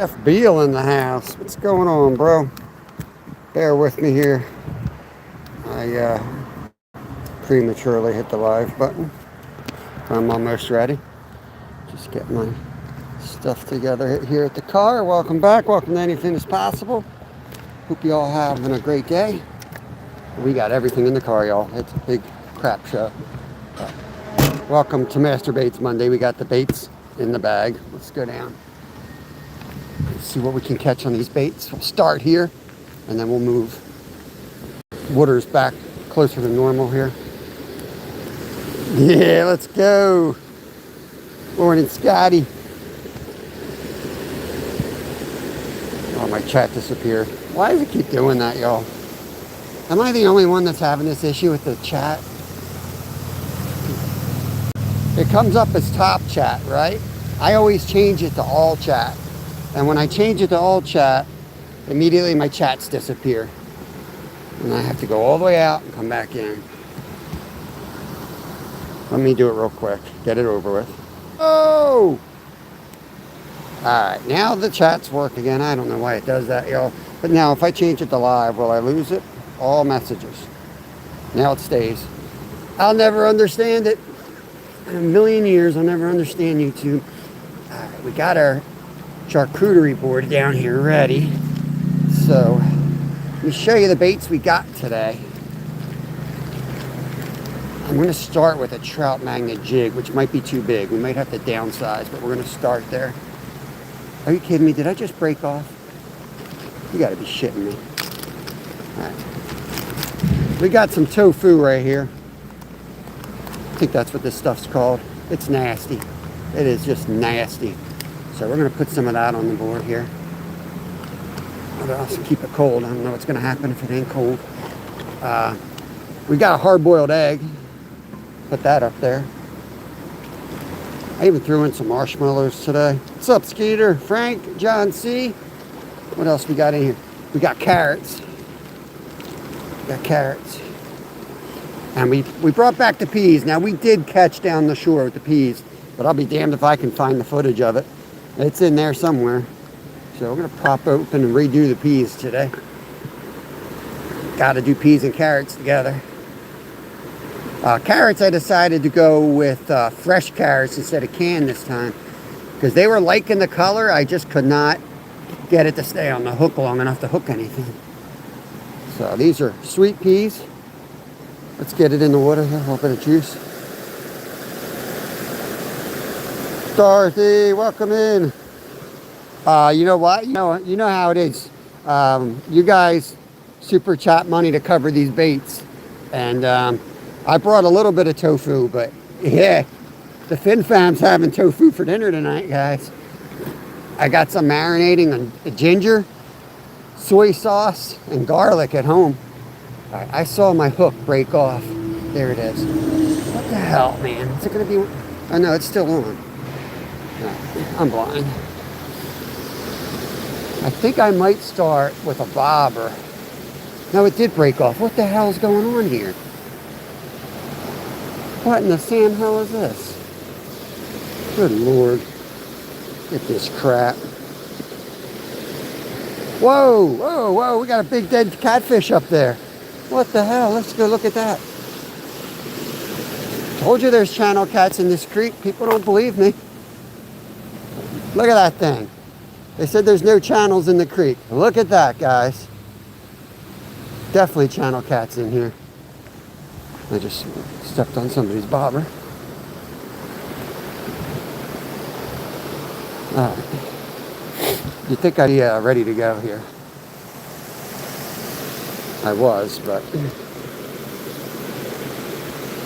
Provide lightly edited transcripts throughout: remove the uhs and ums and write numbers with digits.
F. Beal in the house. What's going on, bro? Bear with me here. I prematurely hit the live button. I'm almost ready. Just get my stuff together here at the car. Welcome back. Welcome to Anything Is Possible. Hope you all having a great day. We got everything in the car, y'all. It's a big crap show. Welcome to Master Baits Monday. We got the baits in the bag. Let's go down. Let's see what we can catch on these baits. We'll start here and then we'll move. Water's back closer to normal here. Yeah, let's go. Morning, Scotty. Oh, my chat disappeared. Why does it keep doing that, y'all? Am I the only one that's having this issue with the chat? It comes up as top chat, right? I always change it to all chat. And when I change it to all chat, immediately my chats disappear. And I have to go all the way out and come back in. Let me do it real quick. Get it over with. Oh! Alright, now the chats work again. I don't know why it does that, y'all. But now if I change it to live, will I lose it? All messages. Now it stays. I'll never understand it. In a million years, I'll never understand YouTube. Alright, we got our charcuterie board down here ready. So, let me show you the baits we got today. I'm going to start with a trout magnet jig, which might be too big. We might have to downsize, but we're going to start there. Are you kidding me? Did I just break off? You got to be shitting me. Alright. We got some tofu right here. I think that's what this stuff's called. It's nasty. It is just nasty. So we're going to put some of that on the board here. I'll also keep it cold. I don't know what's going to happen if it ain't cold. We got a hard-boiled egg. Put that up there. I even threw in some marshmallows today. What's up, Skeeter? Frank? John C? What else we got in here? We got carrots. And we brought back the peas. Now, we did catch down the shore with the peas, but I'll be damned if I can find the footage of it. It's in there somewhere. So we're going to pop open and redo the peas today. Got to do peas and carrots together. Carrots, I decided to go with fresh carrots instead of canned this time. Because they were liking the color, I just could not get it to stay on the hook long enough to hook anything. So these are sweet peas. Let's get it in the water here, a little bit of juice. Dorothy, welcome in. You know what? You know how it is. You guys super chat money to cover these baits. And I brought a little bit of tofu, but yeah, the Fin Fam's having tofu for dinner tonight, guys. I got some marinating on ginger, soy sauce, and garlic at home. I saw my hook break off. There it is. What the hell, man? Is it going to be... Oh, no, it's still on. No, I'm blind. I think I might start with a bobber. No, it did break off. What the hell is going on here? What in the Sam hell is this? Good Lord. Get this crap. Whoa, whoa, whoa. We got a big dead catfish up there. What the hell? Let's go look at that. Told you there's channel cats in this creek. People don't believe me. Look at that thing. They said there's no channels in the creek. Look at that, guys. Definitely channel cats in here. I just stepped on somebody's bobber. All right. You'd think I'd be ready to go here. I was, but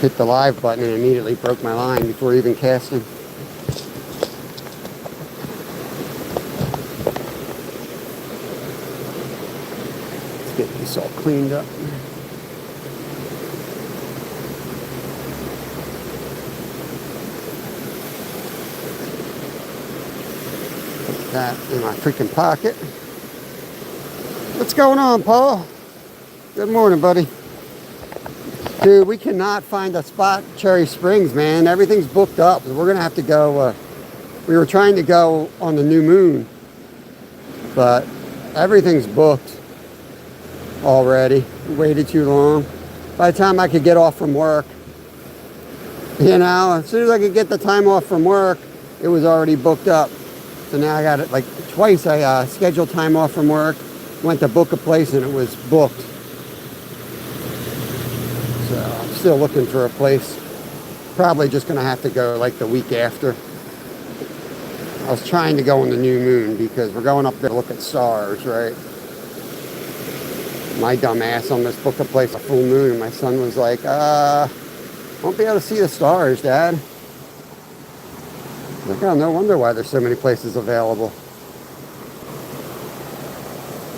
hit the live button and immediately broke my line before even casting. Let's get this all cleaned up. Put that in my freaking pocket. What's going on, Paul? Good morning, buddy. Dude, we cannot find a spot in Cherry Springs, man. Everything's booked up. We're going to have to go. We were trying to go on the new moon, but everything's booked already. Waited too long. By the time I could get off from work, you know, as soon as I could get the time off from work, it was already booked up. So now I got it like twice. I scheduled time off from work, went to book a place, and it was booked. So I'm still looking for a place. Probably just going to have to go like the week after. I was trying to go on the new moon because we're going up there to look at stars, right? My dumb ass almost booked a place a full moon, and my son was like, won't be able to see the stars, Dad. I'm like, oh, no wonder why there's so many places available.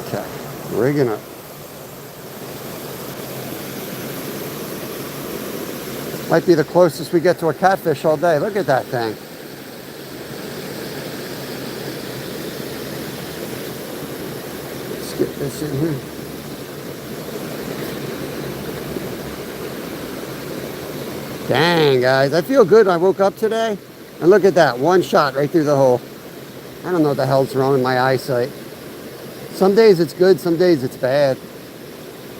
Okay, rigging up. Might be the closest we get to a catfish all day. Look at that thing. Let's get this in here. Dang, guys. I feel good. I woke up today. And look at that. One shot right through the hole. I don't know what the hell's wrong with my eyesight. Some days it's good. Some days it's bad.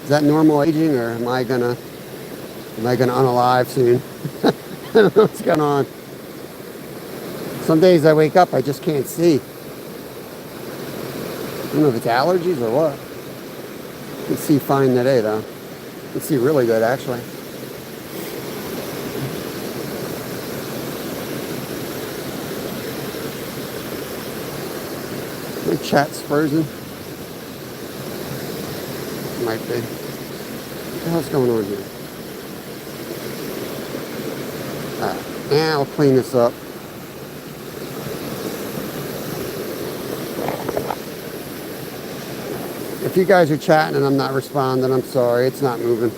Is that normal aging, or am I gonna unalive soon? I don't know what's going on. Some days I wake up, I just can't see. I don't know if it's allergies or what. I can see fine today, though. I can see really good, actually. My chat's frozen. Might be. What the hell's going on here? Alright, now I'll clean this up. If you guys are chatting and I'm not responding, I'm sorry. It's not moving.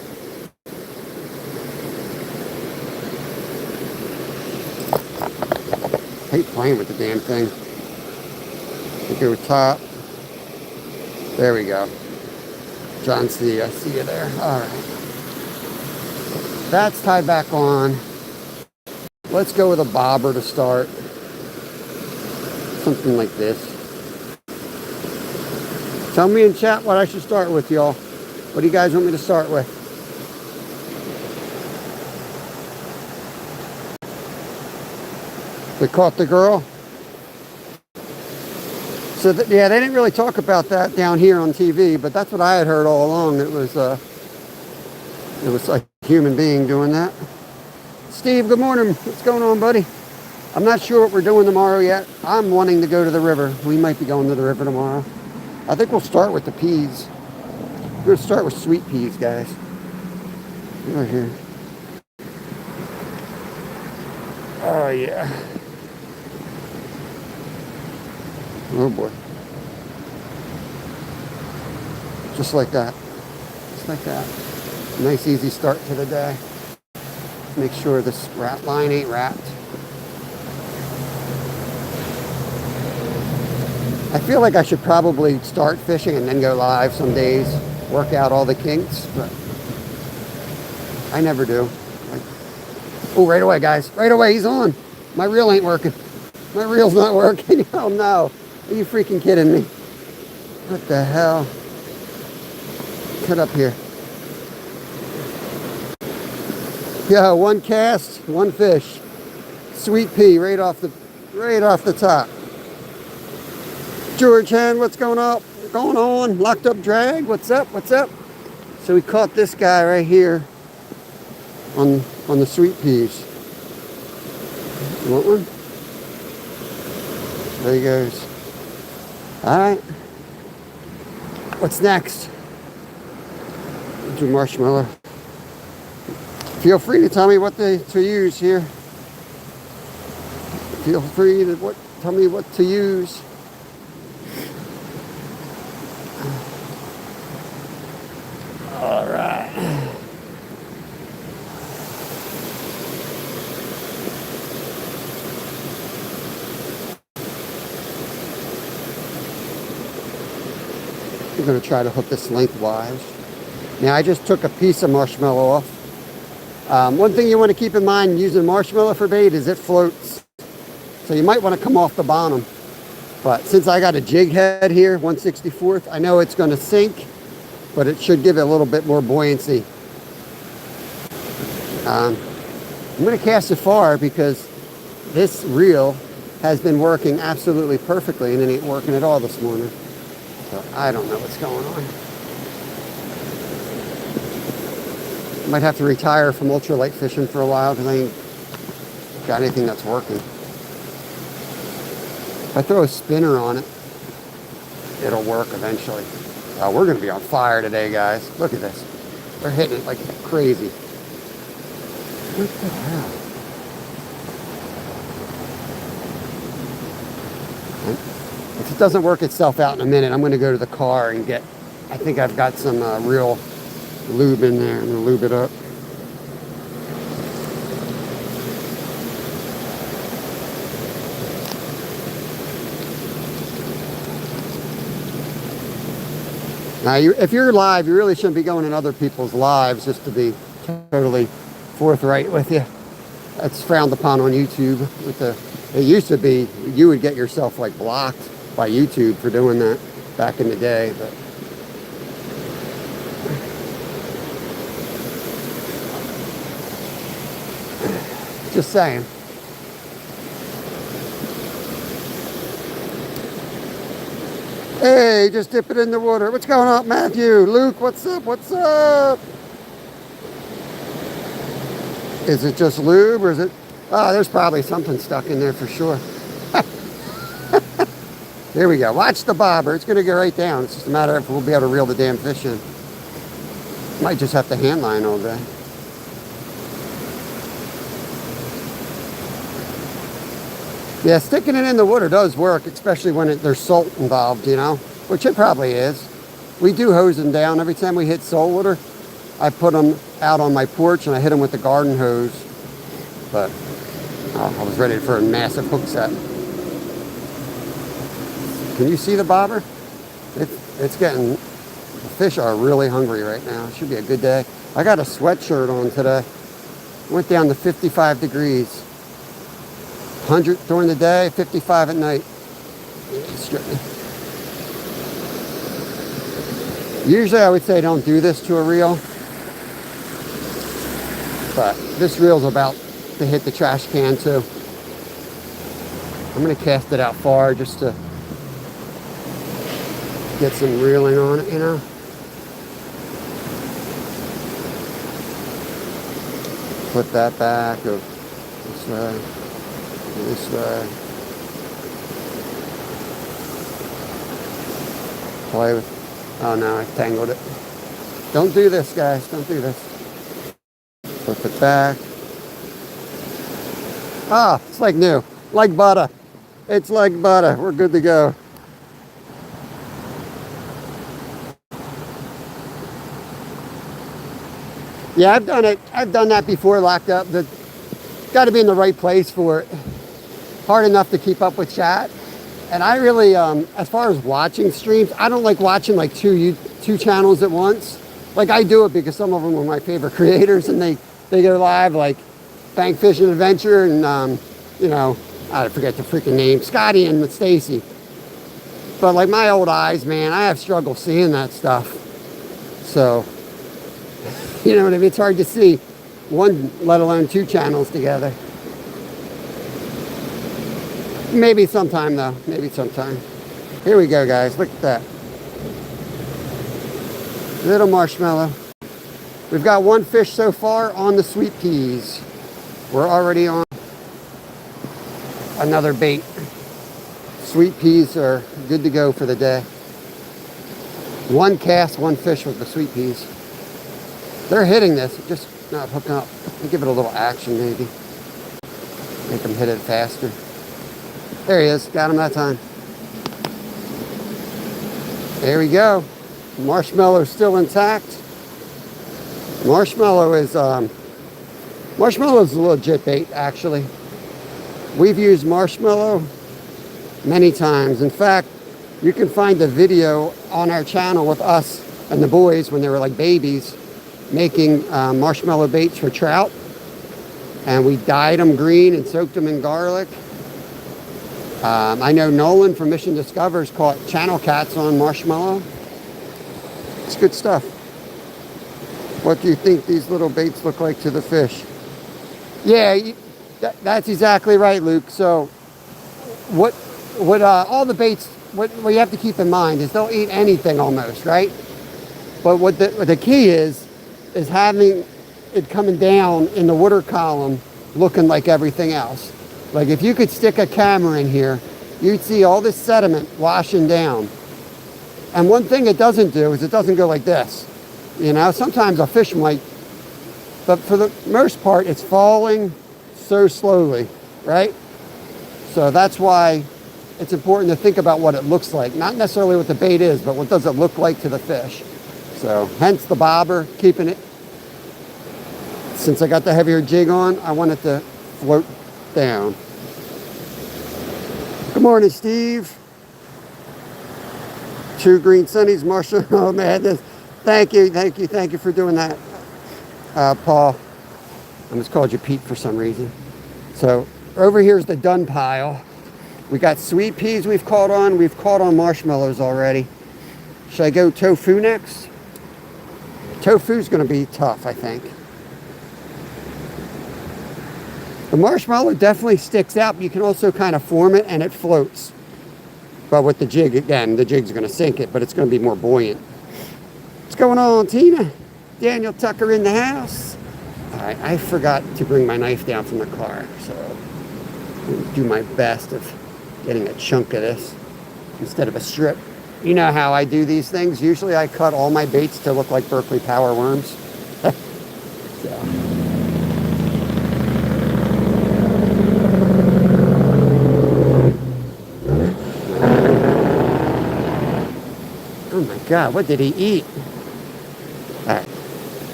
I hate playing with the damn thing. Go top. There we go. John C. I see you there. All right. That's tied back on. Let's go with a bobber to start. Something like this. Tell me in chat what I should start with, y'all. What do you guys want me to start with? They caught the girl. So yeah, they didn't really talk about that down here on TV, but that's what I had heard all along. It was a human being doing that. Steve, good morning. What's going on, buddy? I'm not sure what we're doing tomorrow yet. I'm wanting to go to the river. We might be going to the river tomorrow. I think we'll start with the peas. We're going to start with sweet peas, guys. Right here. Oh, yeah. Oh boy. Just like that. Just like that. Nice easy start to the day. Make sure this line ain't wrapped. I feel like I should probably start fishing and then go live some days. Work out all the kinks, but I never do. Oh, right away, guys. Right away, he's on. My reel ain't working. My reel's not working. Oh no. Are you freaking kidding me? What the hell? Cut up here. Yeah, one cast, one fish. Sweet pea right off the top. George Hen, what's going up? Going on? Locked up drag. What's up? What's up? So we caught this guy right here on the sweet peas. You want one? There he goes. All right. What's next? Do marshmallow. Feel free to tell me what to use here. Feel free to tell me what to use. All right. I'm going to try to hook this lengthwise. Now I just took a piece of marshmallow off. One thing you want to keep in mind using marshmallow for bait is it floats. So you might want to come off the bottom. But since I got a jig head here, 1/64th, I know it's going to sink, but it should give it a little bit more buoyancy. I'm going to cast it far because this reel has been working absolutely perfectly and it ain't working at all this morning. So I don't know what's going on. Might have to retire from ultralight fishing for a while because I ain't got anything that's working. If I throw a spinner on it, it'll work eventually. We're going to be on fire today, guys. Look at this. They're hitting it like crazy. What the hell? If it doesn't work itself out in a minute, I'm going to go to the car and get, I think I've got some real lube in there. I'm going to lube it up. Now, if you're live, you really shouldn't be going in other people's lives, just to be totally forthright with you. That's frowned upon on YouTube. It used to be you would get yourself like blocked by YouTube for doing that back in the day, but just saying. Hey, just dip it in the water. What's going on, Matthew? Luke, what's up? What's up? Is it just lube or is it? Oh, there's probably something stuck in there for sure. Here we go. Watch the bobber. It's going to go right down. It's just a matter of if we'll be able to reel the damn fish in. Might just have to hand line all day. Yeah, sticking it in the water does work, especially when there's salt involved, you know, which it probably is. We do hose them down. Every time we hit salt water, I put them out on my porch and I hit them with the garden hose. But I was ready for a massive hook set. Can you see the bobber? It's getting, the fish are really hungry right now. It should be a good day. I got a sweatshirt on today. Went down to 55 degrees. 100 during the day, 55 at night. Usually I would say don't do this to a reel, but this reel's about to hit the trash can too. I'm going to cast it out far just to get some reeling on it, you know. Put that back, go this way. This way. Play with. Oh no, I tangled it. Don't do this, guys. Don't do this. Flip it back. Ah, it's like new. Like butter. It's like butter. We're good to go. Yeah, I've done it. I've done that before, locked up. Got to be in the right place for it. Hard enough to keep up with chat. And I really, as far as watching streams, I don't like watching like two channels at once. Like I do it because some of them are my favorite creators and they go live, like Bank Fishing Adventure and, you know, I forget the freaking name, Scotty and Stacy. But like my old eyes, man, I have struggle seeing that stuff. So, you know what I mean? It's hard to see one, let alone two channels together. Maybe sometime though, maybe sometime. Here we go, guys, look at that. Little marshmallow. We've got one fish so far on the sweet peas. We're already on another bait. Sweet peas are good to go for the day. One cast, one fish with the sweet peas. They're hitting this, just not hooking up. Give it a little action maybe. Make them hit it faster. There he is, got him that time. There we go. Marshmallow still intact. Marshmallow is a legit bait, actually. We've used marshmallow many times. In fact, you can find a video on our channel with us and the boys when they were like babies making marshmallow baits for trout. And we dyed them green and soaked them in garlic. I know Nolan from Mission Discovers caught channel cats on marshmallow. It's good stuff. What do you think these little baits look like to the fish? Yeah, that's exactly right, Luke. So what all the baits, what you have to keep in mind is they'll eat anything almost, right? But what the key is having it coming down in the water column looking like everything else. Like if you could stick a camera in here, you'd see all this sediment washing down. And one thing it doesn't do is it doesn't go like this. You know, sometimes a fish might, but for the most part, it's falling so slowly, right? So that's why it's important to think about what it looks like. Not necessarily what the bait is, but what does it look like to the fish. So hence the bobber, keeping it. Since I got the heavier jig on, I want it to float down. Good morning, Steve. True Green Sunnies, Marshall. Oh, man. Thank you for doing that, Paul. I just called you Pete for some reason. So over here's the done pile. We got sweet peas we've caught on. We've caught on marshmallows already. Should I go tofu next? Tofu's going to be tough, I think. The marshmallow definitely sticks out, but you can also kind of form it and it floats. But with the jig, again, the jig's going to sink it, but it's going to be more buoyant. What's going on, Tina? Daniel Tucker in the house. All right, I forgot to bring my knife down from the car, so I'll do my best of getting a chunk of this instead of a strip. You know how I do these things. Usually I cut all my baits to look like Berkeley Power Worms. So. Oh my God, what did he eat? All right,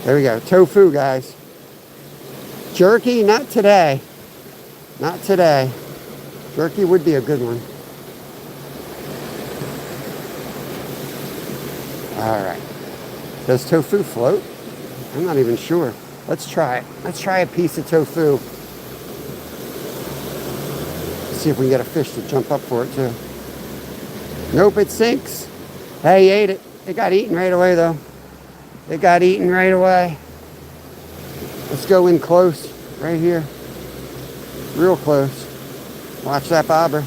there we go. Tofu, guys. Jerky, not today. Not today. Jerky would be a good one. All right. Does tofu float? I'm not even sure. Let's try it. Let's try a piece of tofu. See if we can get a fish to jump up for it too. Nope, it sinks. Hey, he ate it. It got eaten right away though. It got eaten right away. Let's go in close, right here. Real close. Watch that bobber.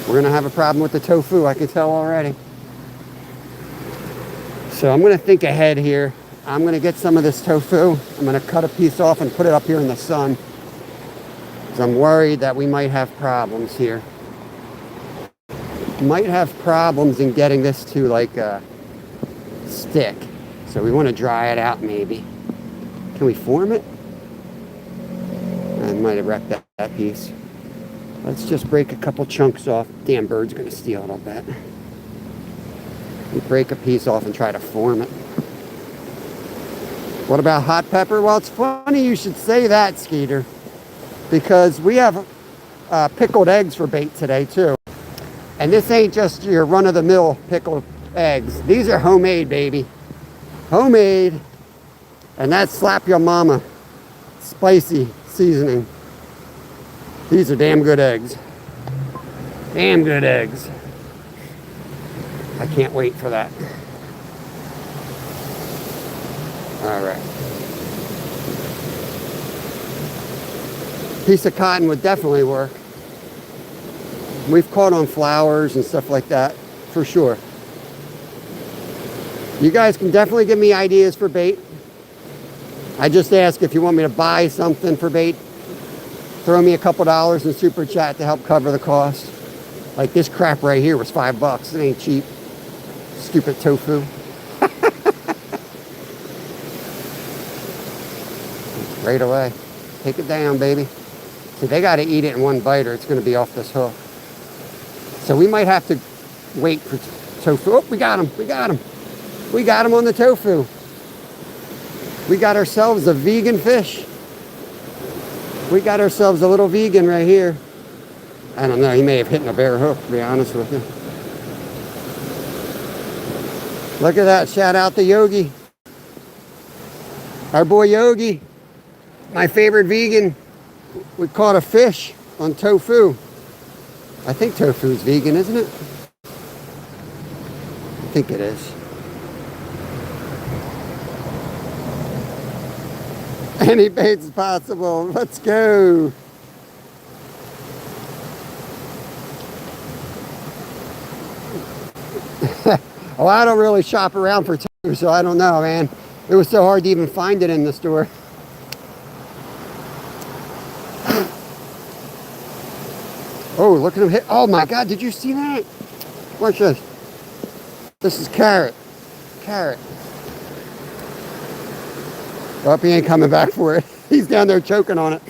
We're gonna have a problem with the tofu, I can tell already. So I'm gonna think ahead here. I'm gonna get some of this tofu. I'm gonna cut a piece off and put it up here in the sun. Because I'm worried that we might have problems here. Might have problems in getting this to like a stick. So we want to dry it out maybe. Can we form it? I might have wrecked that piece. Let's just break a couple chunks off. Damn bird's going to steal it, I'll bet. We break a piece off and try to form it. What about hot pepper? Well, it's funny you should say that, Skeeter. Because we have pickled eggs for bait today too. And this ain't just your run-of-the-mill pickled eggs. These are homemade, baby. Homemade. And that's Slap Your Mama spicy seasoning. These are damn good eggs. Damn good eggs. I can't wait for that. All right. Piece of cotton would definitely work. We've caught on flowers and stuff like that, for sure. You guys can definitely give me ideas for bait. I just ask if you want me to buy something for bait. Throw me a couple dollars in Super Chat to help cover the cost. Like this crap right here was $5. It ain't cheap. Stupid tofu. Right away. Take it down, baby. See, they got to eat it in one bite or it's going to be off this hook. So we might have to wait for tofu. Oh, we got him. We got him. We got him on the tofu. We got ourselves a vegan fish. We got ourselves a little vegan right here. I don't know. He may have hit a bare hook, to be honest with you. Look at that. Shout out to Yogi. Our boy Yogi, my favorite vegan, we caught a fish on tofu. I think tofu is vegan, isn't it? I think it is. Any baits possible. Let's go. Oh, I don't really shop around for tofu, so I don't know, man. It was so hard to even find it in the store. Oh, look at him hit. Oh my God, did you see that? Watch this. This is carrot. Carrot. Oh, he ain't coming back for it. He's down there choking on it.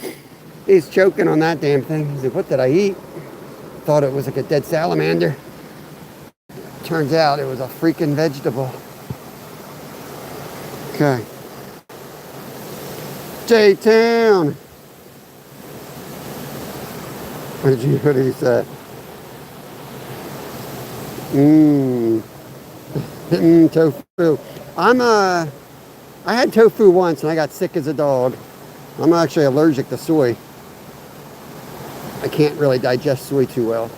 He's choking on that damn thing. He's like, what did I eat? Thought it was like a dead salamander. Turns out it was a freaking vegetable. Okay. J-Town. What did you say? Tofu. I had tofu once and I got sick as a dog. I'm actually allergic to soy. I can't really digest soy too well.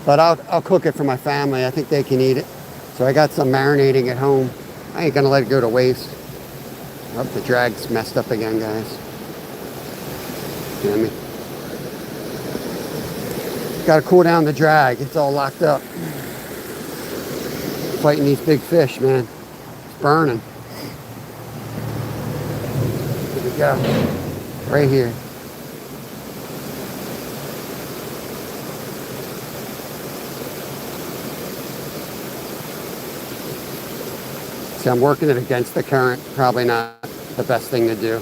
But I'll cook it for my family. I think they can eat it. So I got some marinating at home. I ain't gonna let it go to waste. I hope the drag's messed up again, guys. You know what I mean? Gotta cool down the drag. It's all locked up. Fighting these big fish, man. It's burning. Here we go. Right here. See, I'm working it against the current. Probably not the best thing to do.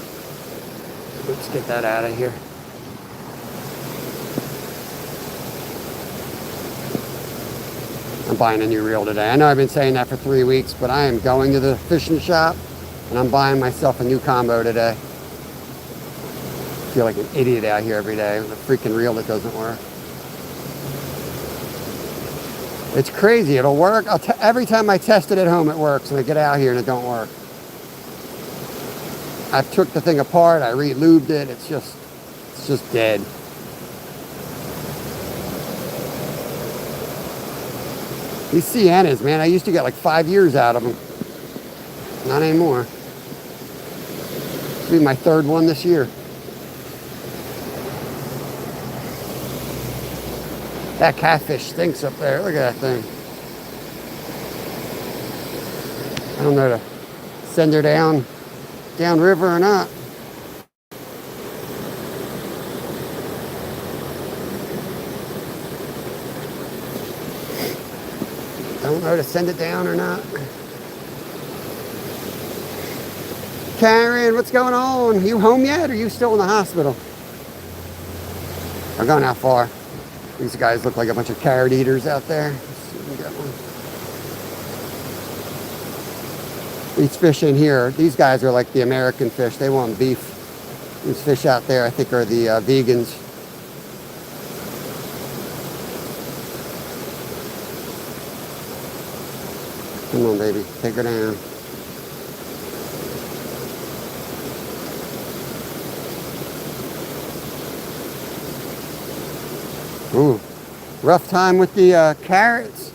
Let's get that out of here. I'm buying a new reel today. I know I've been saying that for 3 weeks, but I am going to the fishing shop and I'm buying myself a new combo today. I feel like an idiot out here every day with a freaking reel that doesn't work. It's crazy. It'll work. Every time I test it at home, it works, and I get out here and it don't work. I took the thing apart. I re-lubed it. It's just dead. These Siennas, man, I used to get like 5 years out of them. Not anymore. This will be my third one this year. That catfish stinks up there. Look at that thing. I don't know to send her down river or not. I don't know to send it down or not. Karen, what's going on? You home yet or are you still in the hospital? I'm going out far. These guys look like a bunch of carrot eaters out there. Let's see if we can get one. These fish in here, these guys are like the American fish. They want beef. These fish out there, I think, are the vegans. Come on, baby. Take her down. Ooh, rough time with the carrots.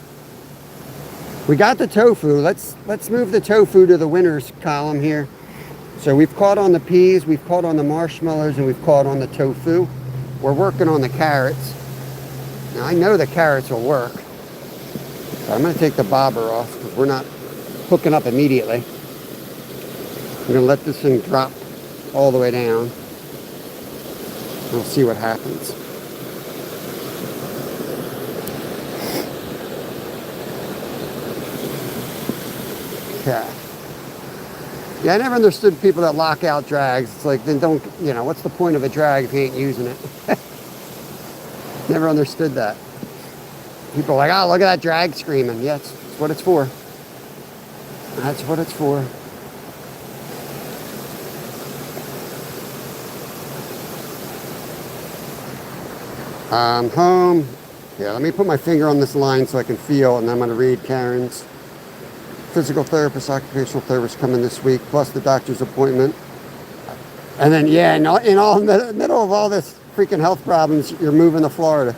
We got the tofu. Let's move the tofu to the winners column here. So we've caught on the peas, we've caught on the marshmallows, and we've caught on the tofu. We're working on the carrots. Now I know the carrots will work. But I'm going to take the bobber off because we're not hooking up immediately. We're going to let this thing drop all the way down. We'll see what happens. Okay. Yeah, I never understood people that lock out drags. It's like, then don't, you know, what's the point of a drag if you ain't using it? Never understood that. People are like, oh, look at that drag screaming. Yeah, that's what it's for. That's what it's for. I'm home. Yeah, let me put my finger on this line so I can feel, and then I'm going to read Karen's. physical therapist, occupational therapist coming this week, plus the doctor's appointment. And then, yeah, in the middle of all this freaking health problems, you're moving to Florida.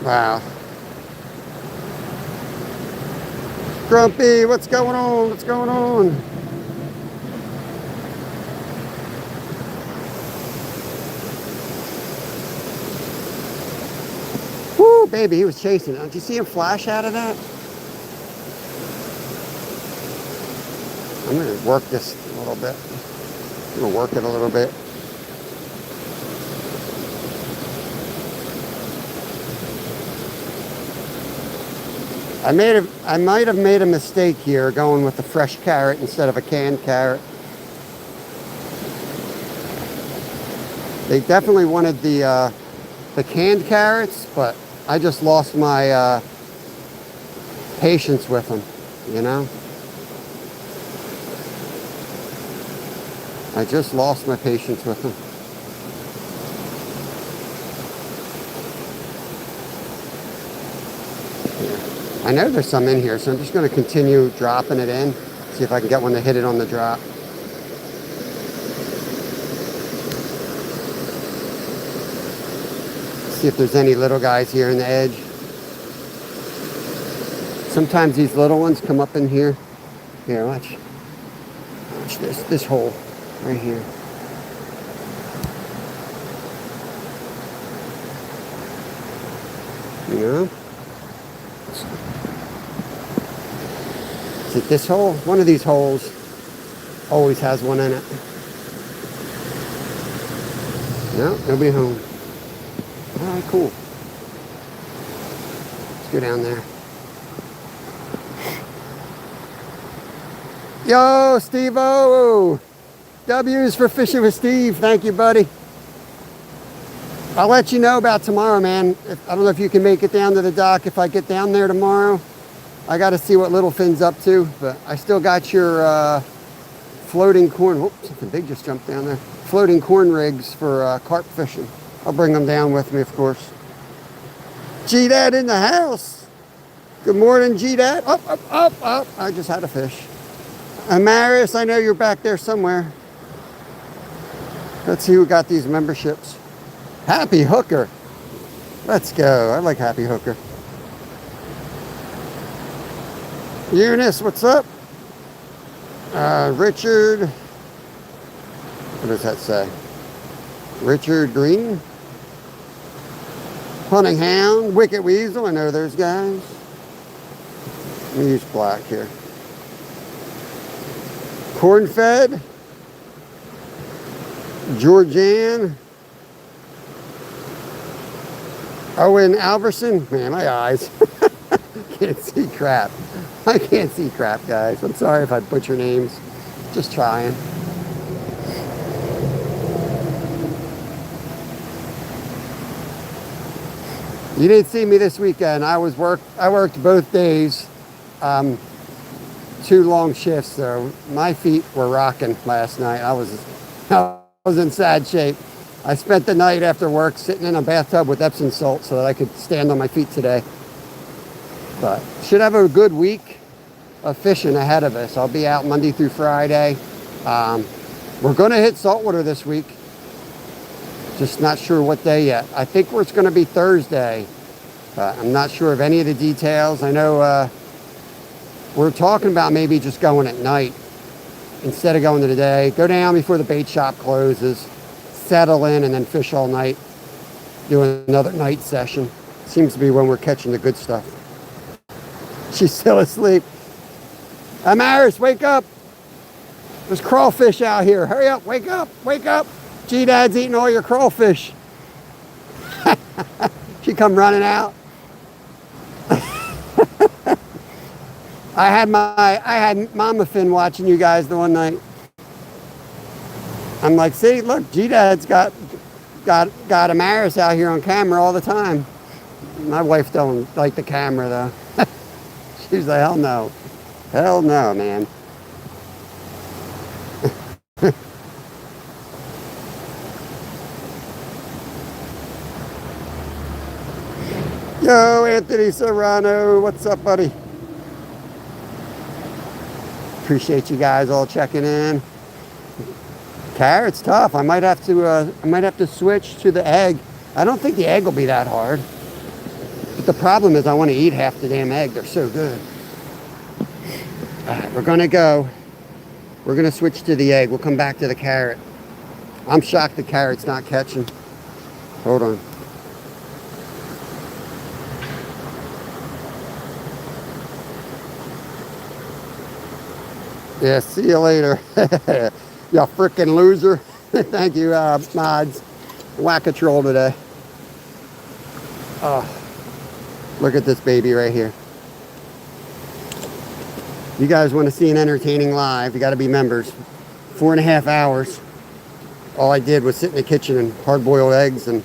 Wow. Grumpy, what's going on? What's going on? Woo, baby, he was chasing it. Did you see him flash out of that? I'm going to work this a little bit. I'm going to work it a little bit. I might have made a mistake here going with the fresh carrot instead of a canned carrot. They definitely wanted the canned carrots, but I just lost my patience with them, you know? I just lost my patience with them. I know there's some in here, so I'm just going to continue dropping it in. See if I can get one to hit it on the drop. See if there's any little guys here in the edge. Sometimes these little ones come up in here. Here, watch. Watch this hole right here. You know? See this hole? One of these holes always has one in it. No, they'll be home. All right, cool. Let's go down there. Yo, Steve-O! W's for fishing with Steve. Thank you, buddy. I'll let you know about tomorrow, man. I don't know if you can make it down to the dock if I get down there tomorrow. I got to see what Littlefin's up to, but I still got your floating corn. Whoops, something big just jumped down there. Floating corn rigs for carp fishing. I'll bring them down with me, of course. G-Dad in the house. Good morning, G-Dad. Up, up, up, up. I just had a fish. Amaris, I know you're back there somewhere. Let's see who got these memberships. Happy Hooker. Let's go. I like Happy Hooker. Eunice, what's up? Richard. What does that say? Richard Green. Hunting Hound. Wicked Weasel. I know those guys. Let me use black here. Corn Fed. Georgianne. Owen Alverson. Man, my eyes. Can't see crap. I can't see crap, guys. I'm sorry if I butcher names. Just trying. You didn't see me this weekend. I worked both days. 2 long shifts, so my feet were rocking last night. I was in sad shape. I spent the night after work sitting in a bathtub with Epsom salt so that I could stand on my feet today. But should have a good week of fishing ahead of us. I'll be out Monday through Friday. We're going to hit saltwater this week. Just not sure what day yet. I think it's going to be Thursday. I'm not sure of any of the details. I know we're talking about maybe just going at night instead of going to the day. Go down before the bait shop closes, settle in, and then fish all night. Do another night session. Seems to be when we're catching the good stuff. She's still asleep. Amaris, wake up. There's crawfish out here. Hurry up, wake up, wake up. G-Dad's eating all your crawfish. She come running out. I had Mama Finn watching you guys the one night. I'm like, see, look, G-Dad's got Amaris out here on camera all the time. My wife don't like the camera though. She's like, hell no. Hell no, man. Yo, Anthony Serrano, what's up, buddy? Appreciate you guys all checking in. Carrot's tough. I might have to switch to the egg. I don't think the egg will be that hard. But the problem is I want to eat half the damn egg. They're so good. All right, we're gonna switch to the egg. We'll come back to the carrot. I'm shocked the carrot's not catching. Hold on. Yeah, see you later. You freaking loser. Thank you, mods. Whack a troll today. Oh, look at this baby right here. You guys want to see an entertaining live, you got to be members. 4.5 hours. All I did was sit in the kitchen and hard-boiled eggs and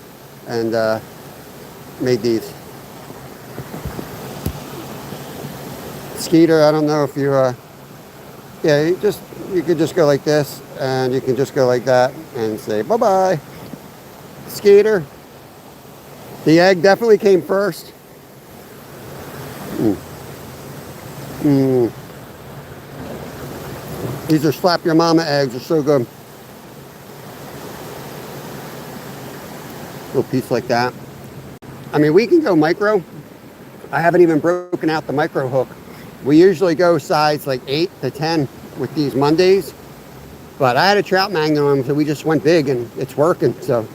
made these. Skeeter, I don't know if you, yeah, you could just go like this, and you can just go like that and say bye-bye. Skeeter. The egg definitely came first. These are slap your mama eggs, they're so good. Little piece like that. I mean, we can go micro. I haven't even broken out the micro hook. We usually go size like 8 to 10 with these Mondays. But I had a trout magnet on them, so we just went big and it's working, so.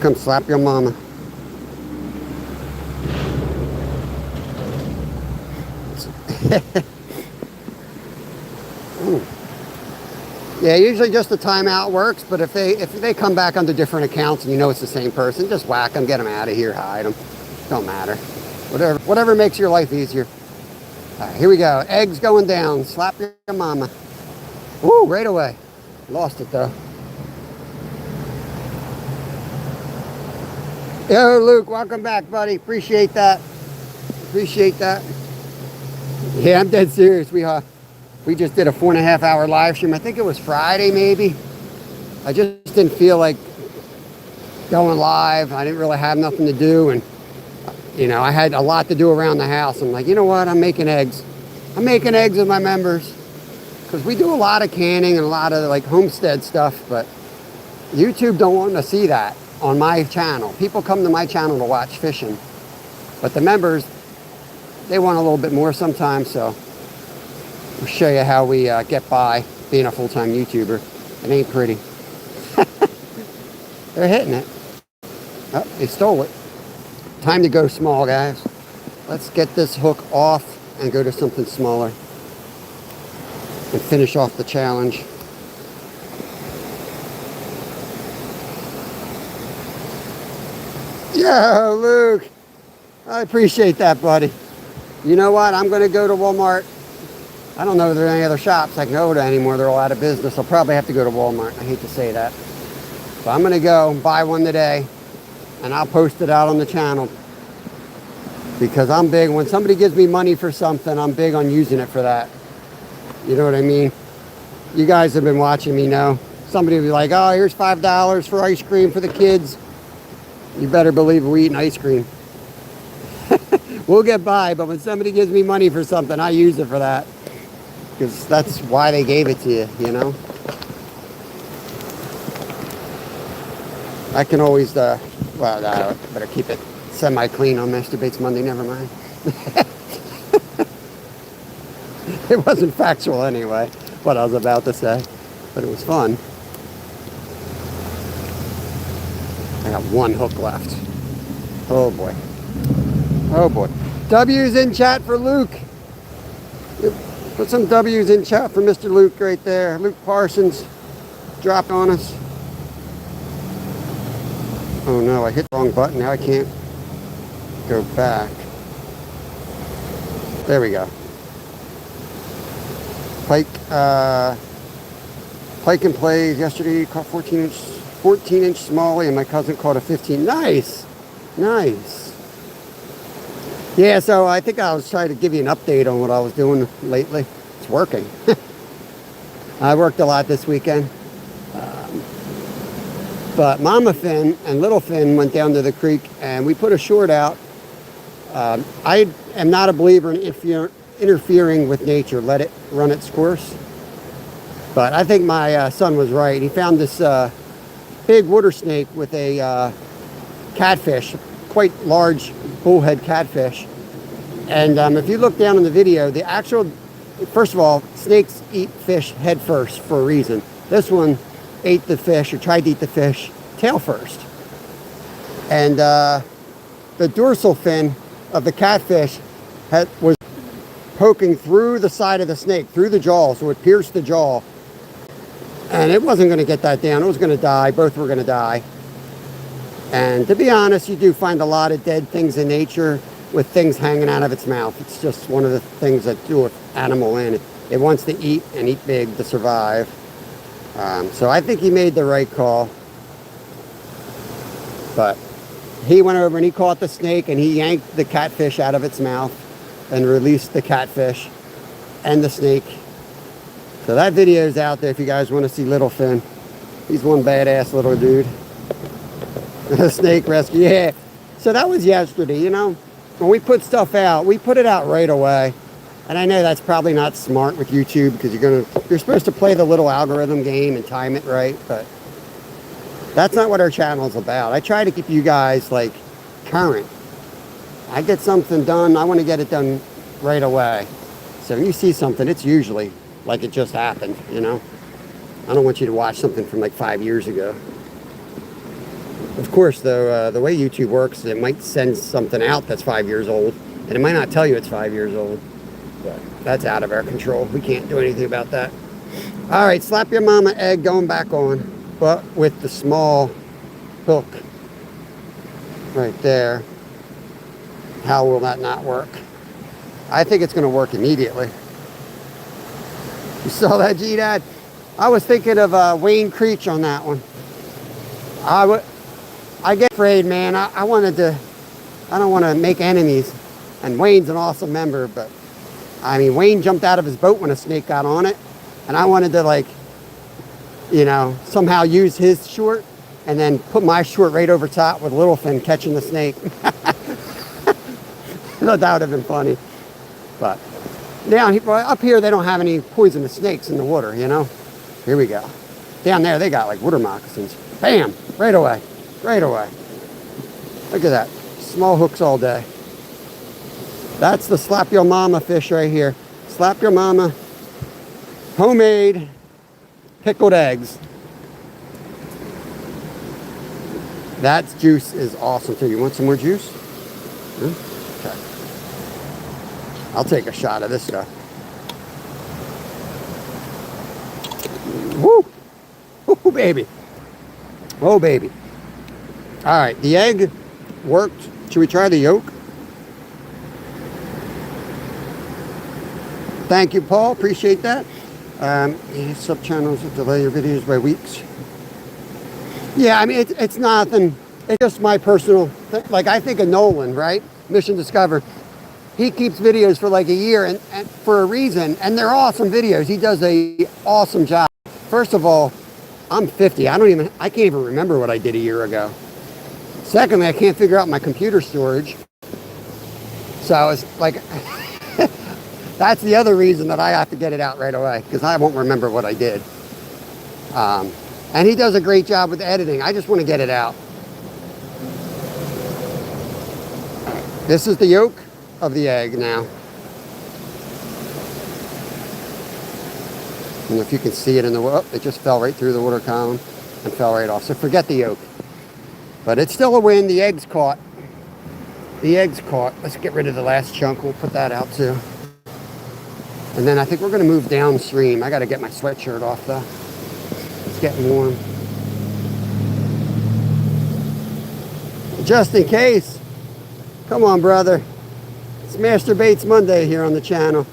Come slap your mama. Yeah, usually just the timeout works, but if they come back under different accounts and you know it's the same person, just whack them, get them out of here, hide them. Don't matter. Whatever makes your life easier. All right, here we go. Eggs going down. Slap your mama. Woo, right away. Lost it though. Yo, Luke, welcome back, buddy. Appreciate that. Appreciate that. Yeah, I'm dead serious. We just did a 4.5 hour live stream. I think it was Friday, maybe. I just didn't feel like going live. I didn't really have nothing to do, and you know, I had a lot to do around the house. I'm like, you know what? I'm making eggs. I'm making eggs with my members because we do a lot of canning and a lot of like homestead stuff, but YouTube don't want to see that on my channel. People come to my channel to watch fishing, but the members, they want a little bit more sometimes, so we'll show you how we get by being a full-time YouTuber. It ain't pretty. They're hitting it. Oh, they stole it. Time to go small, guys. Let's get this hook off and go to something smaller and finish off the challenge. Yo, Luke. I appreciate that, buddy. You know what? I'm going to go to Walmart. I don't know if there are any other shops I can go to anymore. They're all out of business. I'll probably have to go to Walmart. I hate to say that. So I'm going to go buy one today, and I'll post it out on the channel. Because I'm big. When somebody gives me money for something, I'm big on using it for that. You know what I mean? You guys have been watching me know. Somebody will be like, oh, here's $5 for ice cream for the kids. You better believe we're eating ice cream. We'll get by, but when somebody gives me money for something, I use it for that. Because that's why they gave it to you, you know? I can always, well, I better keep it semi-clean on Master Baits Monday, never mind. It wasn't factual anyway, what I was about to say, but it was fun. I got one hook left. Oh boy. Oh boy. W's in chat for Luke. Put some W's in chat for Mr. Luke right there. Luke Parsons dropped on us. Oh no, I hit the wrong button. Now I can't go back. There we go. Pike and Plays yesterday caught 14-inch smallie, and my cousin caught a 15. Nice. Nice. Yeah, so I think I was trying to give you an update on what I was doing lately. It's working. I worked a lot this weekend. But Mama Finn and Little Finn went down to the creek, and we put a short out. I am not a believer in interfering with nature. Let it run its course. But I think my son was right. He found this big water snake with a catfish, quite large bullhead catfish. And if you look down in the video, the actual, first of all, snakes eat fish head first for a reason. This one ate the fish, or tried to eat the fish, tail first. And the dorsal fin of the catfish was poking through the side of the snake, through the jaw, so it pierced the jaw. And it wasn't going to get that down. It was going to die. Both were going to die. And to be honest, you do find a lot of dead things in nature with things hanging out of its mouth. It's just one of the things that do an animal in. It wants to eat and eat big to survive. So I think he made the right call. But he went over and he caught the snake and he yanked the catfish out of its mouth and released the catfish and the snake. So that video is out there if you guys want to see Littlefin. He's one badass little dude. Snake rescue, yeah. So that was yesterday, you know. When we put stuff out, we put it out right away. And I know that's probably not smart with YouTube because you're supposed to play the little algorithm game and time it right, but that's not what our channel is about. I try to keep you guys like current. I get something done, I want to get it done right away. So when you see something, it's usually like it just happened, you know. I don't want you to watch something from like 5 years ago. Of course, though, the way YouTube works, it might send something out that's 5 years old, and it might not tell you it's 5 years old. But that's out of our control. We can't do anything about that. All right, slap your mama egg going back on, but with the small hook right there. How will that not work? I think it's going to work immediately. You saw that, G-Dad? I was thinking of Wayne Creech on that one. I get afraid, man. I don't want to make enemies. And Wayne's an awesome member, but I mean, Wayne jumped out of his boat when a snake got on it. And I wanted to, like, you know, somehow use his short and then put my short right over top with Littlefin catching the snake. That would have been funny. But down here, up here, they don't have any poisonous snakes in the water, you know. Here we go. Down there, they got like water moccasins. Bam! Right away. Right away. Look at that. Small hooks all day. That's the slap your mama fish right here. Slap your mama. Homemade pickled eggs. That juice is awesome too. You want some more juice? Okay. I'll take a shot of this stuff. Woo! Woo, baby. Oh, baby. All right, the egg worked. Should we try the yolk? Thank you, Paul. Appreciate that. Sub-channels that delay your videos by weeks. Yeah, I mean, it's nothing. It's just my personal thing. Like, I think of Nolan, right? Mission Discover. He keeps videos for like a year and for a reason, and they're awesome videos. He does a awesome job. First of all, I'm 50. I can't even remember what I did a year ago. Secondly, I can't figure out my computer storage. So I was like, that's the other reason that I have to get it out right away, because I won't remember what I did. And he does a great job with editing. I just want to get it out. This is the yolk of the egg now. And if you can see it in the water, it just fell right through the water column and fell right off. So forget the yolk. But it's still a win. The egg's caught. The egg's caught. Let's get rid of the last chunk. We'll put that out too. And then I think we're going to move downstream. I got to get my sweatshirt off though. It's getting warm. Just in case. Come on, brother. It's masterBAITS Monday here on the channel.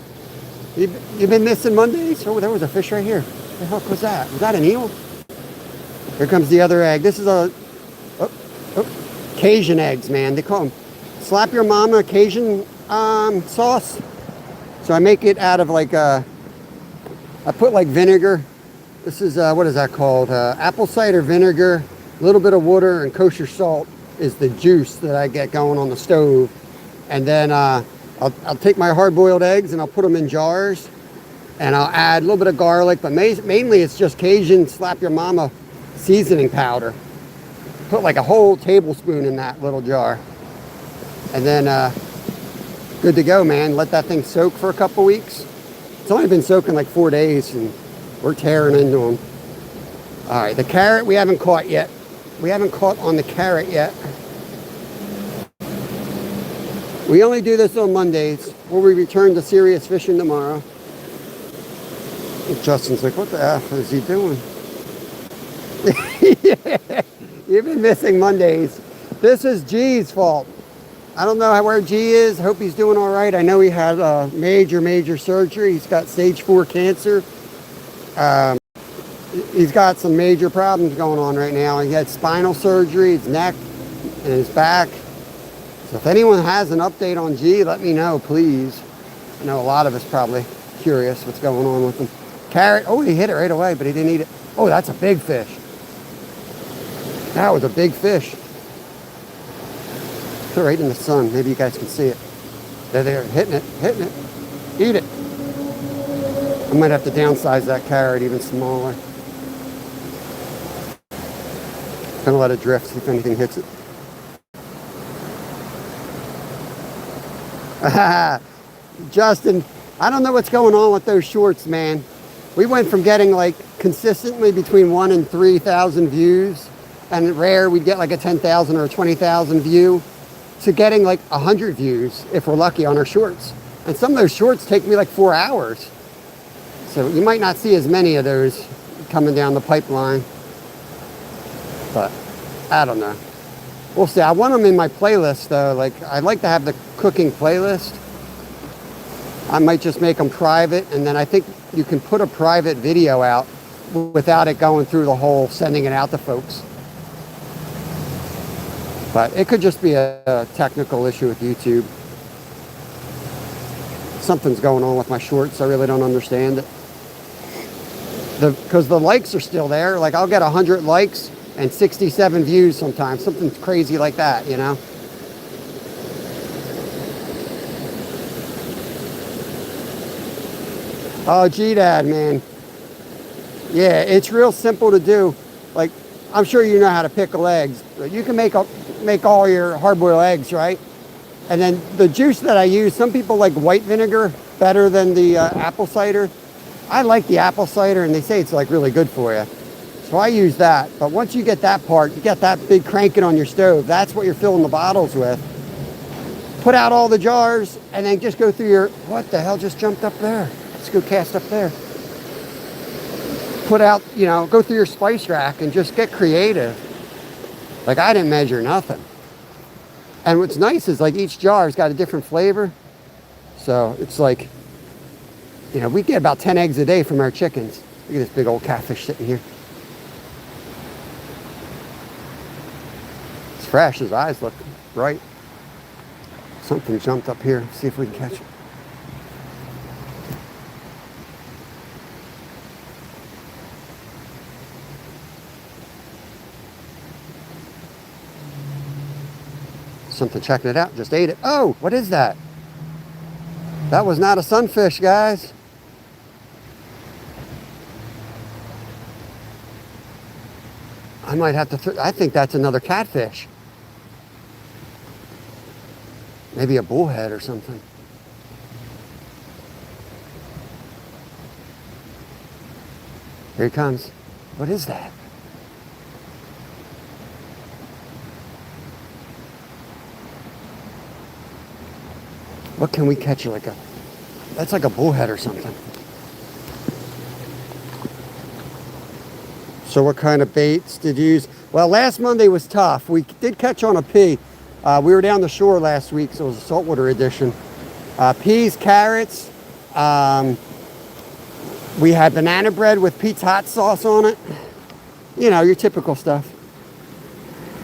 You've been missing Mondays? Oh, there was a fish right here. What the heck was that? Was that an eel? Here comes the other egg. This is a Cajun eggs, man. They call them slap your mama Cajun sauce. So I make it out of like I put like vinegar. This is what is that called? Apple cider vinegar, a little bit of water, and kosher salt is the juice that I get going on the stove. And then I'll take my hard-boiled eggs and I'll put them in jars. And I'll add a little bit of garlic, but mainly it's just Cajun slap your mama seasoning powder. Put like a whole tablespoon in that little jar. And then good to go, man. Let that thing soak for a couple weeks. It's only been soaking like 4 days and we're tearing into them. All right, the carrot we haven't caught yet. We haven't caught on the carrot yet. We only do this on Mondays. We'll return to serious fishing tomorrow. Justin's like, what the F is he doing? Yeah, you've been missing Mondays. This is G's fault. I don't know where G is. Hope he's doing all right. I know he had a major surgery. He's got stage 4 cancer. He's got some major problems going on right now. He had spinal surgery, his neck and his back. So if anyone has an update on G, let me know, please. I know a lot of us probably curious what's going on with him. Carrot, oh, he hit it right away, but he didn't eat it. Oh, that's a big fish. That was a big fish. Put it right in the sun. Maybe you guys can see it. They're hitting it. Eat it. I might have to downsize that carrot even smaller. Gonna let it drift, see if anything hits it. Justin, I don't know what's going on with those shorts, man. We went from getting like consistently between 1,000 and 3,000 views, and rare we'd get like a 10,000 or a 20,000 view, to getting like 100 views if we're lucky on our shorts. And some of those shorts take me like 4 hours. So you might not see as many of those coming down the pipeline. But I don't know. We'll see. I want them in my playlist though. Like I'd like to have the cooking playlist. I might just make them private, and then I think you can put a private video out without it going through the whole sending it out to folks. But it could just be a technical issue with YouTube. Something's going on with my shorts. I really don't understand it. Because the likes are still there. Like I'll get 100 likes and 67 views sometimes. Something crazy like that, you know? Oh, G-Dad, man. Yeah, it's real simple to do. Like, I'm sure you know how to pickle eggs. You can make all your hard-boiled eggs, right? And then the juice that I use, some people like white vinegar better than the apple cider. I like the apple cider, and they say it's like really good for you. So I use that. But once you get that part, you get that big cranking on your stove. That's what you're filling the bottles with. Put out all the jars, and then just go through your... What the hell just jumped up there? Let's go cast up there. Put out, you know, go through your spice rack and just get creative. Like I didn't measure nothing. And what's nice is like each jar has got a different flavor. So it's like, you know, we get about 10 eggs a day from our chickens. Look at this big old catfish sitting here. It's fresh, his eyes look bright. Something jumped up here. See if we can catch it. Something checking it out, just ate it. Oh, what is that? That was not a sunfish, guys. I might have to, I think that's another catfish. Maybe a bullhead or something. Here he comes. What is that? What can we catch? Like a, that's like a bullhead or something. So what kind of baits did you use? Well, last Monday was tough. We did catch on a pea. We were down the shore last week, so it was a saltwater edition. Peas, carrots. We had banana bread with Pete's hot sauce on it. You know, your typical stuff.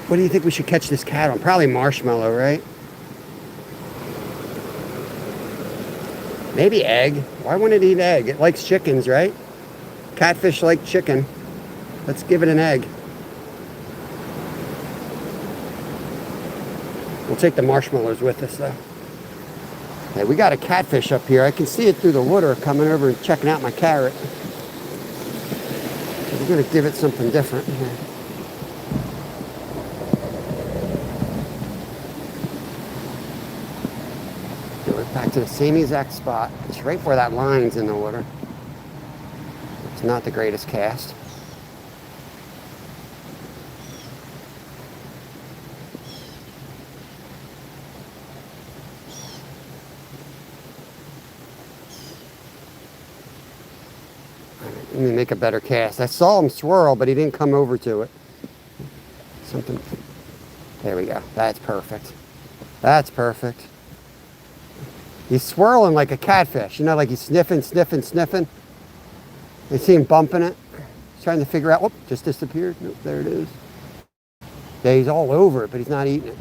What do you think we should catch this cat on? Probably marshmallow, right? Maybe egg. Why wouldn't it eat egg? It likes chickens, right? Catfish like chicken. Let's give it an egg. We'll take the marshmallows with us, though. Hey, we got a catfish up here. I can see it through the water coming over and checking out my carrot. So we're going to give it something different here. Go right back to the same exact spot. It's right where that line's in the water. It's not the greatest cast. Let me make a better cast. I saw him swirl, but he didn't come over to it. Something. There we go. That's perfect. That's perfect. He's swirling like a catfish. You know, like he's sniffing, sniffing, sniffing. You see him bumping it. He's trying to figure out. Whoop, just disappeared. Nope, there it is. Yeah, he's all over it, but he's not eating it.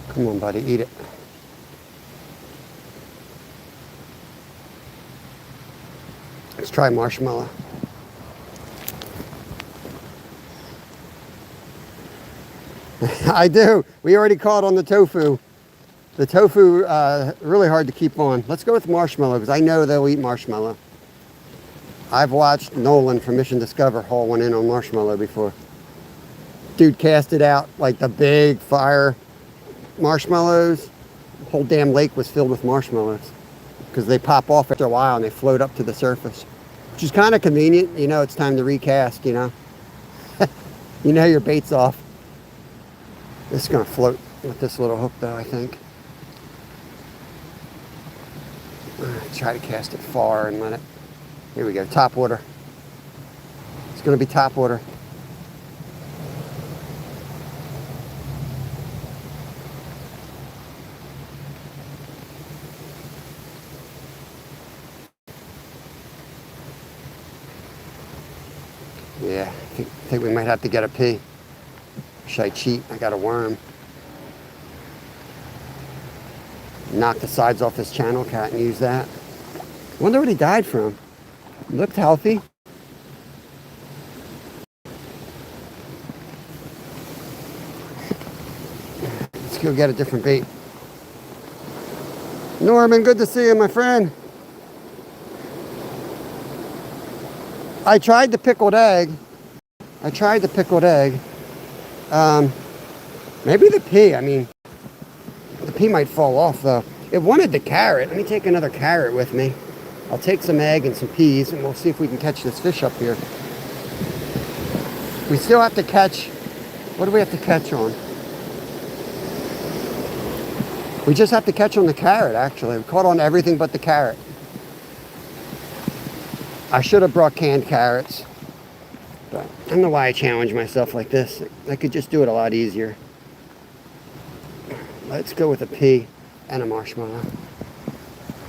Come on, buddy, eat it. Let's try marshmallow. I do. We already caught on the tofu. The tofu, really hard to keep on. Let's go with marshmallow because I know they'll eat marshmallow. I've watched Nolan from Mission Discover haul one in on marshmallow before. Dude cast it out like the big fire marshmallows. The whole damn lake was filled with marshmallows because they pop off after a while and they float up to the surface, which is kind of convenient. You know, it's time to recast, you know. You know your bait's off. This is going to float with this little hook though, I think. Try to cast it far and let it. Here we go, top water. It's going to be top water. Yeah, I think we might have to get a pea. Should I cheat? I got a worm. Knock the sides off this channel cat and use that. I wonder what he died from. Looked healthy. Let's go get a different bait. Norman, good to see you, my friend. I tried the pickled egg. Maybe the pea. I mean, the pea might fall off though. It wanted the carrot. Let me take another carrot with me. I'll take some egg and some peas and we'll see if we can catch this fish up here. We still have to catch, what do we have to catch on? We just have to catch on the carrot actually. We caught on everything but the carrot. I should have brought canned carrots, but I don't know why I challenge myself like this. I could just do it a lot easier. Let's go with a pea and a marshmallow.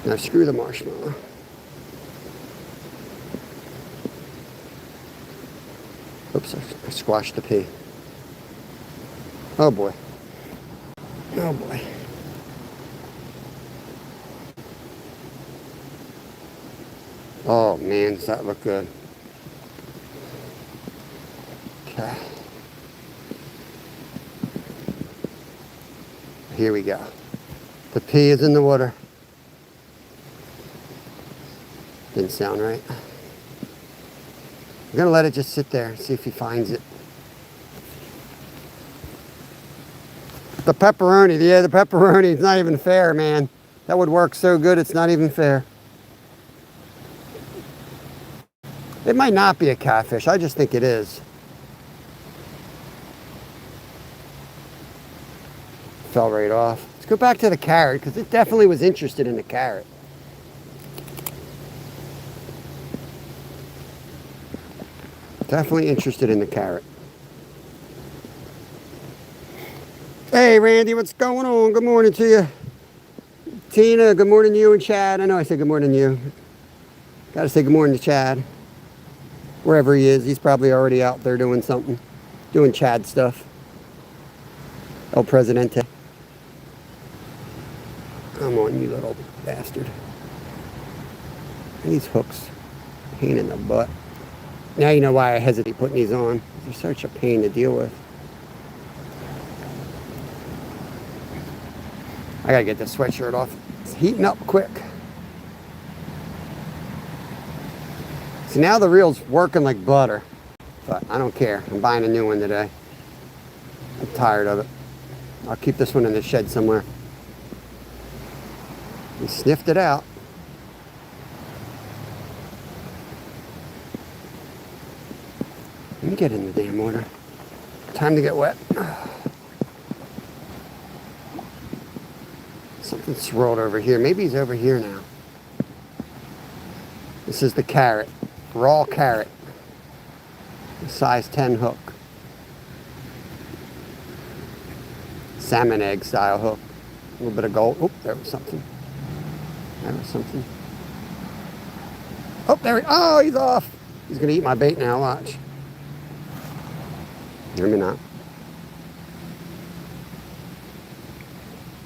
Now screw the marshmallow. Oops, I squashed the pea. Oh boy. Oh boy. Oh man, does that look good? Okay. Here we go. The pea is in the water. Didn't sound right. I'm gonna let it just sit there and see if he finds it. The pepperoni, yeah, the pepperoni is not even fair, man. That would work so good, it's not even fair. It might not be a catfish, I just think it is. Fell right off. Let's go back to the carrot, because it definitely was interested in the carrot. Definitely interested in the carrot. Hey Randy, what's going on? Good morning to you. Tina, good morning to you and Chad. I know I said good morning to you. Gotta say good morning to Chad. Wherever he is, he's probably already out there doing something. Doing Chad stuff. El Presidente. Come on, you little bastard. These hooks, pain in the butt. Now you know why I hesitate putting these on. They're such a pain to deal with. I gotta get this sweatshirt off. It's heating up quick. See, now the reel's working like butter, but I don't care. I'm buying a new one today. I'm tired of it. I'll keep this one in the shed somewhere. We sniffed it out. Let me get in the damn water. Time to get wet. Something swirled over here. Maybe he's over here now. This is the carrot. Raw carrot. Size 10 hook. Salmon egg style hook. A little bit of gold. Oh, there was something. There was something. Oh, there he, oh, he's off. He's gonna eat my bait now, watch. Maybe not.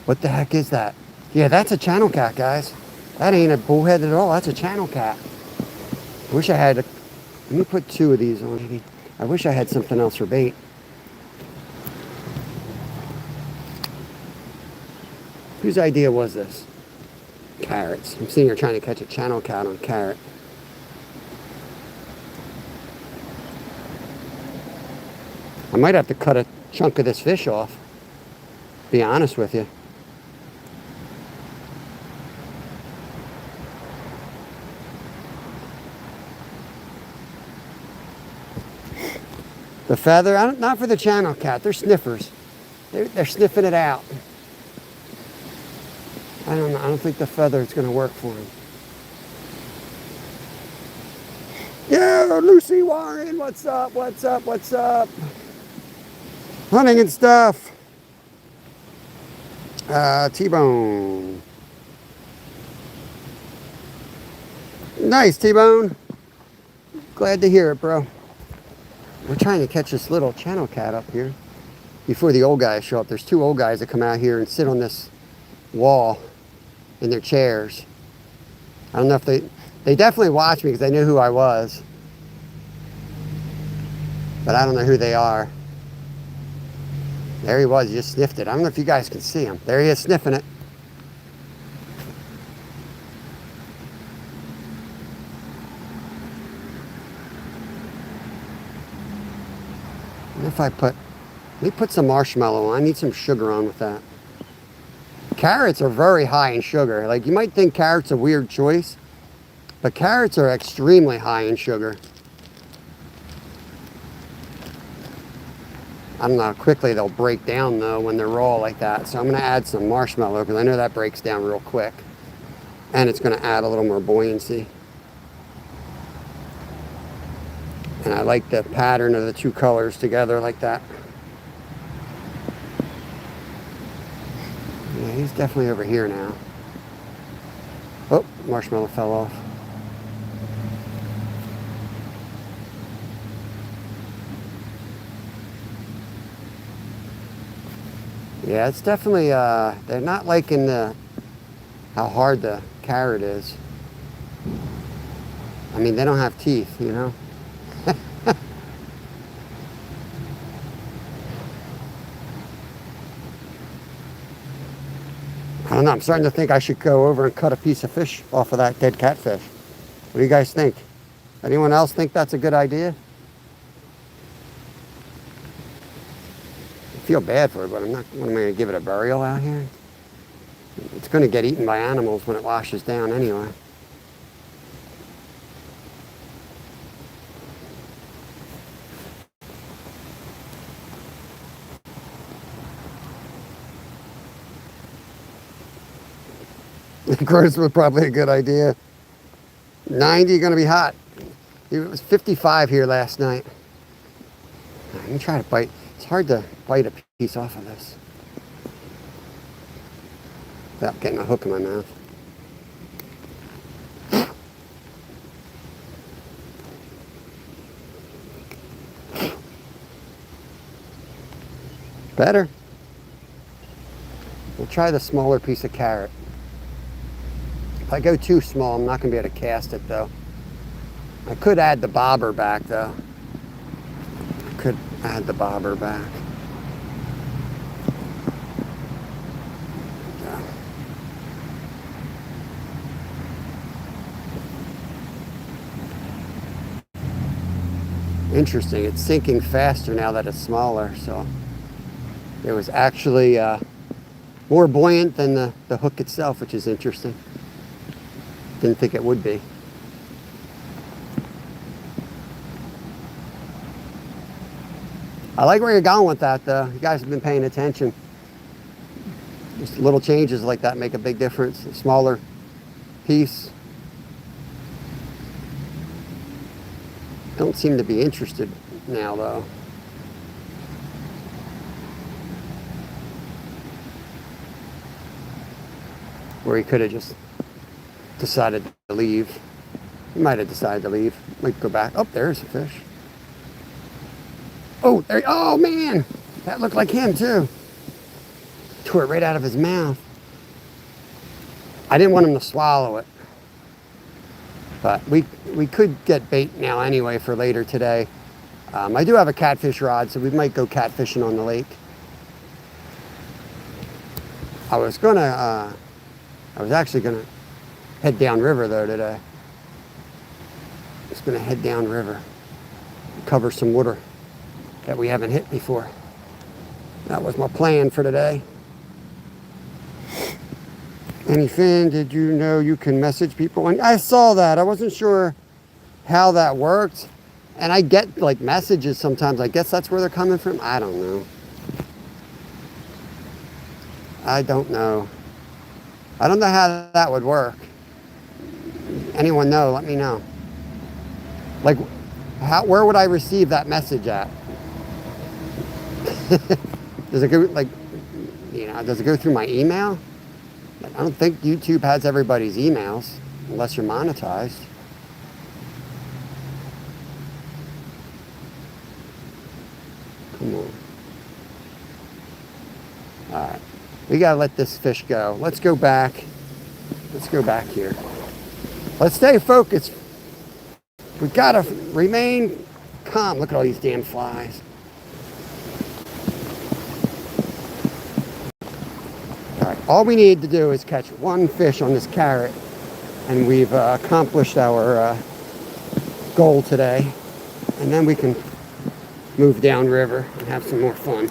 What the heck is that? Yeah, that's a channel cat, guys. That ain't a bullhead at all. That's a channel cat. I wish I had a, let me put 2 of these on maybe. I wish I had something else for bait. Whose idea was this? Carrots. I'm sitting here trying to catch a channel cat on carrot. I might have to cut a chunk of this fish off. Be honest with you. The feather, not for the channel cat. They're sniffers. They're sniffing it out. I don't know. I don't think the feather is going to work for him. Yeah, Lucy Warren, what's up? What's up? What's up? Hunting and stuff. T-Bone. Nice, T-Bone. Glad to hear it, bro. We're trying to catch this little channel cat up here before the old guys show up. There's 2 old guys that come out here and sit on this wall in their chairs. I don't know if they definitely watch me because they knew who I was. But I don't know who they are. There he was, he just sniffed it. I don't know if you guys can see him. There he is sniffing it. And if I let me put some marshmallow on. I need some sugar on with that. Carrots are very high in sugar. Like, you might think carrots a weird choice, but carrots are extremely high in sugar. I don't know how quickly they'll break down though when they're raw like that. So I'm going to add some marshmallow because I know that breaks down real quick. And it's going to add a little more buoyancy. And I like the pattern of the 2 colors together like that. Yeah, he's definitely over here now. Oh, marshmallow fell off. Yeah, it's definitely, they're not liking how hard the carrot is. I mean, they don't have teeth, you know? I don't know, I'm starting to think I should go over and cut a piece of fish off of that dead catfish. What do you guys think? Anyone else think that's a good idea? I feel bad for it, but I'm not. What, am I going to give it a burial out here? It's going to get eaten by animals when it washes down anyway. Gross was probably a good idea. 90 going to be hot. It was 55 here last night. Let me try to bite. It's hard to bite a piece off of this without getting a hook in my mouth. Better. We'll try the smaller piece of carrot. If I go too small, I'm not going to be able to cast it though. I could add the bobber back though. I could add the bobber back. Interesting, it's sinking faster now that it's smaller, so it was actually more buoyant than the hook itself, which is interesting. Didn't think it would be. I like where you're going with that though. You guys have been paying attention. Just little changes like that make a big difference. A smaller piece. Don't seem to be interested now though. Where he could have just decided to leave. He might have decided to leave. Might go back. Oh, there's a fish. Oh, there. Oh man, that looked like him too. Tore it right out of his mouth. I didn't want him to swallow it. But we could get bait now anyway for later today. I do have a catfish rod, so we might go catfishing on the lake. I was actually gonna head downriver though today. Just gonna head downriver, cover some water that we haven't hit before. That was my plan for today. Anything, did you know you can message people? And I saw that. I wasn't sure how that worked. And I get like messages sometimes. I guess that's where they're coming from. I don't know. I don't know. I don't know how that would work. Anyone know? Let me know. Like, where would I receive that message at? Does it go like, does it go through my email? I don't think YouTube has everybody's emails unless you're monetized. Come on. All right. We got to let this fish go. Let's go back. Let's go back here. Let's stay focused. We got to remain calm. Look at all these damn flies. All we need to do is catch one fish on this carrot, and we've accomplished our goal today. And then we can move downriver and have some more fun.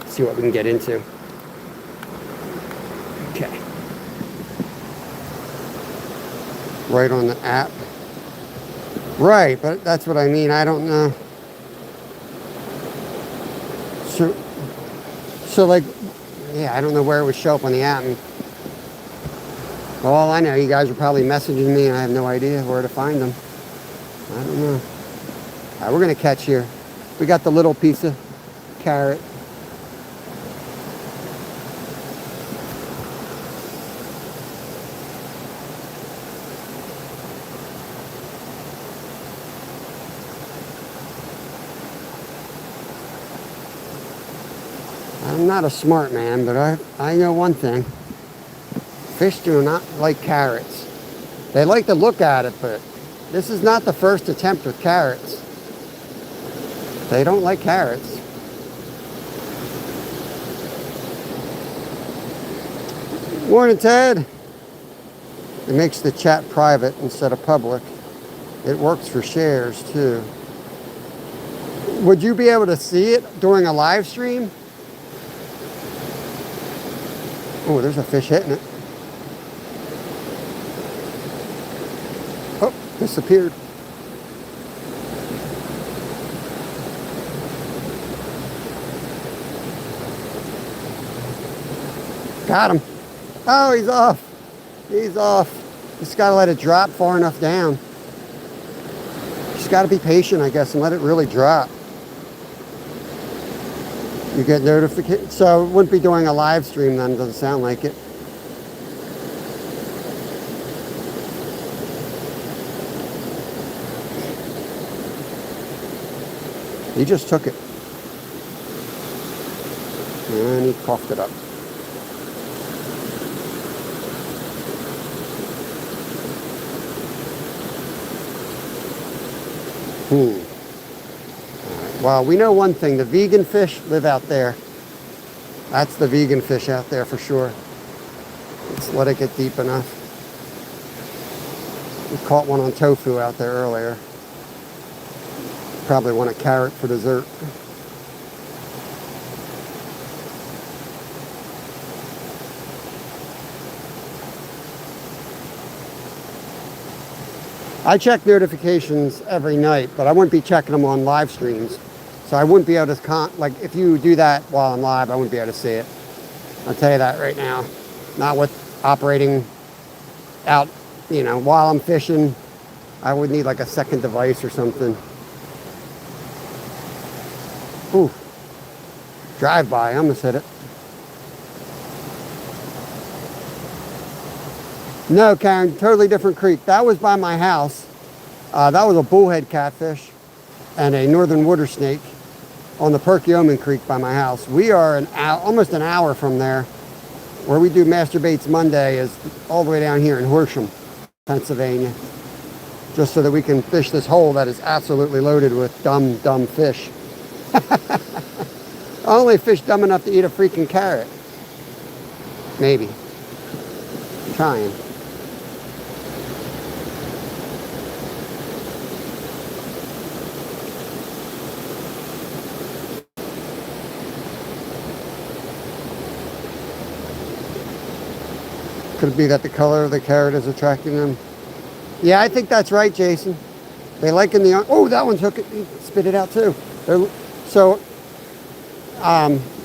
See what we can get into. Okay. Right on the app. Right, but that's what I mean. I don't know. So like, yeah, I don't know where it would show up on the app. Well, all I know, you guys are probably messaging me and I have no idea where to find them. I don't know. All right, we're going to catch here. We got the little piece of carrot. I'm not a smart man, but I know one thing. Fish do not like carrots. They like to look at it, but this is not the first attempt with carrots. They don't like carrots. Morning, Ted. It makes the chat private instead of public. It works for shares too. Would you be able to see it during a live stream? Oh, there's a fish hitting it. Oh, disappeared. Got him. Oh, he's off. He's off. Just gotta let it drop far enough down. Just gotta be patient, I guess, and let it really drop. You get notification. So it wouldn't be doing a live stream then, doesn't sound like it. He just took it. And he coughed it up. Well, we know one thing. The vegan fish live out there. That's the vegan fish out there for sure. Let's let it get deep enough. We caught one on tofu out there earlier. Probably want a carrot for dessert. I check notifications every night, but I wouldn't be checking them on live streams. So I wouldn't be able to, like if you do that while I'm live, I wouldn't be able to see it. I'll tell you that right now. Not with operating out, you know, while I'm fishing. I would need like a second device or something. Ooh. Drive by, I almost hit it. No, Karen, totally different creek. That was by my house. That was a bullhead catfish and a northern water snake on the Perkiomen Creek by my house. We are almost an hour from there. Where we do Master Baits Monday is all the way down here in Horsham, Pennsylvania. Just so that we can fish this hole that is absolutely loaded with dumb fish. Only fish dumb enough to eat a freaking carrot. Maybe. Trying. Could it be that the color of the carrot is attracting them? Yeah, I think that's right, Jason. They like in the... Oh, that one's hooking. He spit it out too. So,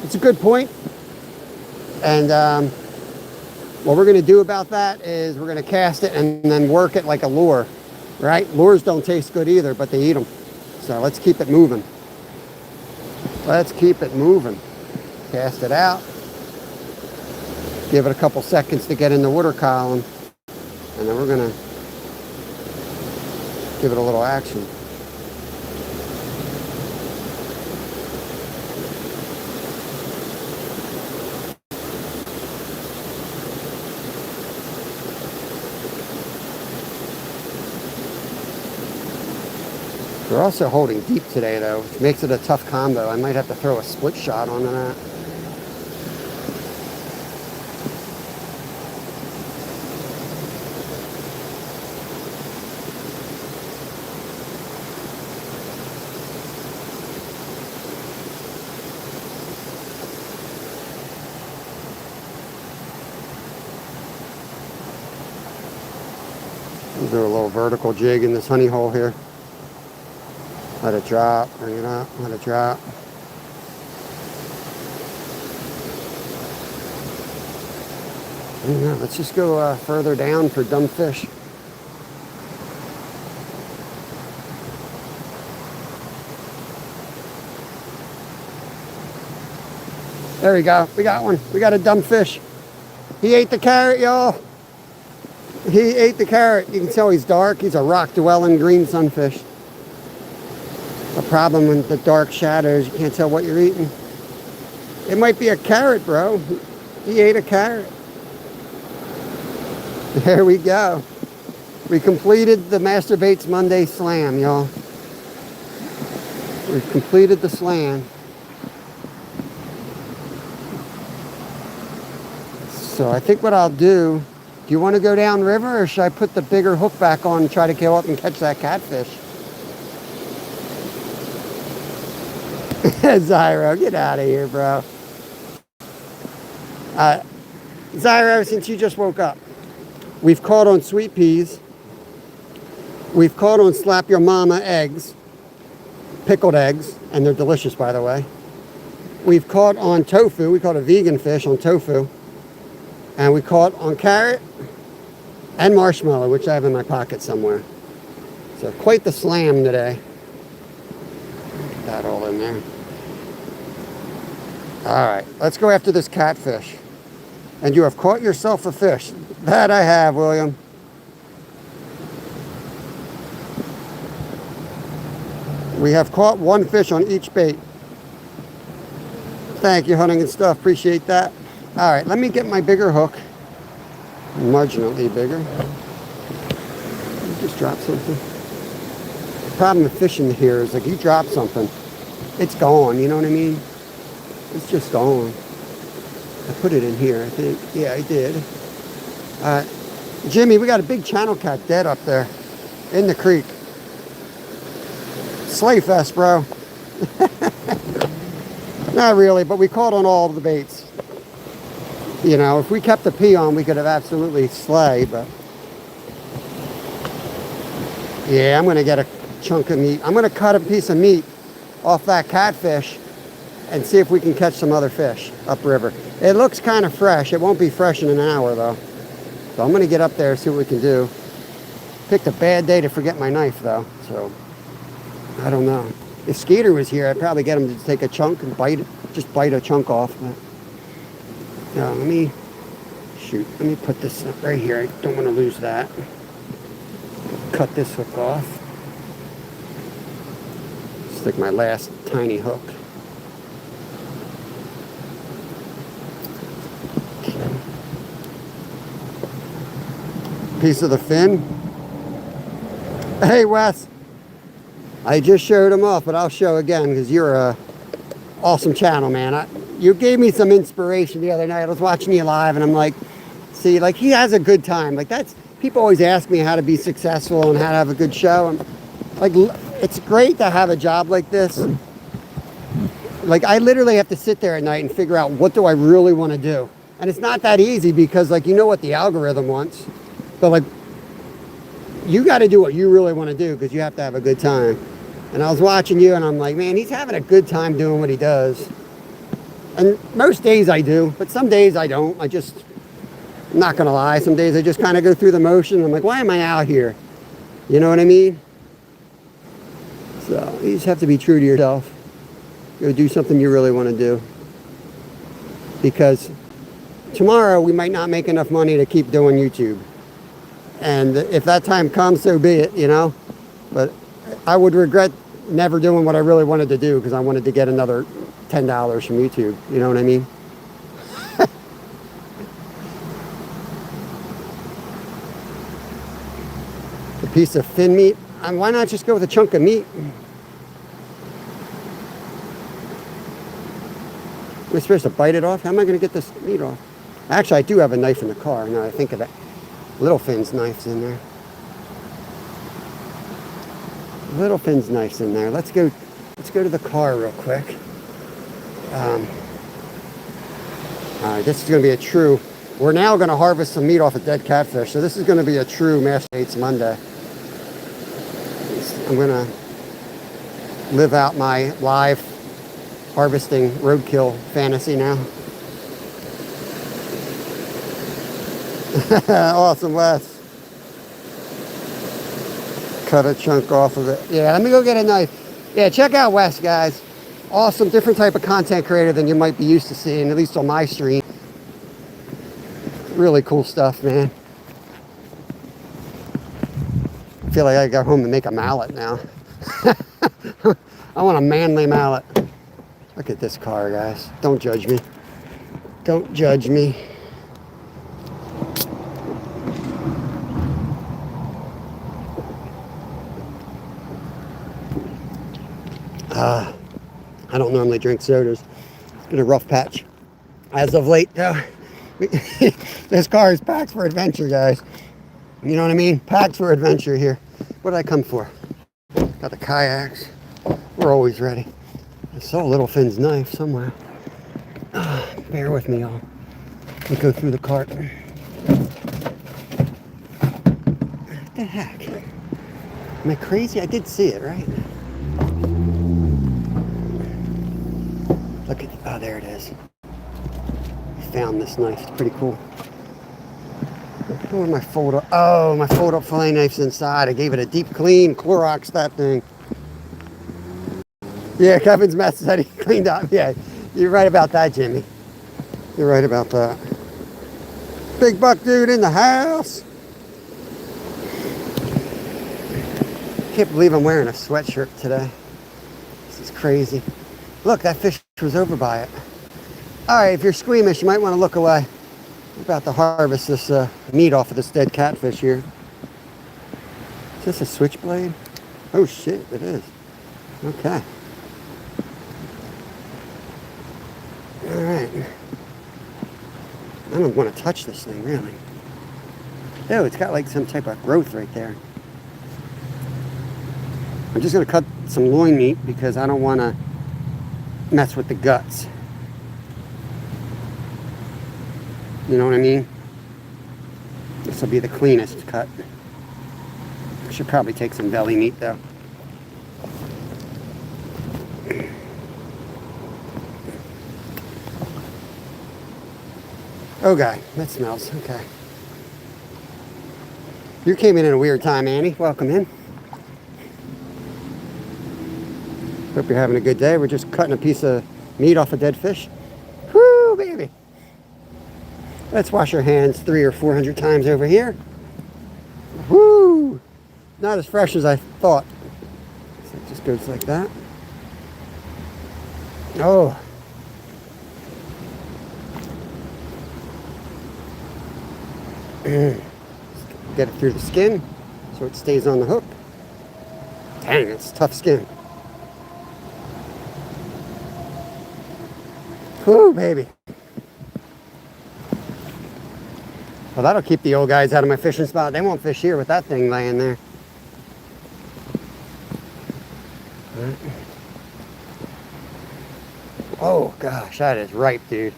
it's a good point. And what we're going to do about that is we're going to cast it and then work it like a lure, right? Lures don't taste good either, but they eat them. So let's keep it moving. Let's keep it moving. Cast it out. Give it a couple seconds to get in the water column. And then we're going to give it a little action. We're also holding deep today though, which makes it a tough combo. I might have to throw a split shot onto that. We'll do a little vertical jig in this honey hole here. Let it drop, bring it up, let it drop. Yeah, let's just go further down for dumb fish. There we go. We got one. We got a dumb fish. He ate the carrot, y'all. He ate the carrot. You can tell he's dark. He's a rock-dwelling green sunfish. The problem with the dark shadows, you can't tell what you're eating. It might be a carrot, bro. He ate a carrot. There we go. We completed the Master Baits Monday slam, y'all. We've completed the slam. So I think what I'll do you want to go down river or should I put the bigger hook back on and try to go up and catch that catfish? Zyro, get out of here, bro. Zyro, since you just woke up, we've caught on sweet peas. We've caught on slap your mama eggs, pickled eggs, and they're delicious, by the way. We've caught on tofu. We caught a vegan fish on tofu. And we caught on carrot and marshmallow, which I have in my pocket somewhere. So quite the slam today. Get that all in there. All right, let's go after this catfish. And you have caught yourself a fish. That I have, William. We have caught one fish on each bait. Thank you, Hunting and Stuff. Appreciate that. All right, let me get my bigger hook. Marginally bigger. Just drop something. problem with fishing here is like you drop something, it's gone, you know what I mean? It's just gone. I put it in here, I think. Yeah, I did. Jimmy, we got a big channel cat dead up there in the creek. Slay fest, bro. Not really, but we caught on all of the baits. You know, if we kept the P on, we could have absolutely slayed, but yeah, I'm going to get a chunk of meat. I'm going to cut a piece of meat off that catfish and see if we can catch some other fish upriver. It looks kind of fresh. It won't be fresh in an hour, though. So I'm going to get up there and see what we can do. Picked a bad day to forget my knife, though, so I don't know. If Skeeter was here, I'd probably get him to take a chunk and bite it, just bite a chunk off. But, let me put this up right here. I don't want to lose that. Cut this hook off. Stick my last tiny hook. Okay. Piece of the fin. Hey, Wes. I just showed him off, but I'll show again because you're a awesome channel, man. You gave me some inspiration the other night. I was watching you live, and I'm like, see, like he has a good time. Like people always ask me how to be successful and how to have a good show. And like, it's great to have a job like this. Like I literally have to sit there at night and figure out what do I really want to do. And it's not that easy because like, you know what the algorithm wants, but like you got to do what you really want to do because you have to have a good time. And I was watching you and I'm like, man, he's having a good time doing what he does. And most days I do, but some days I don't. I'm not going to lie. Some days I just kind of go through the motion. I'm like, why am I out here? You know what I mean? So you just have to be true to yourself. Go do something you really want to do. Because tomorrow we might not make enough money to keep doing YouTube. And if that time comes, so be it, you know. But I would regret never doing what I really wanted to do because I wanted to get another $10 from YouTube. You know what I mean? A piece of fin meat. And why not just go with a chunk of meat? Am I supposed to bite it off? How am I going to get this meat off? Actually, I do have a knife in the car. Now I think of it. Little Finn's knife's in there. Little Finn's knife's in there. Let's go to the car real quick. This is going to be a true. We're now going to harvest some meat off a dead catfish. So this is going to be a true masterBAITS Monday. I'm going to live out my live harvesting roadkill fantasy now. Awesome, Wes. Cut a chunk off of it. Yeah, let me go get a knife. Yeah, check out Wes, guys. Awesome, different type of content creator than you might be used to seeing, at least on my stream. Really cool stuff, man. I feel like I got home to make a mallet now. I want a manly mallet. Look at this car, guys. Don't judge me. Don't judge me. I don't normally drink sodas. It's been a rough patch as of late. This car is packed for adventure, guys. You know what I mean? Packed for adventure here. What did I come for? Got the kayaks. We're always ready. I saw Little Finn's knife somewhere. Bear with me, y'all. Let me go through the cart. What the heck? Am I crazy? I did see it, right? Look at, oh, there it is. I found this knife. It's pretty cool. Oh, my fold-up fillet knife's inside. I gave it a deep clean, Clorox that thing. Yeah, Kevin's mess said he cleaned up. Yeah, you're right about that, Jimmy. You're right about that. Big buck dude in the house. Can't believe I'm wearing a sweatshirt today. This is crazy. Look, that fish was over by it. All right, if you're squeamish, you might want to look away. We're about to harvest this meat off of this dead catfish here. Is this a switchblade? Oh shit, it is. Okay. Alright. I don't want to touch this thing, really. Oh, it's got like some type of growth right there. I'm just going to cut some loin meat because I don't want to mess with the guts. You know what I mean? This will be the cleanest cut. I should probably take some belly meat though. Oh God, that smells. Okay. You came in at a weird time, Annie. Welcome in. Hope you're having a good day. We're just cutting a piece of meat off a dead fish. Whoo, baby. Let's wash our hands 300 or 400 times over here. Whoo! Not as fresh as I thought. So it just goes like that. Oh. Get it through the skin so it stays on the hook. Dang, it's tough skin. Whoo, baby. Well, that'll keep the old guys out of my fishing spot. They won't fish here with that thing laying there. Right. Oh, gosh, that is ripe, dude.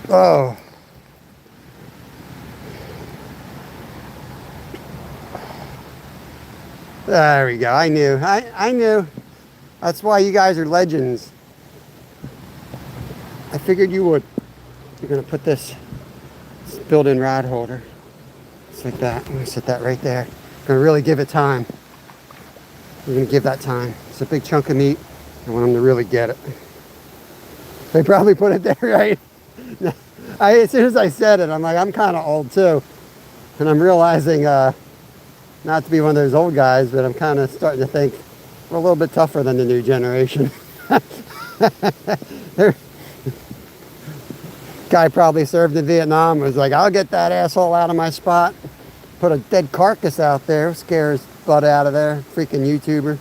Oh. There we go. I knew. I knew. That's why you guys are legends. I figured you would. You're going to put this built-in rod holder. Just like that. I'm going to set that right there. I'm going to really give it time. I'm going to give that time. It's a big chunk of meat. I want them to really get it. They probably put it there, right? As soon as I said it, I'm like, I'm kind of old too. And I'm realizing, not to be one of those old guys, but I'm kind of starting to think we're a little bit tougher than the new generation. Guy probably served in Vietnam, was like, I'll get that asshole out of my spot. Put a dead carcass out there, scare his butt out of there. Freaking YouTuber.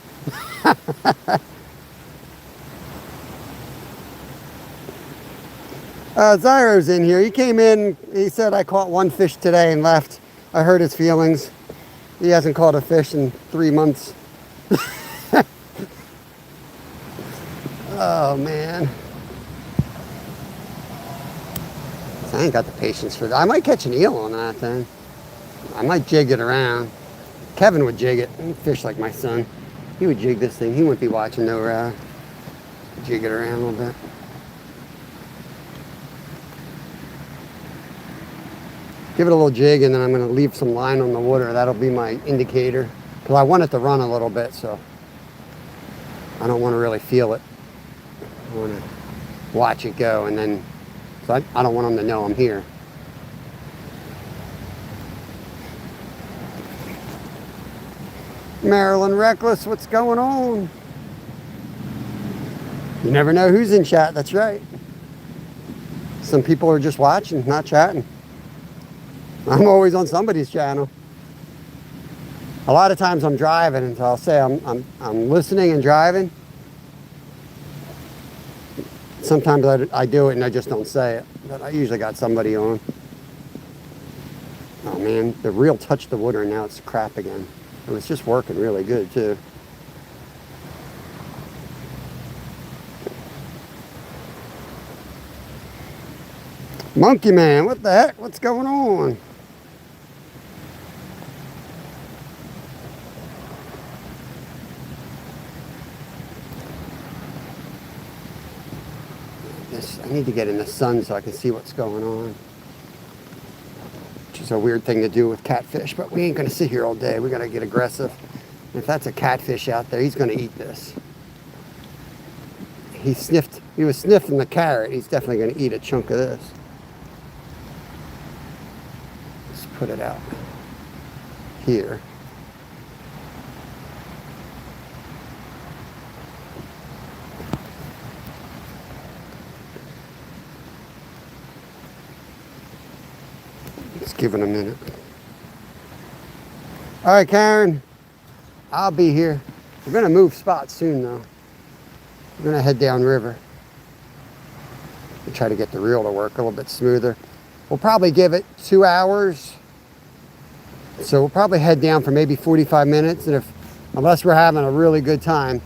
Zyro's in here. He came in, he said, I caught one fish today and left. I hurt his feelings. He hasn't caught a fish in 3 months. Oh, man. I ain't got the patience for that. I might catch an eel on that thing. I might jig it around. Kevin would jig it. He'd fish like my son. He would jig this thing. He wouldn't be watching no jig it around a little bit. Give it a little jig, and then I'm going to leave some line on the water. That'll be my indicator. Because I want it to run a little bit, so I don't want to really feel it. I want to watch it go, and then so I don't want them to know I'm here. Maryland Reckless, what's going on? You never know who's in chat, that's right. Some people are just watching, not chatting. I'm always on somebody's channel. A lot of times I'm driving, and so I'll say I'm listening and driving. Sometimes I do it and I just don't say it, but I usually got somebody on. Oh man, the reel touched the water and now it's crap again. It was just working really good too. Monkey Man, what the heck? What's going on? I need to get in the sun so I can see what's going on. Which is a weird thing to do with catfish, but we ain't gonna sit here all day. We gotta get aggressive. And if that's a catfish out there, he's gonna eat this. He was sniffing the carrot. He's definitely gonna eat a chunk of this. Let's put it out here. Let's give it a minute. All right, Karen. I'll be here. We're gonna move spots soon though. We're gonna head down river and try to get the reel to work a little bit smoother. We'll probably give it 2 hours. So we'll probably head down for maybe 45 minutes. And unless we're having a really good time,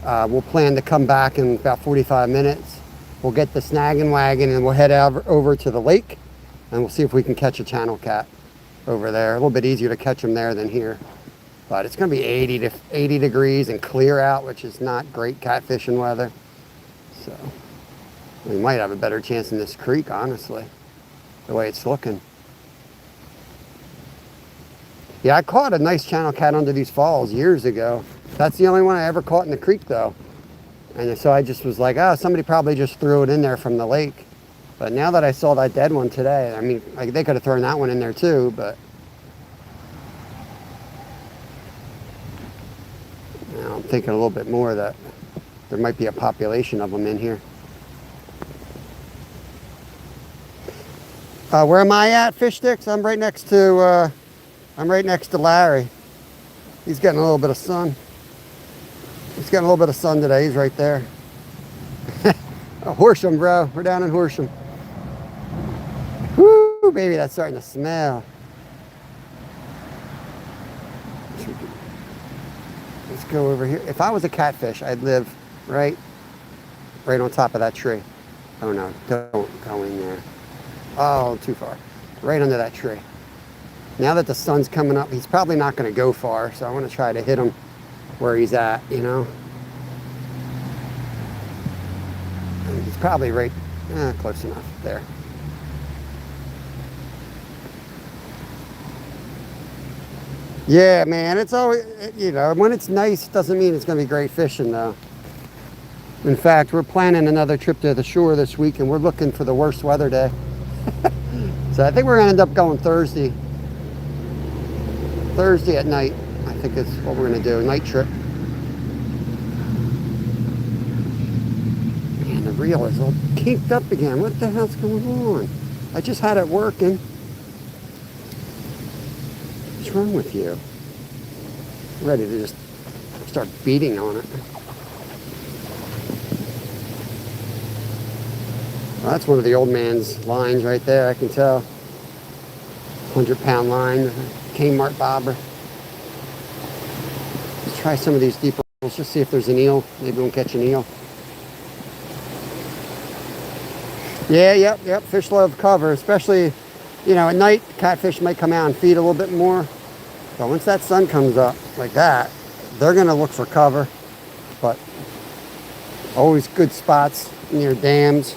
we'll plan to come back in about 45 minutes. We'll get the snagging wagon and we'll head over to the lake and we'll see if we can catch a channel cat over there. A little bit easier to catch them there than here. But it's going to be 80 degrees and clear out, which is not great catfishing weather. So we might have a better chance in this creek, honestly, the way it's looking. Yeah, I caught a nice channel cat under these falls years ago. That's the only one I ever caught in the creek, though. And so I just was like, oh, somebody probably just threw it in there from the lake. But now that I saw that dead one today, I mean, like, they could have thrown that one in there too, but now I'm thinking a little bit more that there might be a population of them in here. Where am I at, Fish Sticks? I'm right next to Larry. He's getting a little bit of sun. He's getting a little bit of sun today. He's right there. Horsham, bro. We're down in Horsham. Woo, baby, that's starting to smell. Let's go over here. If I was a catfish, I'd live right on top of that tree. Oh no, don't go in there. Oh, too far. Right under that tree. Now that the sun's coming up, he's probably not going to go far, so I want to try to hit him where he's at, you know. And he's probably right, close enough there. Yeah, man, it's always, you know, when it's nice, doesn't mean it's going to be great fishing, though. In fact, we're planning another trip to the shore this week, and we're looking for the worst weather day. So I think we're going to end up going Thursday. Thursday at night, I think is what we're going to do, a night trip. Man, the reel is all kinked up again. What the hell's going on? I just had it working. What's wrong with you? I'm ready to just start beating on it. Well, that's one of the old man's lines right there, I can tell. 100-pound line, Kmart bobber. Let's try some of these deeper holes, just see if there's an eel. Maybe we'll catch an eel. Yeah, yep, fish love cover, especially, you know, at night, catfish might come out and feed a little bit more. But once that sun comes up like that, they're gonna look for cover. But always good spots near dams.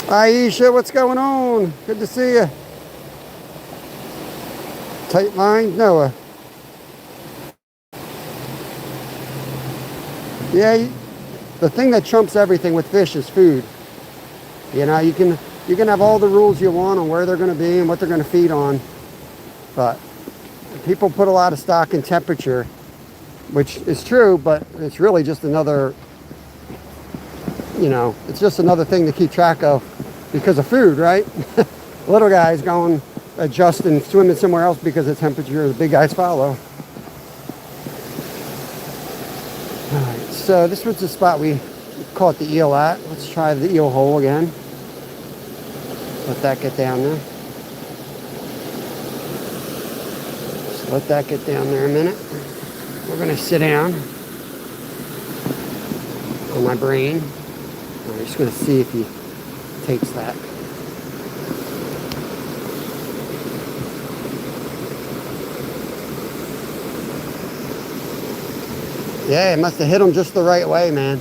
Aisha, what's going on? Good to see you. Tight line, Noah. Yeah, the thing that trumps everything with fish is food. You know, you can have all the rules you want on where they're going to be and what they're going to feed on, but people put a lot of stock in temperature, which is true, but it's really just another, you know, it's just another thing to keep track of because of food, right? Little guys going, adjusting, swimming somewhere else because of temperature, the big guys follow. All right, so this was the spot we caught the eel at. Let's try the eel hole again. Let that get down there. Just let that get down there a minute. We're gonna sit down on my brain. I'm just gonna see if he takes that. Yeah, it must have hit him just the right way, man.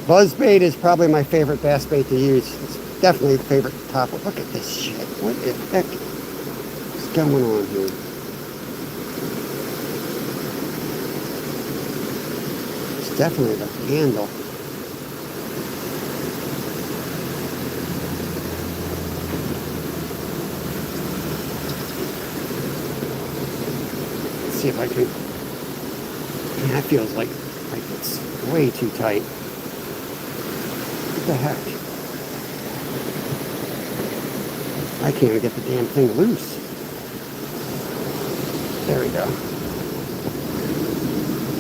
Buzzbait is probably my favorite bass bait to use. It's definitely the favorite top. Look at this shit. What the heck is going on here? It's definitely the handle. Let's see if I can. Man, that feels like it's way too tight. What the heck? I can't even get the damn thing loose. There we go.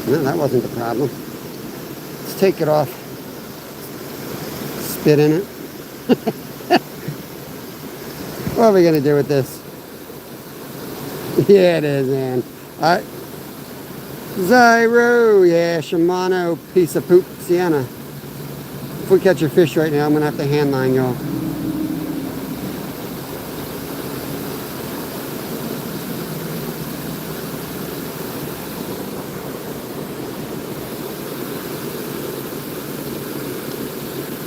No, that wasn't the problem. Let's take it off. Spit in it. What are we gonna do with this? Yeah, it is, man. Zyro, yeah, Shimano piece of poop, Sienna. If we catch a fish right now, I'm gonna have to hand line y'all.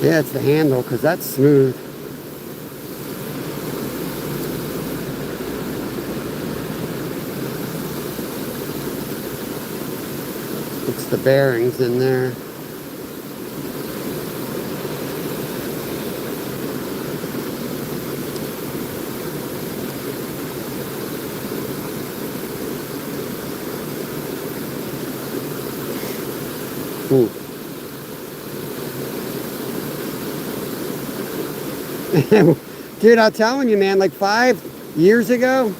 Yeah, it's the handle, because that's smooth. It's the bearings in there. Ooh. Dude, I'm telling you, man, like 5 years ago,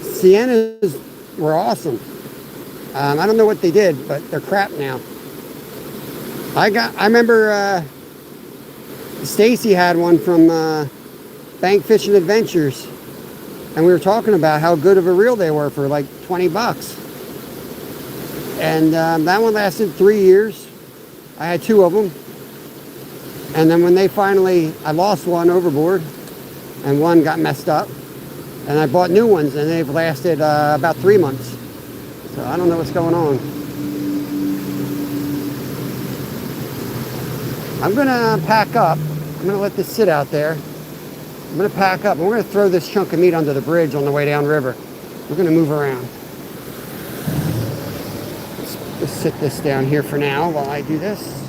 Siennas were awesome. I don't know what they did, but they're crap now. I remember Stacy had one from Bank Fishing Adventures, and we were talking about how good of a reel they were for like 20 bucks. And that one lasted 3 years. I had 2 of them. And then when they finally, I lost one overboard, and one got messed up. And I bought new ones, and they've lasted about 3 months. So I don't know what's going on. I'm gonna pack up. I'm gonna let this sit out there. I'm gonna pack up, and we're gonna throw this chunk of meat under the bridge on the way down river. We're gonna move around. Let's just sit this down here for now while I do this.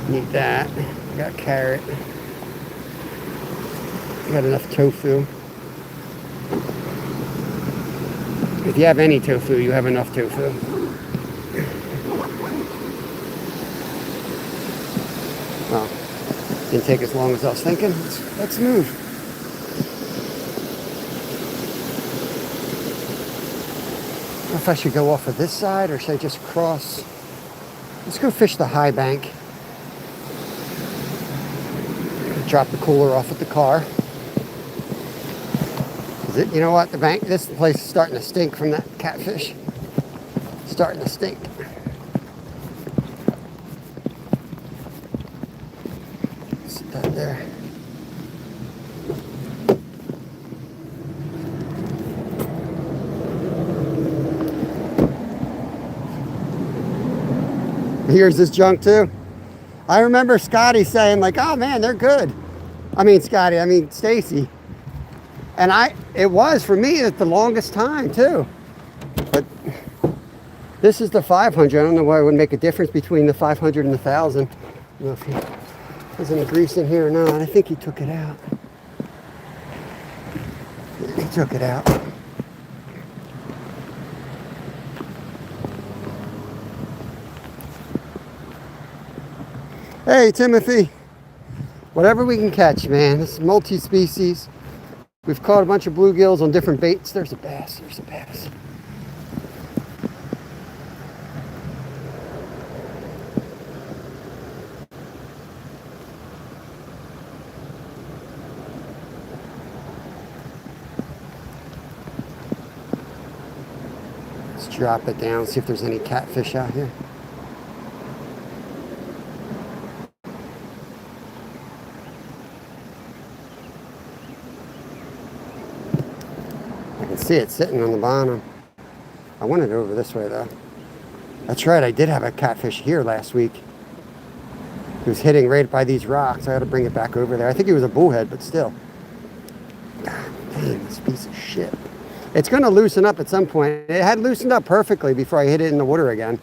Need that. Got carrot. Got enough tofu. If you have any tofu, you have enough tofu. Well, didn't take as long as I was thinking. Let's move. I don't know if I should go off of this side or should I just cross. Let's go fish the high bank. Drop the cooler off at the car. You know what? This place is starting to stink from that catfish. Starting to stink. Sit that there. Here's this junk too. I remember Scotty saying like, "Oh man, they're good." I mean Stacy. And it was for me at the longest time too. But this is the 500. I don't know why it would make a difference between the 500 and the 1000. I don't know if there's any grease in here or not. I think he took it out. He took it out. Hey, Timothy. Whatever we can catch, man. This is multi-species. We've caught a bunch of bluegills on different baits. There's a bass. There's a bass. Let's drop it down, see if there's any catfish out here. See it sitting on the bottom. I wanted it over this way though. That's right, I did have a catfish here last week. He was hitting right by these rocks. I had to bring it back over there. I think he was a bullhead, but still. God dang, this piece of shit. It's gonna loosen up at some point. It had loosened up perfectly before I hit it in the water again.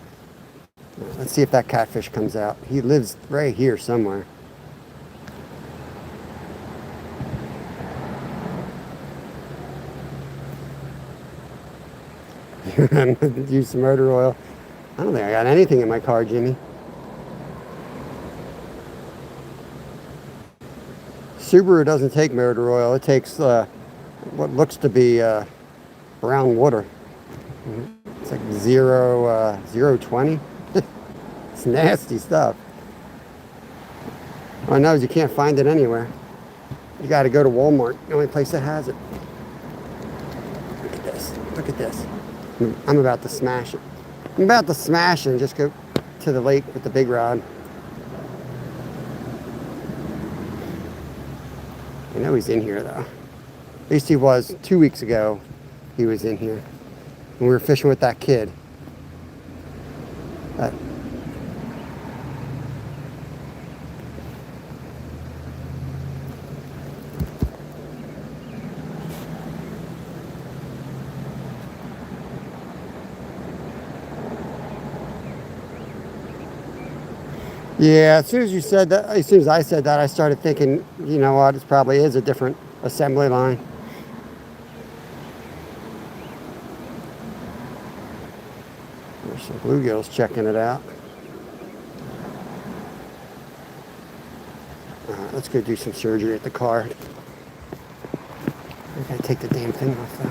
Let's see if that catfish comes out. He lives right here somewhere. Use some motor oil. I don't think I got anything in my car, Jimmy. Subaru doesn't take motor oil. It takes what looks to be brown water. It's like 0.20. It's nasty stuff. All I know is you can't find it anywhere. You got to go to Walmart, the only place that has it. Look at this. Look at this. I'm about to smash it. I'm about to smash it and just go to the lake with the big rod. I know he's in here though. At least he was 2 weeks ago. He was in here. And we were fishing with that kid. Yeah, as soon as you said that, as soon as I said that, I started thinking, you know what, it probably is a different assembly line. There's some bluegills checking it out. All right, let's go do some surgery at the car. I gotta take the damn thing off though.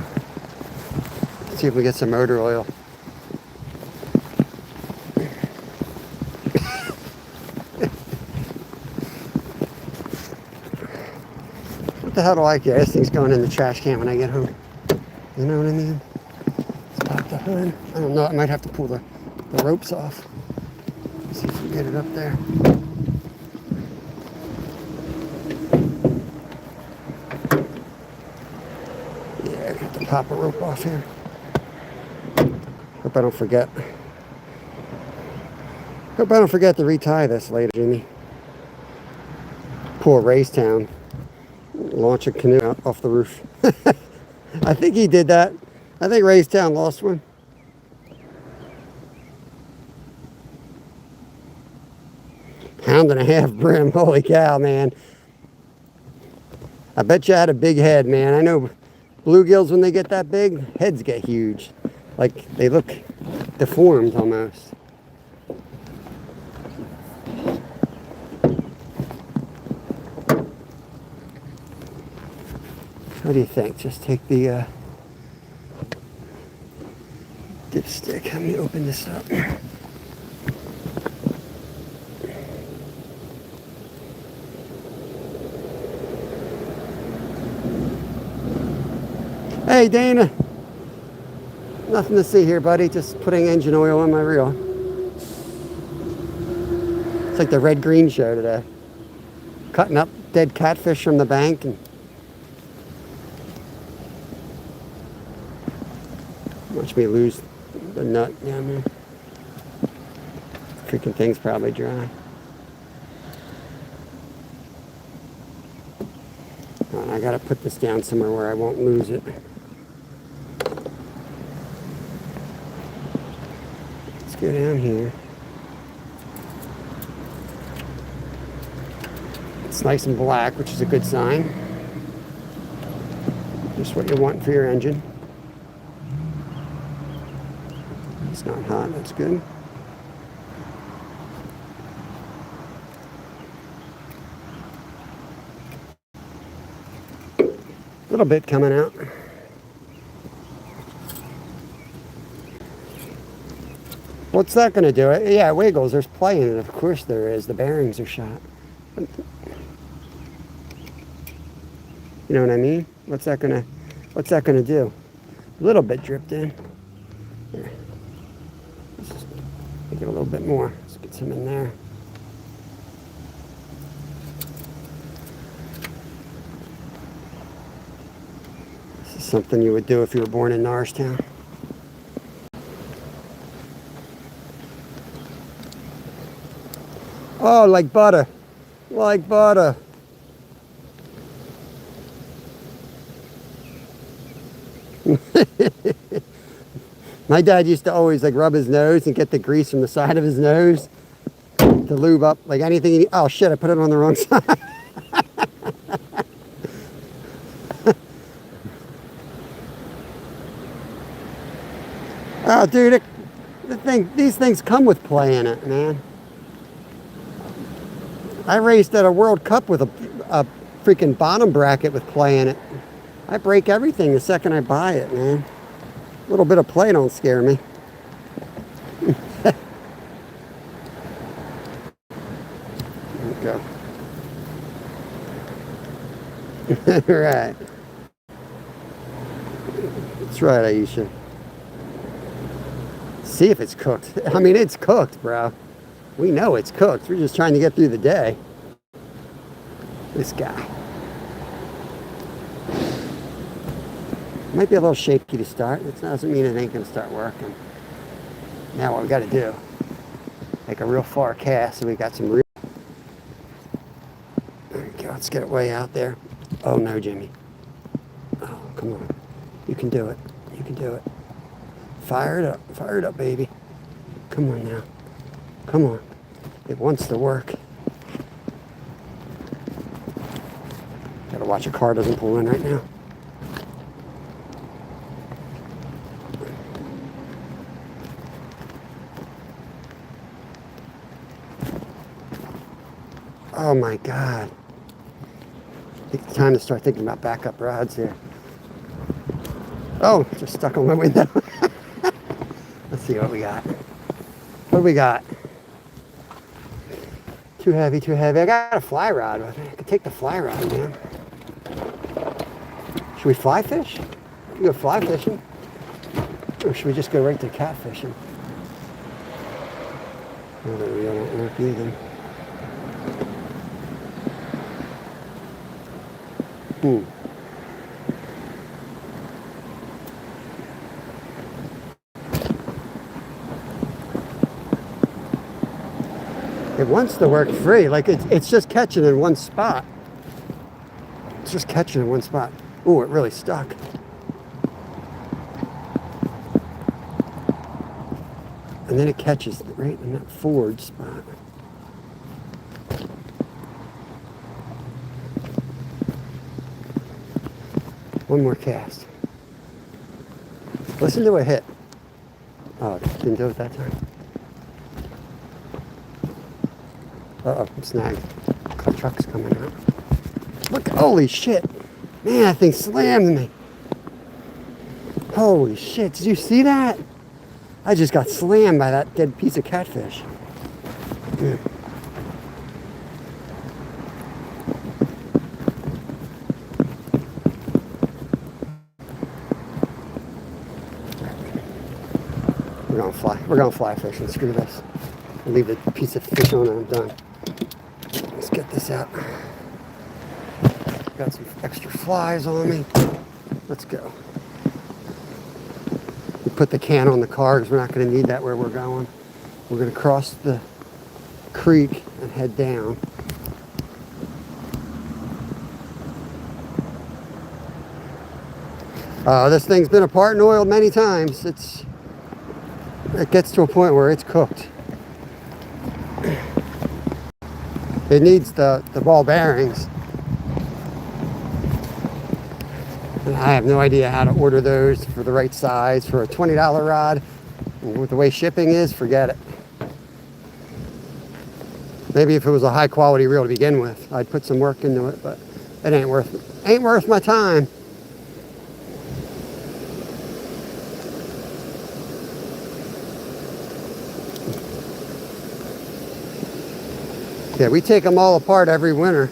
Let's see if we get some motor oil. What the hell do I care? This thing's going in the trash can when I get home. You know what I mean? Let's pop the hood. I don't know. I might have to pull the ropes off. Let's see if we can get it up there. Yeah, I have to pop a rope off here. Hope I don't forget. Hope I don't forget to retie this later, Jimmy. Poor Raystown. Launch a canoe out off the roof. I think he did that. I think Raystown lost one. Pound and a half brim. Holy cow, man. I bet you had a big head, man. I know bluegills, when they get that big, heads get huge. Like, they look deformed almost. What do you think? Just take the dipstick. Let me open this up. Hey, Dana. Nothing to see here, buddy. Just putting engine oil on my reel. It's like the red-green show today. Cutting up dead catfish from the bank and watch me lose the nut down there. Freaking thing's probably dry. I gotta put this down somewhere where I won't lose it. Let's go down here. It's nice and black, which is a good sign. Just what you want for your engine. It's not hot, that's good. A little bit coming out. What's that going to do? Yeah, it wiggles. There's play in it. Of course there is. The bearings are shot. You know what I mean? What's that going to do? A little bit dripped in. Here. Let's make it a little bit more. Let's get some in there. This is something you would do if you were born in Norristown. Oh, like butter. Like butter. My dad used to always like rub his nose and get the grease from the side of his nose to lube up like anything. Oh shit, I put it on the wrong side. Oh dude, these things come with play in it, man. I raced at a World Cup with a freaking bottom bracket with play in it. I break everything the second I buy it, man. A little bit of play don't scare me. Go. Right. That's right, Aisha. See if it's cooked. I mean, it's cooked, bro. We know it's cooked. We're just trying to get through the day. This guy. Might be a little shaky to start. It doesn't mean it ain't going to start working. Now what we got to do, make a real far cast so we got some real... There we go. Let's get it way out there. Oh, no, Jimmy. Oh, come on. You can do it. You can do it. Fire it up. Fire it up, baby. Come on now. Come on. It wants to work. Gotta watch a car doesn't pull in right now. Oh my God. It's time to start thinking about backup rods here. Oh, just stuck on my window. Let's see what we got. What do we got? Too heavy, too heavy. I got a fly rod. I could take the fly rod, man. Should we fly fish? We can go fly fishing. Or should we just go right to catfishing? Oh, that really don't work either. It wants to work free, like it's just catching in one spot. It's just catching in one spot. Ooh, it really stuck. And then it catches right in that forward spot. One more cast. Listen to it hit. Oh, it didn't do it that time. Uh-oh, I'm snagged. The truck's coming out. Look, holy shit. Man, that thing slammed me. Holy shit, did you see that? I just got slammed by that dead piece of catfish. Yeah. We're gonna fly fish and screw this. I'll leave the piece of fish on and I'm done. Let's get this out. Got some extra flies on me. Let's go. We put the can on the car because we're not going to need that where we're going. We're going to cross the creek and head down. This thing's been apart and oiled many times. It gets to a point where it's cooked. It needs the ball bearings. And I have no idea how to order those for the right size for a $20 rod. And with the way shipping is, forget it. Maybe if it was a high quality reel to begin with, I'd put some work into it, but it ain't worth my time. Yeah, we take them all apart every winter.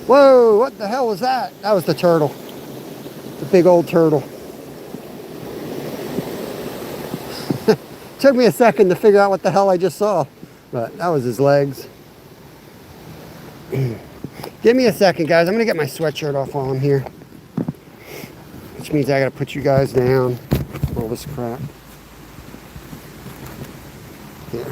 Whoa, what the hell was that? That was the turtle. The big old turtle. Took me a second to figure out what the hell I just saw, but that was his legs. Give me a second, guys. I'm gonna get my sweatshirt off while I'm here. Which means I gotta put you guys down. All this crap. Here.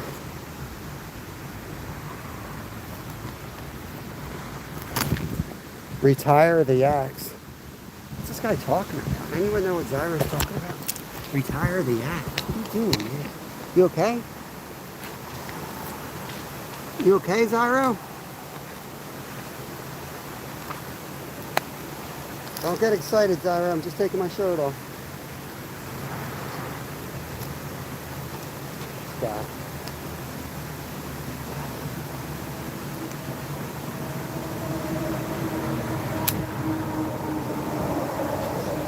Retire the yaks. What's this guy talking about? Anyone know what Zyro's talking about? Retire the yak. What are you doing, man? You okay? You okay, Zyro? Don't get excited, Zyro. I'm just taking my shirt off. Stop.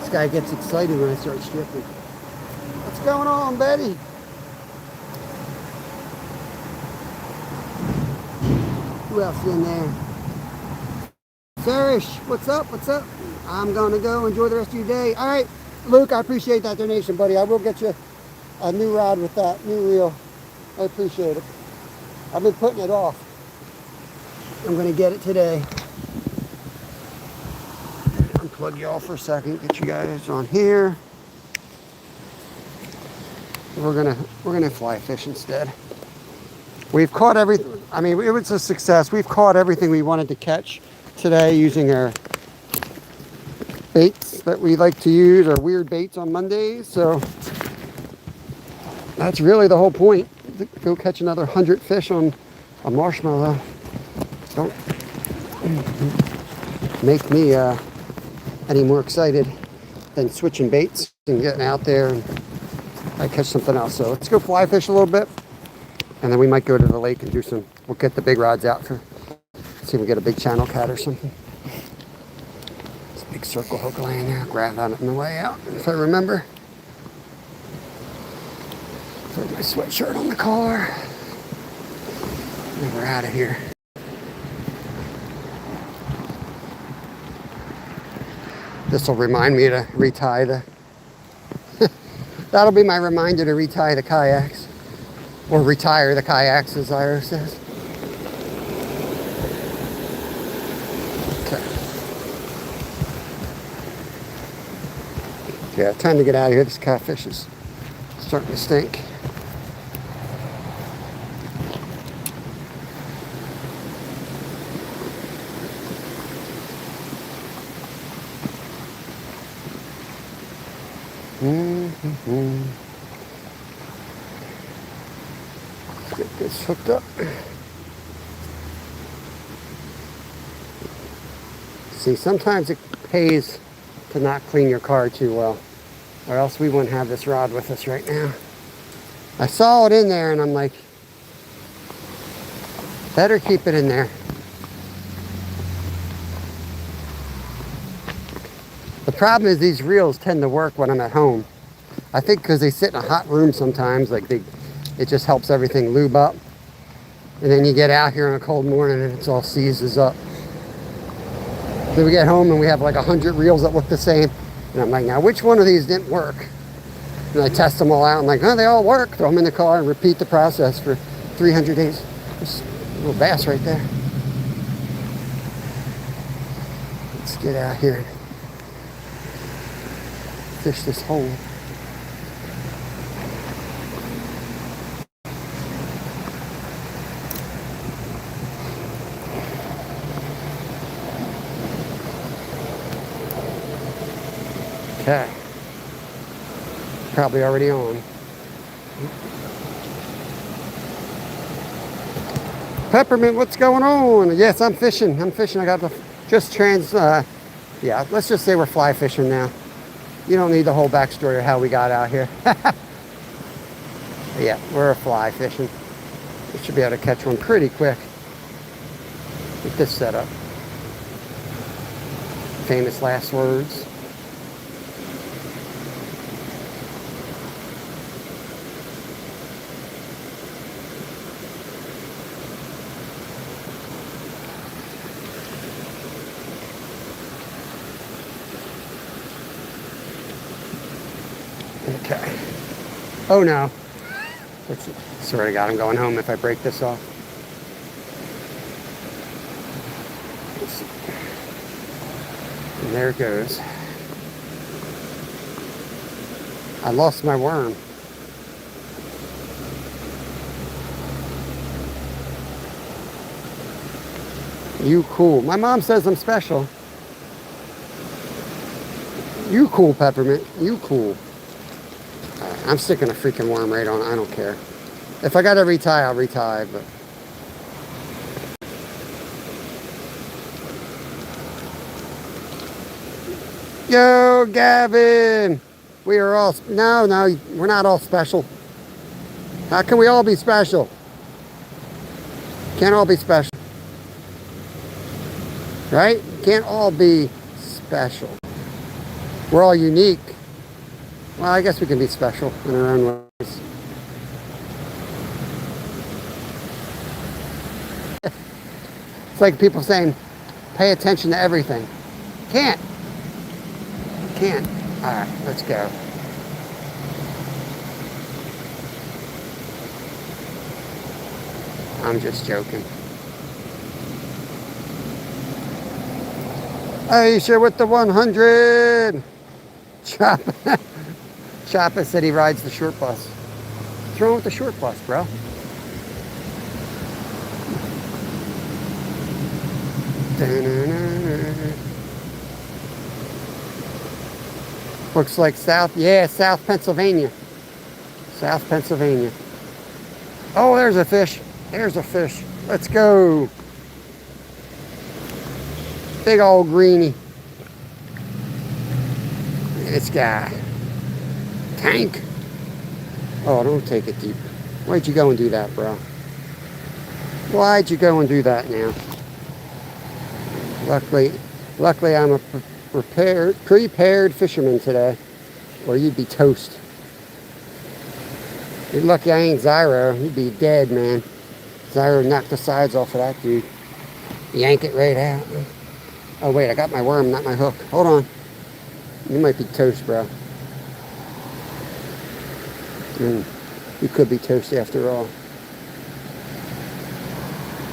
This guy gets excited when I start stripping. What's going on, Betty? Who else is in there? Serish, what's up? What's up? I'm gonna go enjoy the rest of your day. All right, Luke, I appreciate that donation, buddy. I will get you a new rod with that new reel. I appreciate it. I've been putting it off. I'm gonna get it today. Unplug you all for a second. Get you guys on here. We're gonna fly fish instead. We've caught everything. I mean, it was a success. We've caught everything we wanted to catch today using our baits that we like to use, our weird baits on Mondays. So that's really the whole point. Go catch another 100 fish on a marshmallow. Don't make me any more excited than switching baits and getting out there and I catch something else. So let's go fly fish a little bit. And then we might go to the lake and do some, we'll get the big rods out for, see if we get a big channel cat or something. It's a big circle hook laying there. Grab on it on the way out, if I remember. Throw my sweatshirt on the car. And we're out of here. This will remind me to retie the, that'll be my reminder to retie the kayaks. Or retire the kayaks, as Ira says. Okay. Yeah, time to get out of here. This catfish is starting to stink. Get this hooked up. See, sometimes it pays to not clean your car too well, or else we wouldn't have this rod with us right now. I saw it in there and I'm like, better keep it in there. The problem is these reels tend to work when I'm at home. I think because they sit in a hot room sometimes, like it just helps everything lube up. And then you get out here on a cold morning and it's all seizes up. Then we get home and we have like 100 reels that look the same. And I'm like, now which one of these didn't work? And I test them all out. I'm like, oh, they all work. Throw them in the car and repeat the process for 300 days. There's a little bass right there. Let's get out here and fish this hole. Okay. Probably already on. Peppermint, what's going on? Yes, I'm fishing. I got the yeah, let's just say we're fly fishing now. You don't need the whole backstory of how we got out here. Yeah, we're fly fishing. We should be able to catch one pretty quick with this setup. Famous last words. Okay. Oh no. Swear to God, I'm going home if I break this off. And there it goes. I lost my worm. You cool. My mom says I'm special. You cool, Peppermint. You cool. I'm sticking a freaking worm right on. I don't care. If I got to retie, I'll retie, but. Yo, Gavin! We are all, no, we're not all special. How can we all be special? Can't all be special. Right? Can't all be special. We're all unique. Well, I guess we can be special in our own ways. It's like people saying, pay attention to everything. Can't. Can't. All right, let's go. I'm just joking. Aisha with the 100. Choppa. Choppa said he rides the short bus. What's wrong with the short bus, bro? Looks like South Pennsylvania. South Pennsylvania. Oh, there's a fish. There's a fish. Let's go. Big old greenie. This guy. Tank. Oh, don't take it deep. Why'd you go and do that, bro? Why'd you go and do that now? Luckily I'm a prepared fisherman today, or you'd be toast. You're lucky I ain't Zyro. You'd be dead, man. Zyro knocked the sides off of that dude. Yank it right out. Oh wait, I got my worm, not my hook. Hold on. You might be toast, bro. You could be toast after all.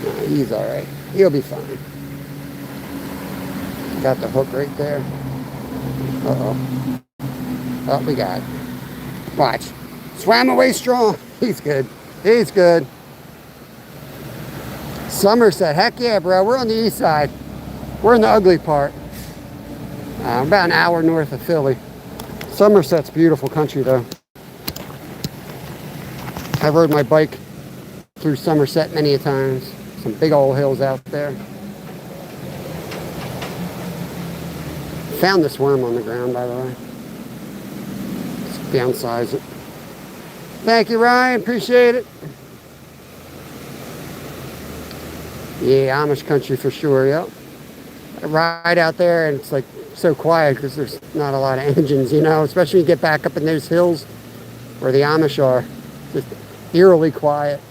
No, he's alright. He'll be fine. Got the hook right there. Uh-oh. Oh, we got it. Watch. Swam away strong. He's good. He's good. Somerset. Heck yeah, bro. We're on the east side. We're in the ugly part. About an hour north of Philly. Somerset's beautiful country, though. I rode my bike through Somerset many a times. Some big old hills out there. Found this worm on the ground, by the way. Let's downsize it. Thank you, Ryan. Appreciate it. Yeah, Amish country for sure, yep. I ride out there and it's like so quiet because there's not a lot of engines, you know, especially when you get back up in those hills where the Amish are. Just eerily quiet.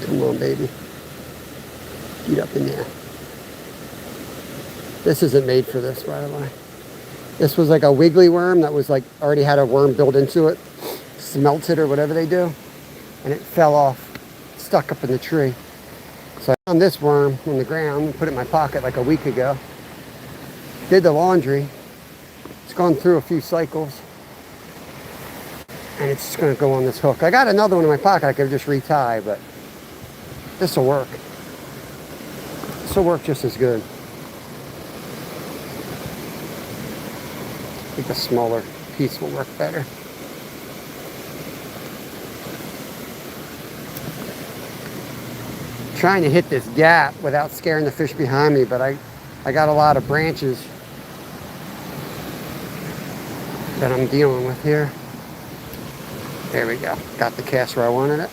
Come on, baby. Get up in there. This isn't made for this, by the way. This was like a wiggly worm that was like already had a worm built into it. Smelts it or whatever they do. And it fell off. Stuck up in the tree. So I found this worm on the ground and put it in my pocket like a week ago. Did the laundry. It's gone through a few cycles. And it's just going to go on this hook. I got another one in my pocket I could just retie, but this will work. This will work just as good. I think a smaller piece will work better. Trying to hit this gap without scaring the fish behind me, but I got a lot of branches that I'm dealing with here. There we go. Got the cast where I wanted it.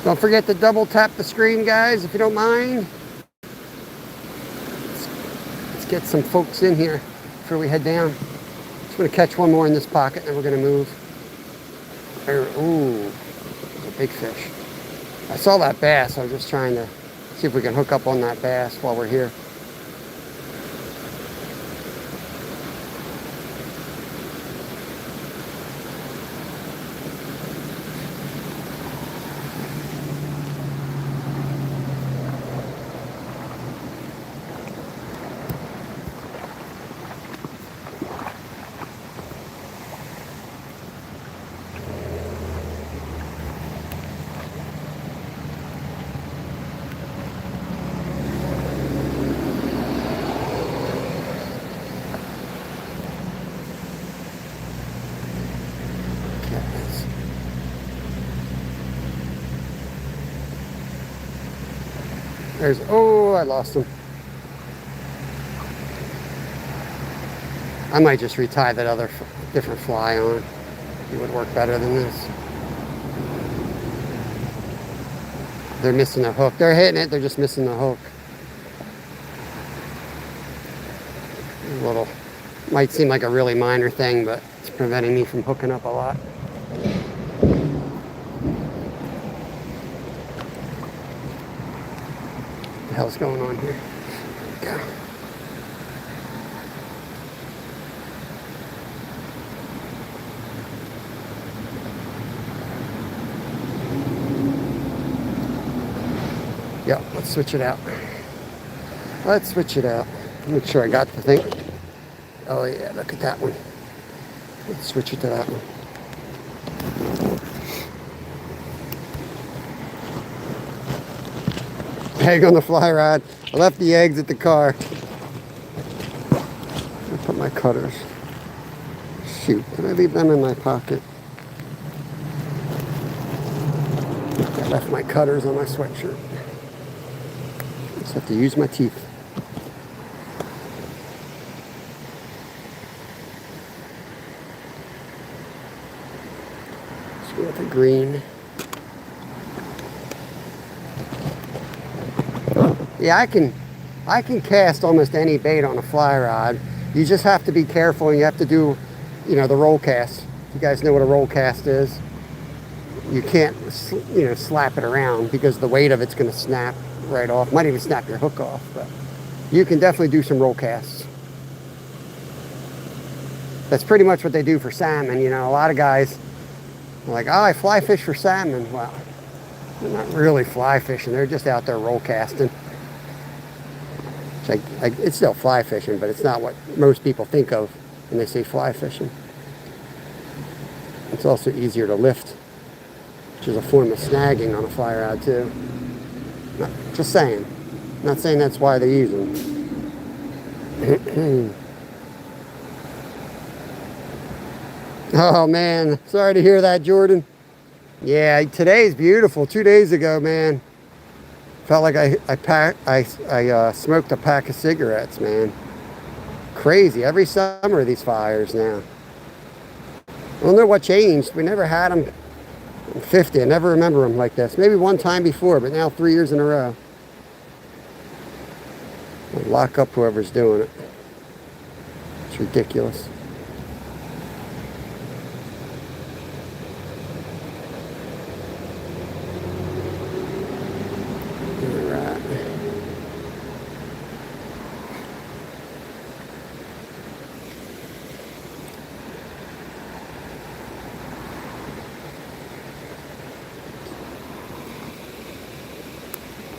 Don't forget to double tap the screen, guys, if you don't mind. Let's get some folks in here before we head down. Just going to catch one more in this pocket, and then we're going to move. Ooh, a big fish. I saw that bass. I was just trying to see if we can hook up on that bass while we're here. Oh, I lost him. I might just retie that other different fly on. It would work better than this. They're missing the hook. They're hitting it, they're just missing the hook. A little, might seem like a really minor thing, but it's preventing me from hooking up a lot. What the hell's going on here? There we go. Yep, let's switch it out. Let's switch it out. Make sure I got the thing. Oh yeah, look at that one. Let's switch it to that one. Egg on the fly rod. I left the eggs at the car. I put my cutters. Shoot, did I leave them in my pocket? I left my cutters on my sweatshirt. Just have to use my teeth. Let's go with the green. Yeah, I can cast almost any bait on a fly rod. You just have to be careful, and you have to do, you know, the roll cast. You guys know what a roll cast is. You can't, you know, slap it around because the weight of it's going to snap right off. Might even snap your hook off, but you can definitely do some roll casts. That's pretty much what they do for salmon. You know, a lot of guys are like, oh, I fly fish for salmon. Well, they're not really fly fishing. They're just out there roll casting. It's still fly fishing, but it's not what most people think of when they say fly fishing. It's also easier to lift, which is a form of snagging on a fly rod too. Just saying. Not saying that's why they use them. Oh man, sorry to hear that, Jordan. Yeah, today's beautiful. 2 days ago, man, felt like I smoked a pack of cigarettes, man. Crazy. Every summer these fires now. I don't know what changed. We never had them in 50. I never remember them like this. Maybe one time before, but now 3 years in a row. I'll lock up whoever's doing it. It's ridiculous.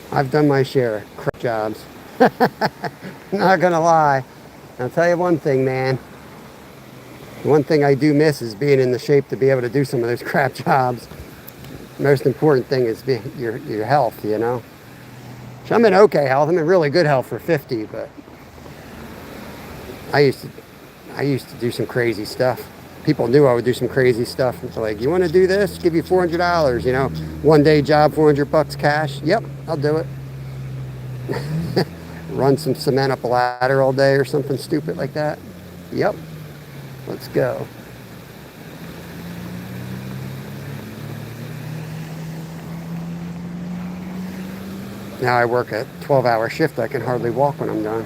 I've done my share of crap jobs. Not gonna lie. I'll tell you one thing, man. One thing I do miss is being in the shape to be able to do some of those crap jobs. Most important thing is your health, you know. So I'm in okay health. I'm in really good health for 50, but I used to do some crazy stuff. People knew I would do some crazy stuff. It's like, you want to do this? Give you $400, you know, 1 day job, $400 cash. Yep, I'll do it. Run some cement up a ladder all day or something stupid like that. Yep, let's go. Now I work a 12-hour shift. I can hardly walk when I'm done.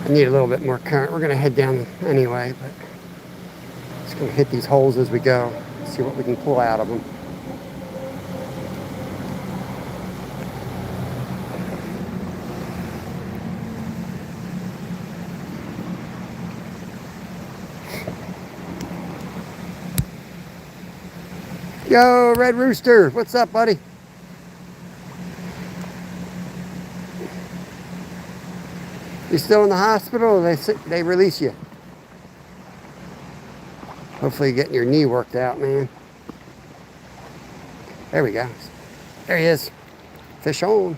I need a little bit more current. We're going to head down anyway, but just going to hit these holes as we go. See what we can pull out of them. Yo, Red Rooster, what's up, buddy? You still in the hospital, or they release you? Hopefully you're getting your knee worked out, man. There we go. There he is. Fish on.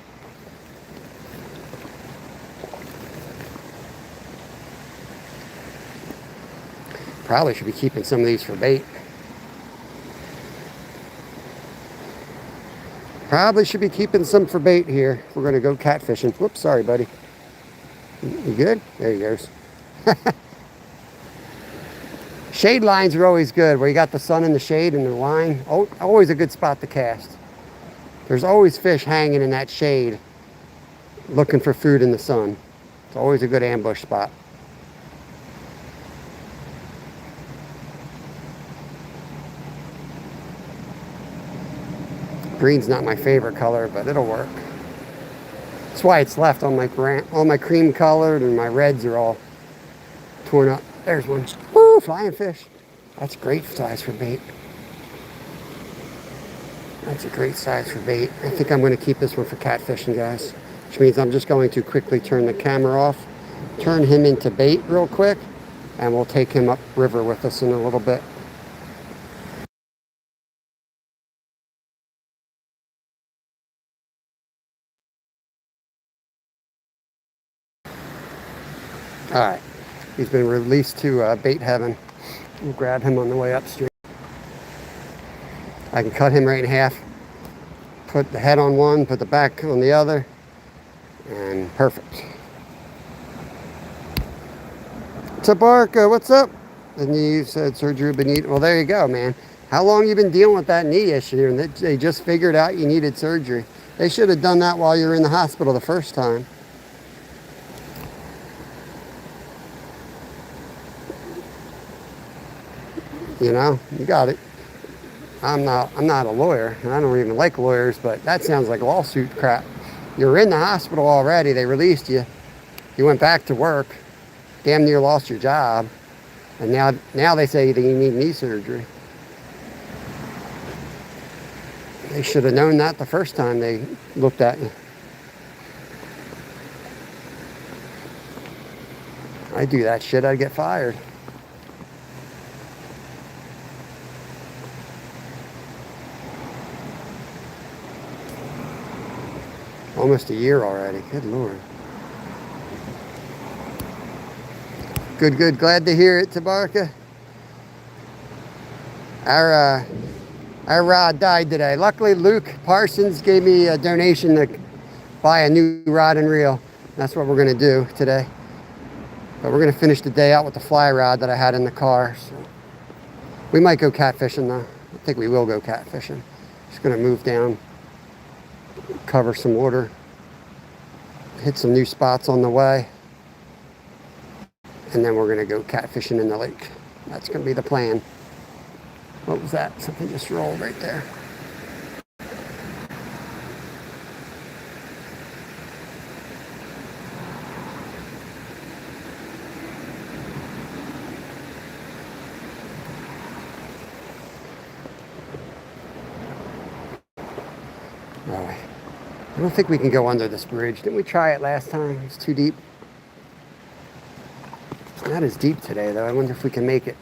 Probably should be keeping some of these for bait. Probably should be keeping some for bait here. We're going to go catfishing. Whoops, sorry, buddy. You good? There he goes. Shade lines are always good, where you got the sun in the shade and the line. Oh, always a good spot to cast. There's always fish hanging in that shade looking for food in the sun. It's always a good ambush spot. Green's not my favorite color, but it'll work. That's why it's left on my cream colored, and my reds are all torn up. There's one. Woo, flying fish. That's great size for bait. That's a great size for bait. I think I'm going to keep this one for catfishing, guys. Which means I'm just going to quickly turn the camera off, turn him into bait real quick, and we'll take him up river with us in a little bit. All right, he's been released to bait heaven. We'll grab him on the way upstream. I can cut him right in half, put the head on one, put the back on the other, and perfect. Tabarka, what's up? The knee said surgery beneath. Well, there you go, man. How long you been dealing with that knee issue? And they just figured out you needed surgery. They should have done that while you were in the hospital the first time. You know, you got it. I'm not a lawyer, and I don't even like lawyers, but that sounds like lawsuit crap. You're in the hospital already. They released you. You went back to work. Damn near lost your job. And now they say that you need knee surgery. They should have known that the first time they looked at you. I'd do that shit, I'd get fired. Almost a year already. Good Lord. Good, good. Glad to hear it, Tabarka. Our rod died today. Luckily, Luke Parsons gave me a donation to buy a new rod and reel. That's what we're going to do today. But we're going to finish the day out with the fly rod that I had in the car. So we might go catfishing, though. I think we will go catfishing. Just going to move down, cover some water, hit some new spots on the way, and then we're going to go catfishing in the lake. That's going to be the plan. What was that? Something just rolled right there. All right. I don't think we can go under this bridge. Didn't we try it last time? It's too deep. It's not as deep today, though. I wonder if we can make it.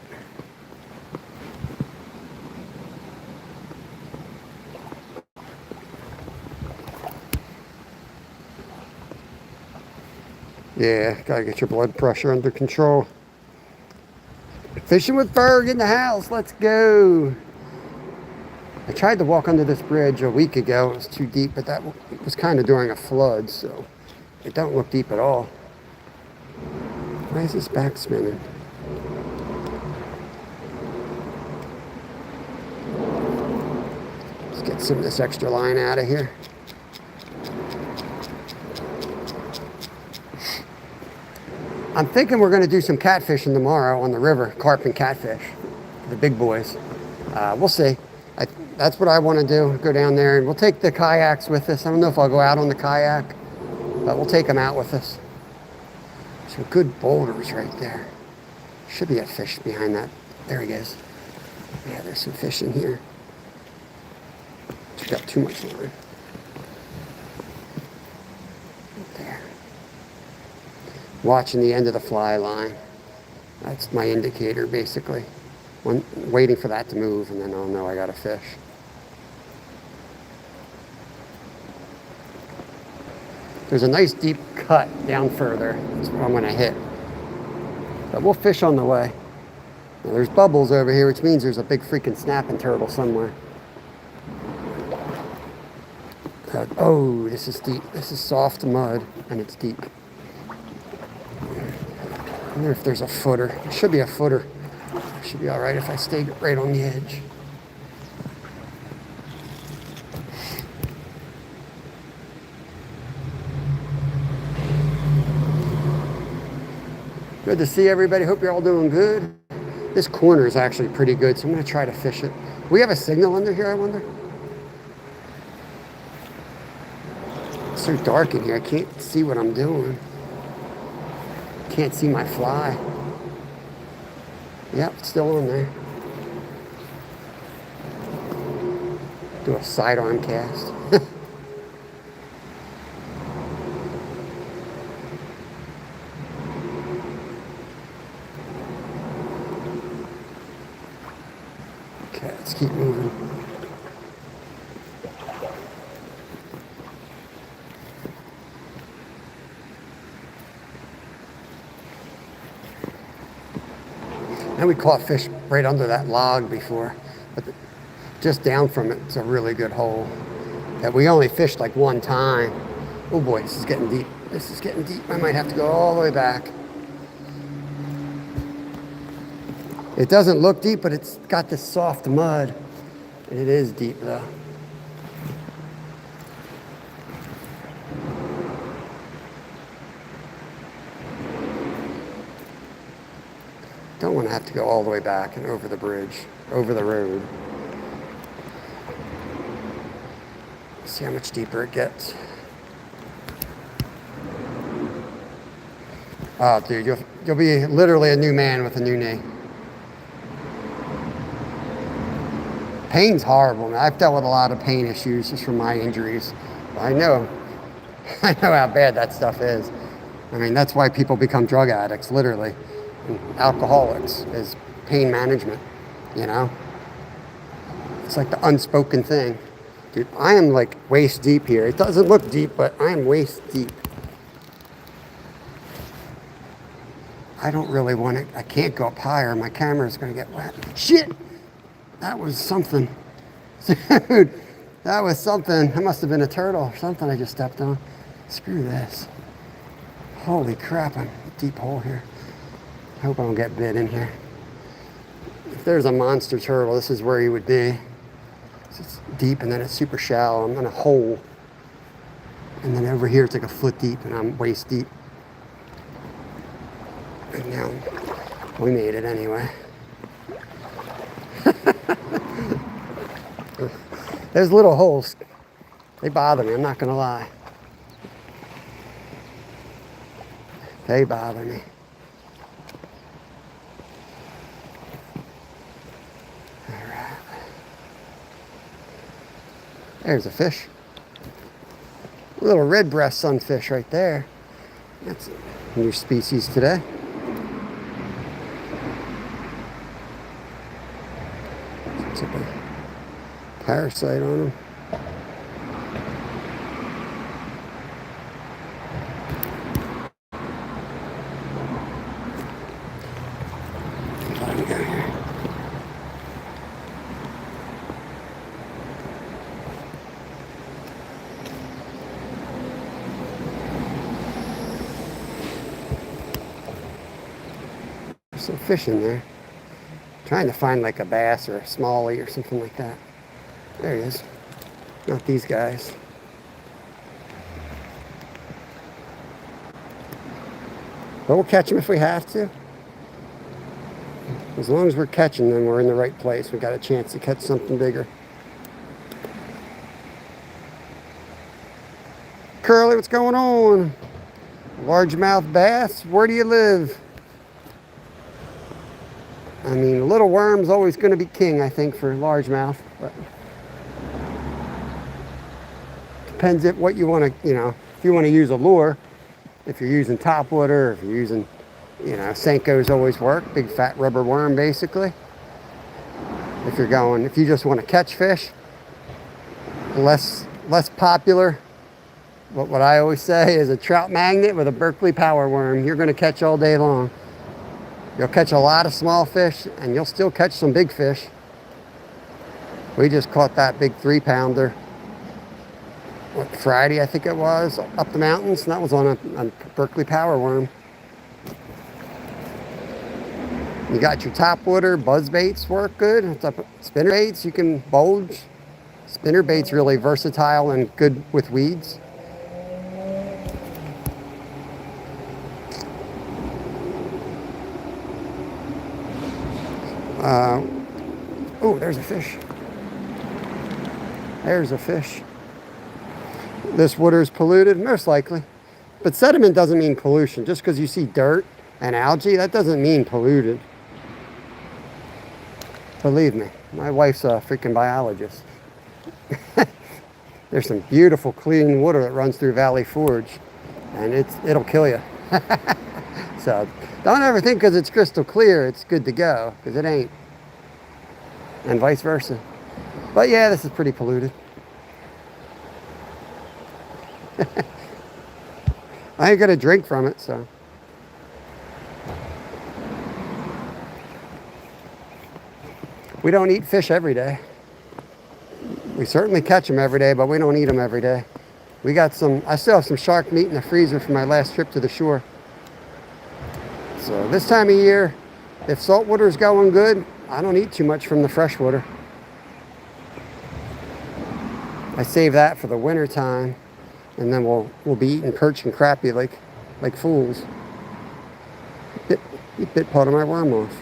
Yeah, gotta get your blood pressure under control. Fishing with Ferg in the house. Let's go. I tried to walk under this bridge a week ago. It was too deep, but that was kind of during a flood, so it don't look deep at all. Why is this back spinning? Let's get some of this extra line out of here. I'm thinking we're going to do some catfishing tomorrow on the river, carp and catfish, the big boys. We'll see. That's what I want to do, go down there, and we'll take the kayaks with us. I don't know if I'll go out on the kayak, but we'll take them out with us. Some good boulders right there. Should be a fish behind that. There he is. Yeah, there's some fish in here. Just got too much line. Right there. Watching the end of the fly line. That's my indicator, basically. Waiting for that to move, and then I'll know I got a fish. There's a nice deep cut down further. That's what I'm going to hit. But we'll fish on the way. Now, there's bubbles over here, which means there's a big freaking snapping turtle somewhere. Oh, this is deep. This is soft mud, and it's deep. I wonder if there's a footer. There should be a footer. It should be all right if I stay right on the edge. Good to see everybody. Hope you're all doing good. This corner is actually pretty good, so I'm going to try to fish it. We have a signal under here, I wonder? It's so dark in here, I can't see what I'm doing. Can't see my fly. Yep, it's still on there. Do a sidearm cast. Okay, let's keep moving. And we caught fish right under that log before, but just down from it, it's a really good hole that we only fished like one time. Oh boy, this is getting deep. This is getting deep. I might have to go all the way back. It doesn't look deep, but it's got this soft mud, and it is deep though. Don't want to have to go all the way back and over the bridge, over the road. See how much deeper it gets. Oh, dude, you'll be literally a new man with a new knee. Pain's horrible, man. I've dealt with a lot of pain issues just from my injuries. I know how bad that stuff is. I mean, that's why people become drug addicts, literally. Alcoholics is pain management, you know? It's like the unspoken thing. Dude, I am like waist deep here. It doesn't look deep, but I am waist deep. I don't really want to, I can't go up higher. My camera is going to get wet. Shit! That was something. Dude, that was something. That must have been a turtle or something I just stepped on. Screw this. Holy crap, I'm in a deep hole here. I hope I don't get bit in here. If there's a monster turtle, this is where he would be. It's deep and then it's super shallow. I'm in a hole. And then over here it's like a foot deep and I'm waist deep. And now we made it anyway. There's little holes. They bother me, I'm not gonna lie. They bother me. There's a fish. A little red breast sunfish right there. That's a new species today. Looks like a parasite on him. Some fish in there. Trying to find like a bass or a smallie or something like that. There he is. Not these guys. But we'll catch them if we have to. As long as we're catching them, we're in the right place. We got a chance to catch something bigger. Curly, what's going on? Largemouth bass, where do you live? I mean, little worm's always going to be king, I think, for largemouth. But depends if what you want to, you know, if you want to use a lure, if you're using topwater, if you're using, you know, Senko's always work, big fat rubber worm, basically. If you just want to catch fish, less popular. What I always say is a trout magnet with a Berkeley power worm. You're going to catch all day long. You'll catch a lot of small fish, and you'll still catch some big fish. We just caught that big 3-pounder. Friday, I think it was, up the mountains. And that was on a Berkeley power worm. You got your top water, buzz baits work good. Spinner baits, you can bulge. Spinner bait's really versatile and good with weeds. Oh, there's a fish. There's a fish. This water is polluted, most likely. But sediment doesn't mean pollution. Just because you see dirt and algae, that doesn't mean polluted. Believe me, my wife's a freaking biologist. There's some beautiful clean water that runs through Valley Forge, and it'll kill you. So don't ever think because it's crystal clear it's good to go, because it ain't. And vice versa. But yeah, this is pretty polluted. I ain't gonna drink from it, so. We don't eat fish every day. We certainly catch them every day, but we don't eat them every day. I still have some shark meat in the freezer from my last trip to the shore. So this time of year, if saltwater is going good, I don't eat too much from the freshwater. I save that for the winter time, and then we'll be eating perch and crappie like fools. You bit part of my worm off.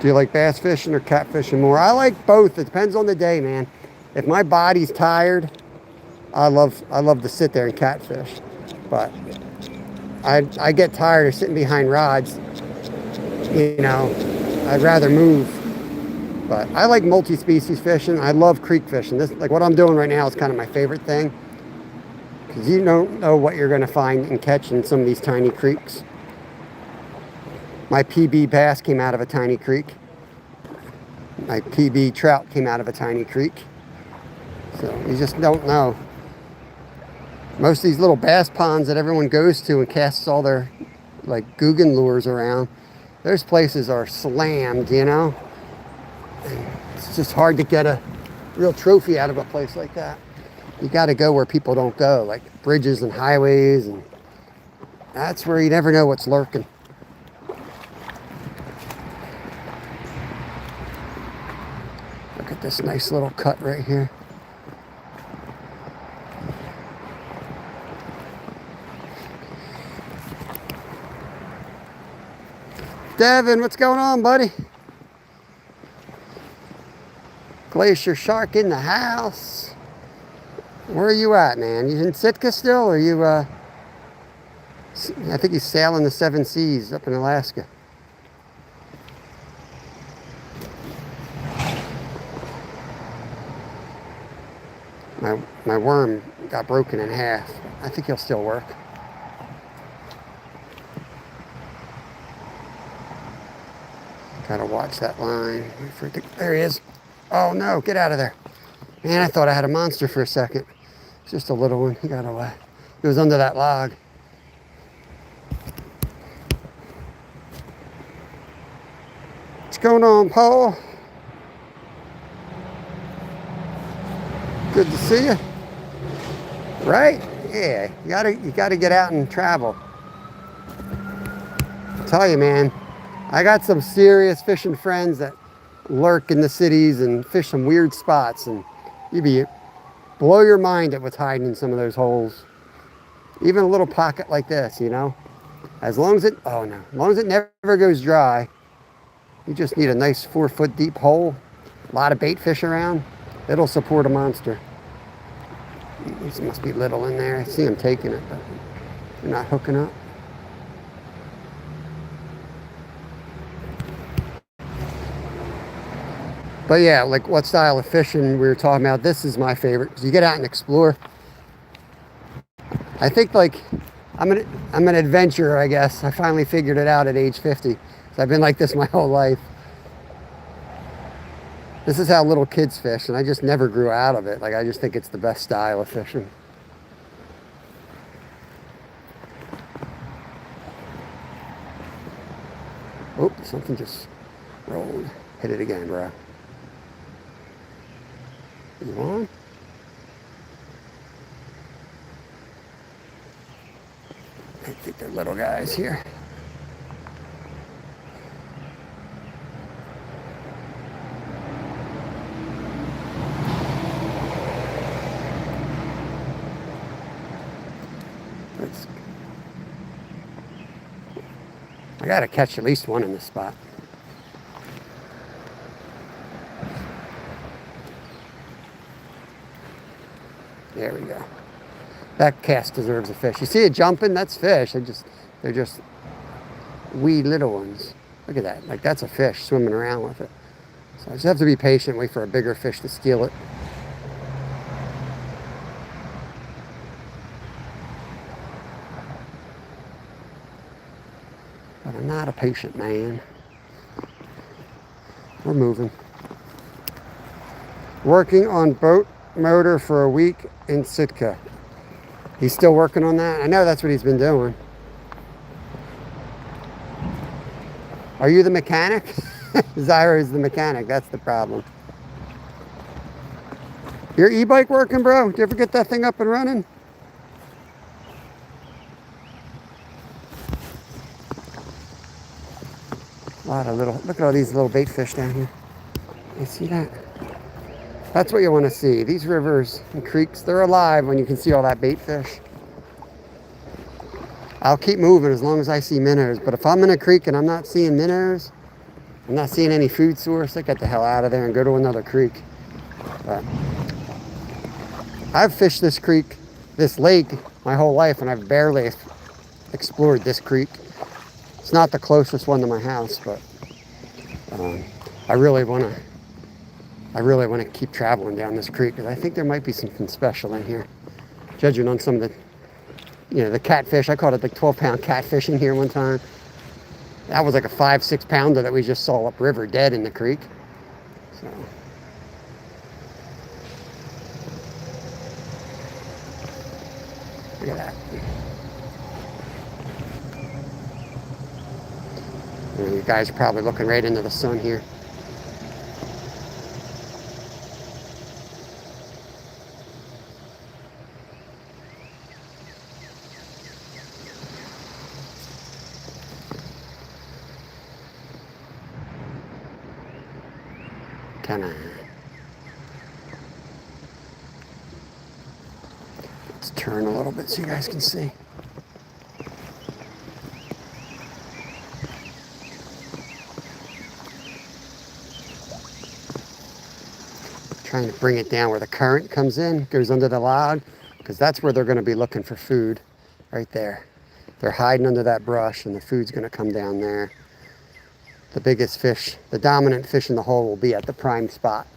Do you like bass fishing or catfishing more? I like both. It depends on the day, man. If my body's tired, I love to sit there and catfish. But I get tired of sitting behind rods. You know, I'd rather move. But I like multi-species fishing. I love creek fishing. Like what I'm doing right now is kind of my favorite thing. Because you don't know what you're going to find and catch in some of these tiny creeks. My PB bass came out of a tiny creek. My PB trout came out of a tiny creek. So you just don't know. Most of these little bass ponds that everyone goes to and casts all their like Guggen lures around, those places are slammed, you know? And it's just hard to get a real trophy out of a place like that. You got to go where people don't go, like bridges and highways, and that's where you never know what's lurking. Look at this nice little cut right here. Devin, what's going on, buddy? Glacier Shark in the house. Where are you at, man? You in Sitka still, or you, I think he's sailing the 7 seas up in Alaska. My worm got broken in half. I think he'll still work. Gotta watch that line. There he is. Oh no, get out of there. Man, I thought I had a monster for a second. It's just a little one. He got away. He was under that log. What's going on, Paul? Good to see you. Right? Yeah, you gotta get out and travel. I tell you, man, I got some serious fishing friends that lurk in the cities and fish some weird spots, and you'd blow your mind at what's hiding in some of those holes. Even a little pocket like this, you know? As long as it never goes dry, you just need a nice 4-foot deep hole, a lot of bait fish around, it'll support a monster. These must be little in there. I see them taking it, but they're not hooking up. But yeah, like what style of fishing we were talking about, this is my favorite, because you get out and explore. I think like I'm an adventurer, I guess. I finally figured it out at age 50. So I've been like this my whole life. This is how little kids fish, and I just never grew out of it. Like, I just think it's the best style of fishing. Oh, something just rolled. Hit it again, bro. You on? I think they're little guys here. I gotta catch at least one in this spot. There we go. That cast deserves a fish. You see it jumping? That's fish. They're just wee little ones. Look at that. Like, that's a fish swimming around with it. So I just have to be patient, wait for a bigger fish to steal it. But I'm not a patient man. We're moving. Working on boat motor for a week in Sitka. He's still working on that? I know that's what he's been doing. Are you the mechanic? Zyra is the mechanic. That's the problem. Your e-bike working, bro? Did you ever get that thing up and running? A lot of little, look at all these little bait fish down here. You see that? That's what you want to see. These rivers and creeks, they're alive when you can see all that bait fish. I'll keep moving as long as I see minnows. But if I'm in a creek and I'm not seeing minnows, I'm not seeing any food source, I get the hell out of there and go to another creek. But I've fished this creek, this lake, my whole life, and I've barely explored this creek. It's not the closest one to my house, but I really want to keep traveling down this creek because I think there might be something special in here. Judging on some of the, the catfish. I caught it like 12-pound catfish in here one time. That was like a 5-6 pounder that we just saw upriver dead in the creek. So. Look at that. You guys are probably looking right into the sun here. Come on. Let's turn a little bit so you guys can see. Trying to bring it down where the current comes in, goes under the log, because that's where they're going to be looking for food, right there. They're hiding under that brush, and the food's going to come down there. The biggest fish, the dominant fish in the hole will be at the prime spot.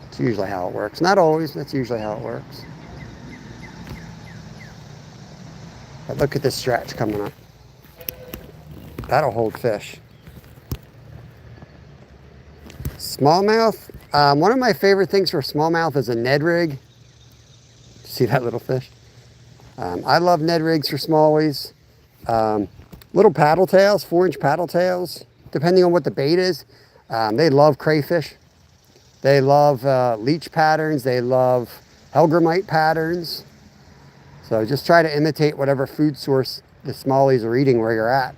It's usually how it works. Not always, but that's usually how it works. But look at this stretch coming up. That'll hold fish. Smallmouth. One of my favorite things for smallmouth is a Ned rig. See that little fish? I love Ned rigs for smallies. Little paddle tails, 4-inch paddle tails, depending on what the bait is. They love crayfish. They love leech patterns. They love hellgrammite patterns. So just try to imitate whatever food source the smallies are eating where you're at.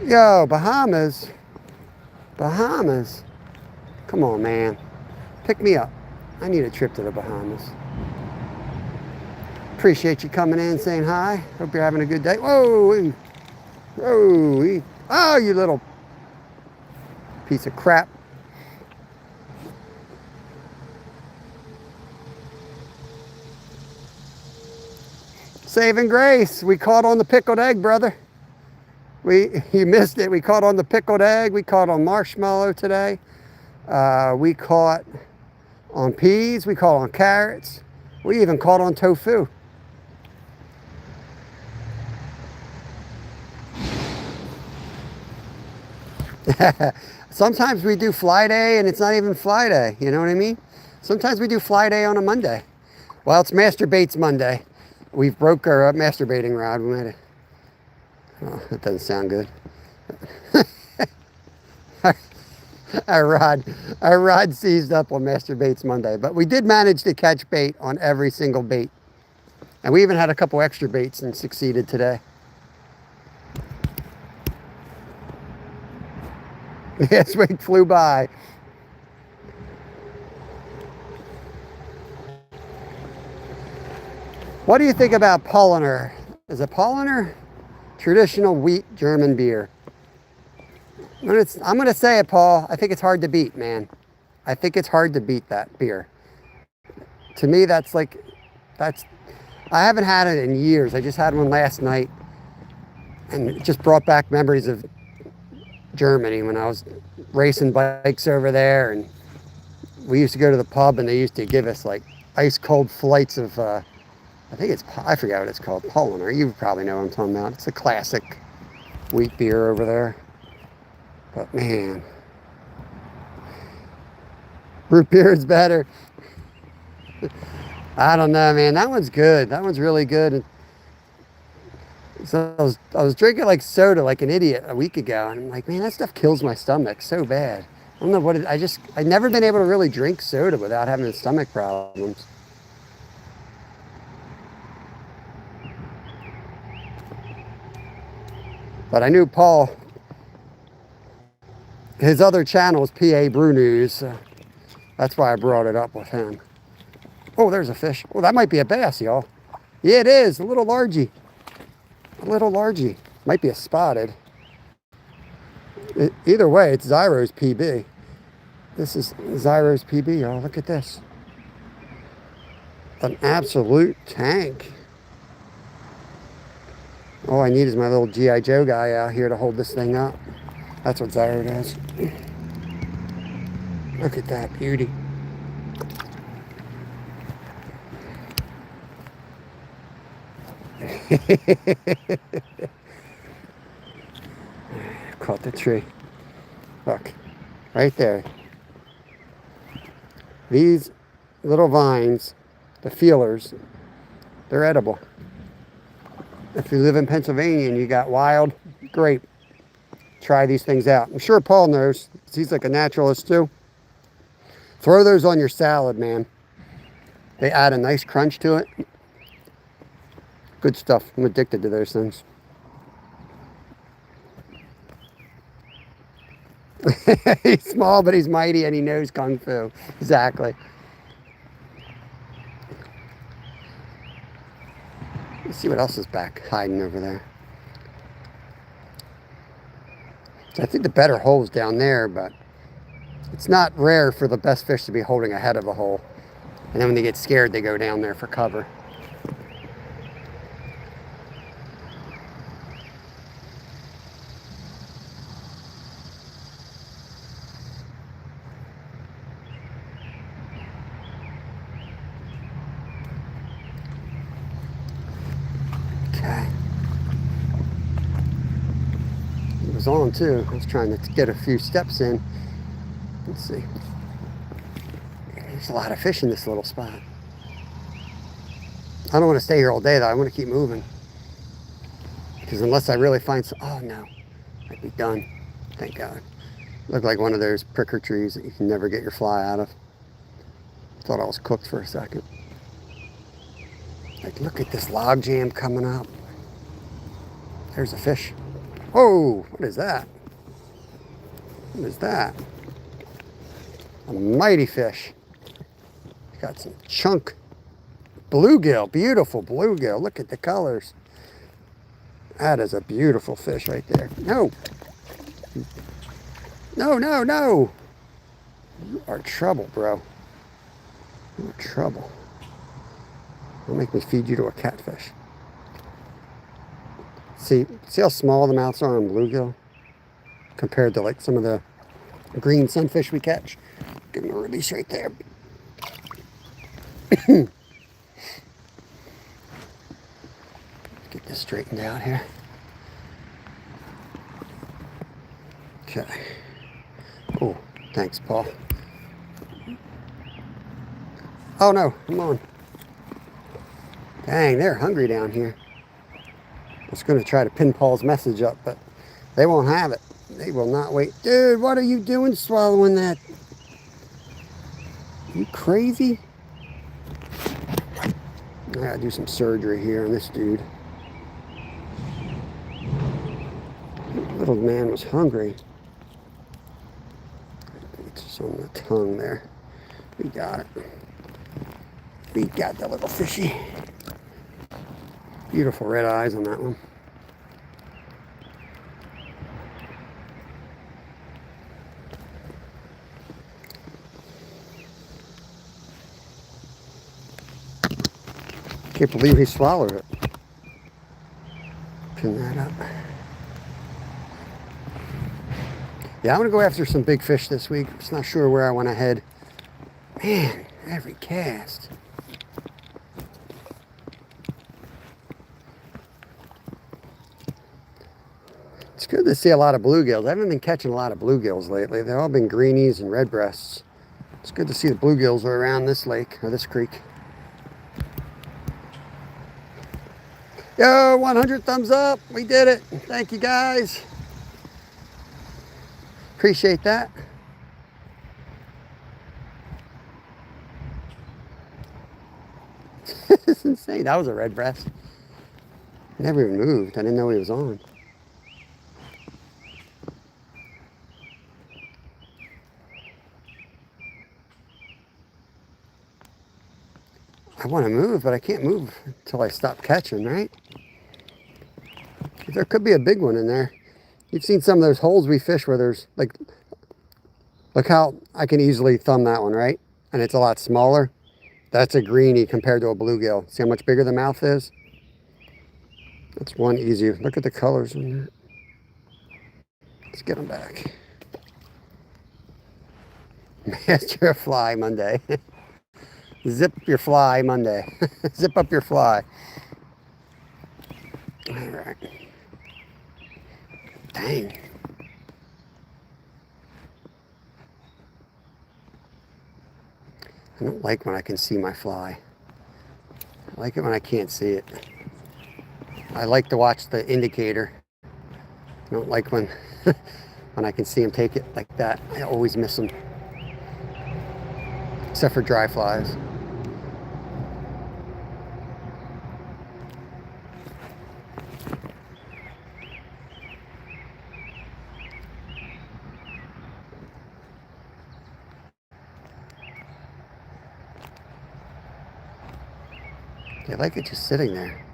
Yo, Bahamas. Bahamas. Come on, man. Pick me up. I need a trip to the Bahamas. Appreciate you coming in, saying hi. Hope you're having a good day. Whoa. Whoa. Oh, you little piece of crap. Saving grace. We caught on the pickled egg, brother. You missed it. We caught on the pickled egg. We caught on marshmallow today. We caught on peas. We caught on carrots. We even caught on tofu. Sometimes we do fly day and it's not even fly day. You know what I mean? Sometimes we do fly day on a Monday. Well, it's Master Baits Monday. We've broke our masturbating rod. We made it. Oh, that doesn't sound good. Our rod seized up on Master Baits Monday, but we did manage to catch bait on every single bait. And we even had a couple extra baits and succeeded today. This week flew by. What do you think about Paulaner? Is a Paulaner traditional wheat German beer? I'm gonna say it, Paul. I think it's hard to beat, man. I think it's hard to beat that beer. To me, that's. I haven't had it in years. I just had one last night, and it just brought back memories of Germany when I was racing bikes over there, and we used to go to the pub, and they used to give us like ice cold flights of. I forgot what it's called. Paulaner. You probably know what I'm talking about. It's a classic wheat beer over there. But man, root beer is better. I don't know, man. That one's good. That one's really good. So I was drinking like soda like an idiot a week ago, and I'm like, man, that stuff kills my stomach so bad. I don't know what it, I've never been able to really drink soda without having stomach problems. But I knew Paul, his other channel is PA Brew News, so that's why I brought it up with him. Oh, there's a fish. Oh, that might be a bass, y'all. Yeah, it is. A little largy. A little largy. Might be a spotted. Either way, it's Zyro's PB. This is Zyro's PB, y'all. Look at this. An absolute tank. All I need is my little G.I. Joe guy out here to hold this thing up. That's what Zyro does. Look at that beauty. Caught the tree. Look, right there. These little vines, the feelers, they're edible. If you live in Pennsylvania and you got wild grape, try these things out. I'm sure Paul knows. He's like a naturalist too. Throw those on your salad, man. They add a nice crunch to it. Good stuff. I'm addicted to those things. He's small, but he's mighty, and he knows Kung Fu. Exactly. Let's see what else is back hiding over there. So I think the better hole's down there, but it's not rare for the best fish to be holding ahead of a hole. And then when they get scared, they go down there for cover. Okay. It was on too. I was trying to get a few steps in. Let's see. There's a lot of fish in this little spot. I don't want to stay here all day though. I want to keep moving. Because unless I really find some, oh no, I'd be done. Thank God. Looked like one of those pricker trees that you can never get your fly out of. Thought I was cooked for a second. Like, look at this log jam coming up. There's a fish. Whoa, what is that? What is that? A mighty fish. Got some chunk bluegill, beautiful bluegill. Look at the colors. That is a beautiful fish right there. No. No, no, no. You are trouble, bro. You are trouble. Don't make me feed you to a catfish. See how small the mouths are on bluegill compared to like some of the green sunfish we catch? Give them a release right there. Get this straightened out here. Okay. Oh, thanks, Paul. Oh no, come on. Dang, they're hungry down here. I was going to try to pin Paul's message up, but they won't have it. They will not wait. Dude, what are you doing swallowing that? You crazy? I gotta do some surgery here on this dude. Little man was hungry. It's just on the tongue there. We got it. We got the little fishy. Beautiful red eyes on that one. Can't believe he swallowed it. Pin that up. Yeah, I'm gonna go after some big fish this week. Just not sure where I want to head. Man, every cast. It's good to see a lot of bluegills. I haven't been catching a lot of bluegills lately. They've all been greenies and redbreasts. It's good to see the bluegills are around this lake, or this creek. Yo, 100 thumbs up. We did it. Thank you, guys. Appreciate that. This is insane. That was a redbreast. Never even moved. I didn't know he was on. I want to move, but I can't move until I stop catching, right? There could be a big one in there. You've seen some of those holes we fish where there's like, look how I can easily thumb that one, right? And it's a lot smaller. That's a greenie compared to a bluegill. See how much bigger the mouth is? That's one easy. Look at the colors in there. Let's get them back. Master Fly Monday. Zip your fly Monday. Zip up your fly. All right. Dang. I don't like when I can see my fly. I like it when I can't see it. I like to watch the indicator. I don't like when when I can see him take it like that. I always miss them. Except for dry flies. They like it just sitting there.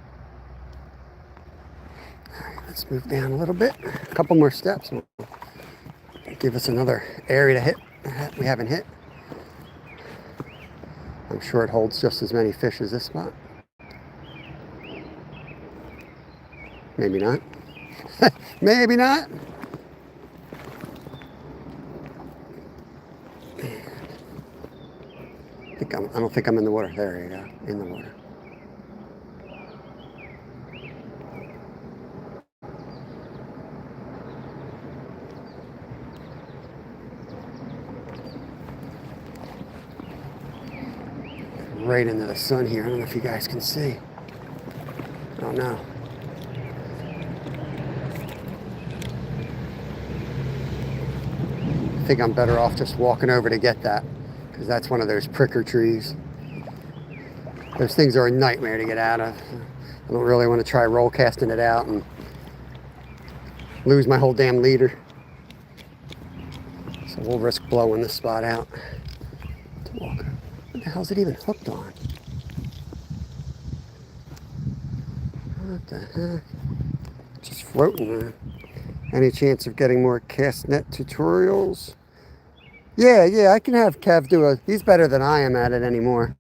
All right, let's move down a little bit. A couple more steps. Give us another area to hit that we haven't hit. I'm sure it holds just as many fish as this spot. Maybe not. Maybe not. I don't think I'm in the water. There you go, in the water. Right into the sun here. I don't know if you guys can see. I don't know. I think I'm better off just walking over to get that, because that's one of those pricker trees. Those things are a nightmare to get out of. I don't really want to try roll casting it out and lose my whole damn leader. So we'll risk blowing this spot out to walk. What the hell's it even hooked on? What the heck? Just floating there. Any chance of getting more cast net tutorials? Yeah, I can have Kev do a, he's better than I am at it anymore.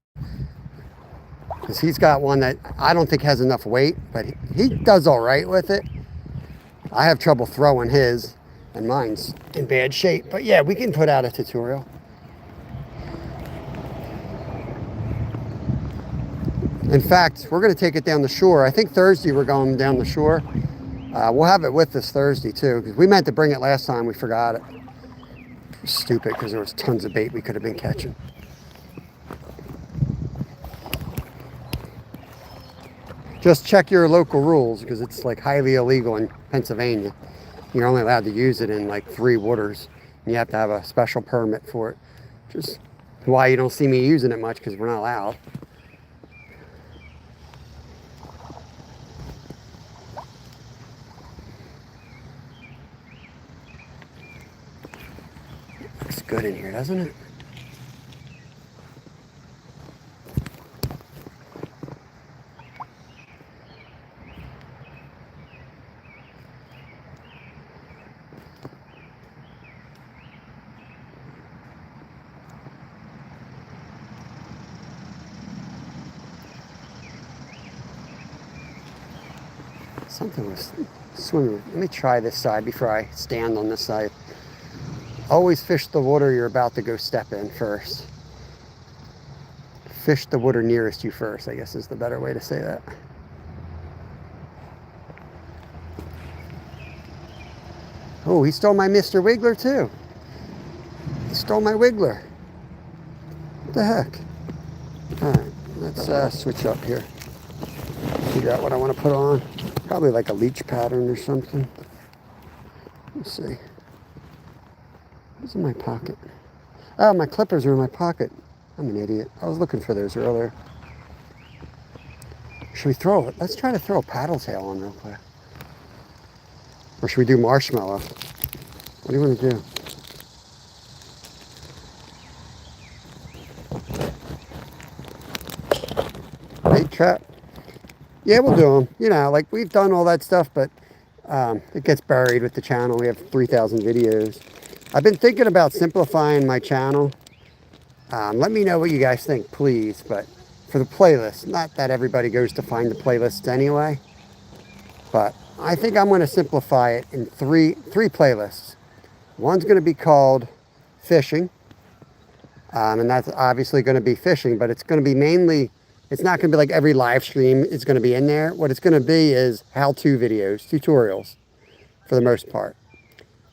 Because he's got one that I don't think has enough weight, but he does all right with it. I have trouble throwing his, and mine's in bad shape. But yeah, we can put out a tutorial. In fact, we're going to take it down the shore. I think Thursday we're going down the shore. We'll have it with us Thursday too, because we meant to bring it last time. We forgot it. It was stupid because there was tons of bait we could have been catching. Just check your local rules because it's like highly illegal in Pennsylvania. You're only allowed to use it in like 3 waters. And you have to have a special permit for it. Just why you don't see me using it much because we're not allowed. Looks good in here, doesn't it? Something was swimming. Let me try this side before I stand on this side. Always fish the water you're about to go step in first. Fish the water nearest you first, I guess is the better way to say that. Oh, he stole my Mr. Wiggler too. He stole my Wiggler. What the heck? All right, let's switch up here. Figure out what I want to put on. Probably like a leech pattern or something. Let's see. What's in my pocket? Oh, my clippers are in my pocket. I'm an idiot. I was looking for those earlier. Should we throw it? Let's try to throw a paddle tail on real quick. Or should we do marshmallow? What do you want to do? Bait trap? Yeah, we'll do them. You know, like we've done all that stuff, but it gets buried with the channel. We have 3,000 videos. I've been thinking about simplifying my channel. Let me know what you guys think, please. But for the playlist, not that everybody goes to find the playlists anyway, but I think I'm going to simplify it in three playlists. One's going to be called fishing, and that's obviously going to be fishing, but it's going to be mainly, it's not going to be like every live stream is going to be in there. What it's going to be is how-to videos, tutorials, for the most part.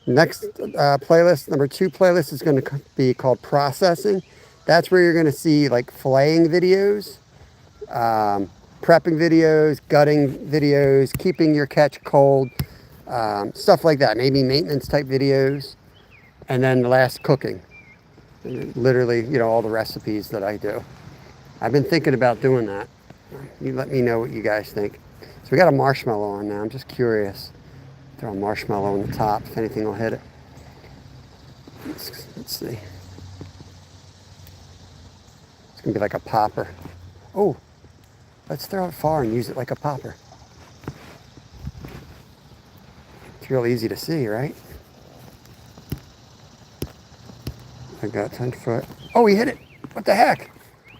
Next playlist, number 2 playlist is going to be called processing. That's where you're going to see like filleting videos, prepping videos, gutting videos, keeping your catch cold, stuff like that. Maybe maintenance type videos. And then the last, cooking. Literally, you know, all the recipes that I do. I've been thinking about doing that. You let me know what you guys think. So we got a marshmallow on now. I'm just curious. Throw a marshmallow on the top, if anything will hit it. Let's see. It's gonna be like a popper. Oh, let's throw it far and use it like a popper. It's real easy to see, right? I got 10 foot. Oh, he hit it. What the heck?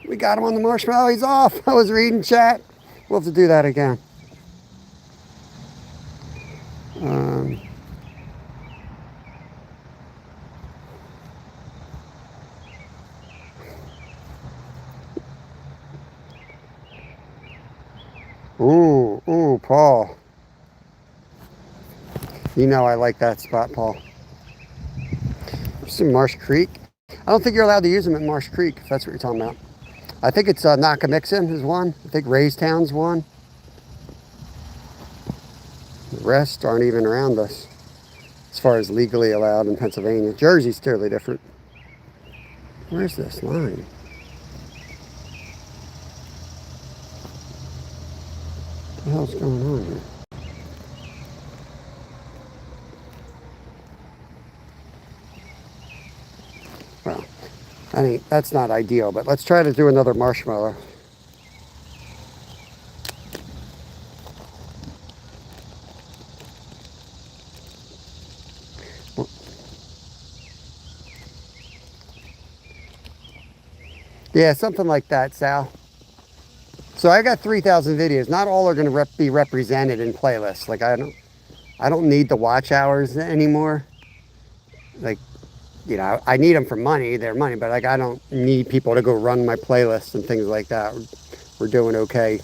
We got him on the marshmallow. He's off. I was reading chat. We'll have to do that again. Ooh, Paul. You know I like that spot, Paul. There's some Marsh Creek. I don't think you're allowed to use them at Marsh Creek, if that's what you're talking about. I think it's Nakamixon is one. I think Raystown's one. The rest aren't even around us as far as legally allowed in Pennsylvania. Jersey's totally different. Where's this line? What the hell's going on here? Well, that's not ideal, but let's try to do another marshmallow. Yeah, something like that, Sal. So I got 3,000 videos. Not all are going to be represented in playlists. Like I don't need the watch hours anymore. Like, you know, I need them for money. They're money, but like I don't need people to go run my playlists and things like that. We're doing okay,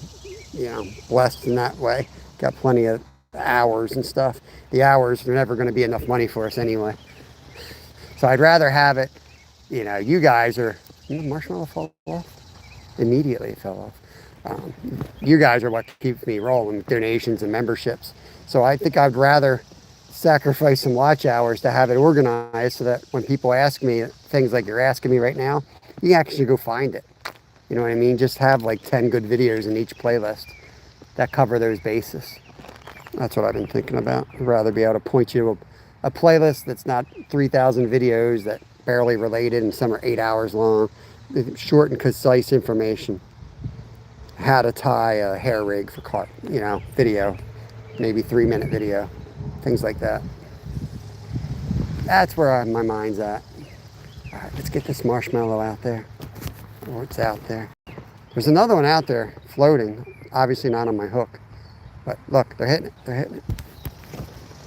you know, blessed in that way. Got plenty of hours and stuff. The hours are never going to be enough money for us anyway. So I'd rather have it, you know, you guys are, did the marshmallow fall off? Immediately it fell off. You guys are what keeps me rolling with donations and memberships. So I think I'd rather sacrifice some watch hours to have it organized so that when people ask me things like you're asking me right now, you can actually go find it. You know what I mean? Just have like 10 good videos in each playlist that cover those bases. That's what I've been thinking about. I'd rather be able to point you to a playlist that's not 3,000 videos that barely related and some are 8 hours long. Short and concise information. How to tie a hair rig for car, video, maybe 3-minute video, things like that. That's where my mind's at. All right, let's get this marshmallow out there. Oh, it's out there. There's another one out there floating, obviously not on my hook. But look, they're hitting it. They're hitting it.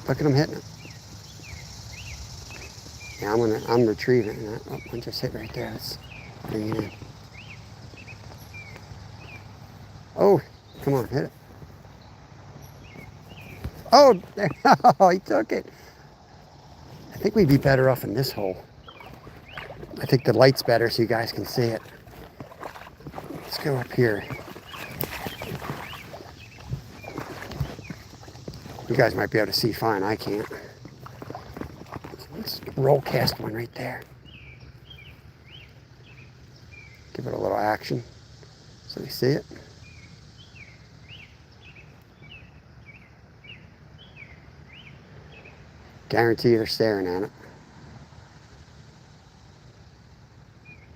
Look at them hitting it. Yeah, I'm retrieving it. Oh, one just hit right there. Let's bring it in. Oh, come on, hit it. Oh, there, oh, he took it. I think we'd be better off in this hole. I think the light's better so you guys can see it. Let's go up here. You guys might be able to see fine. I can't. Let's roll cast one right there. Give it a little action so we see it. Guarantee they're staring at it.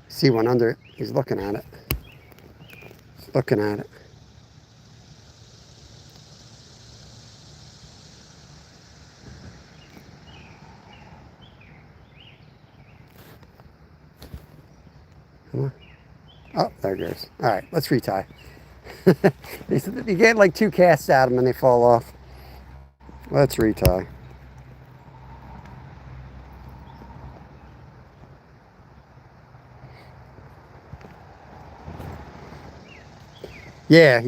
See one under it. He's looking at it. He's looking at it. Come on. Oh, there it goes. All right, let's retie. You get like 2 casts out of them and they fall off. Let's retie. Yeah.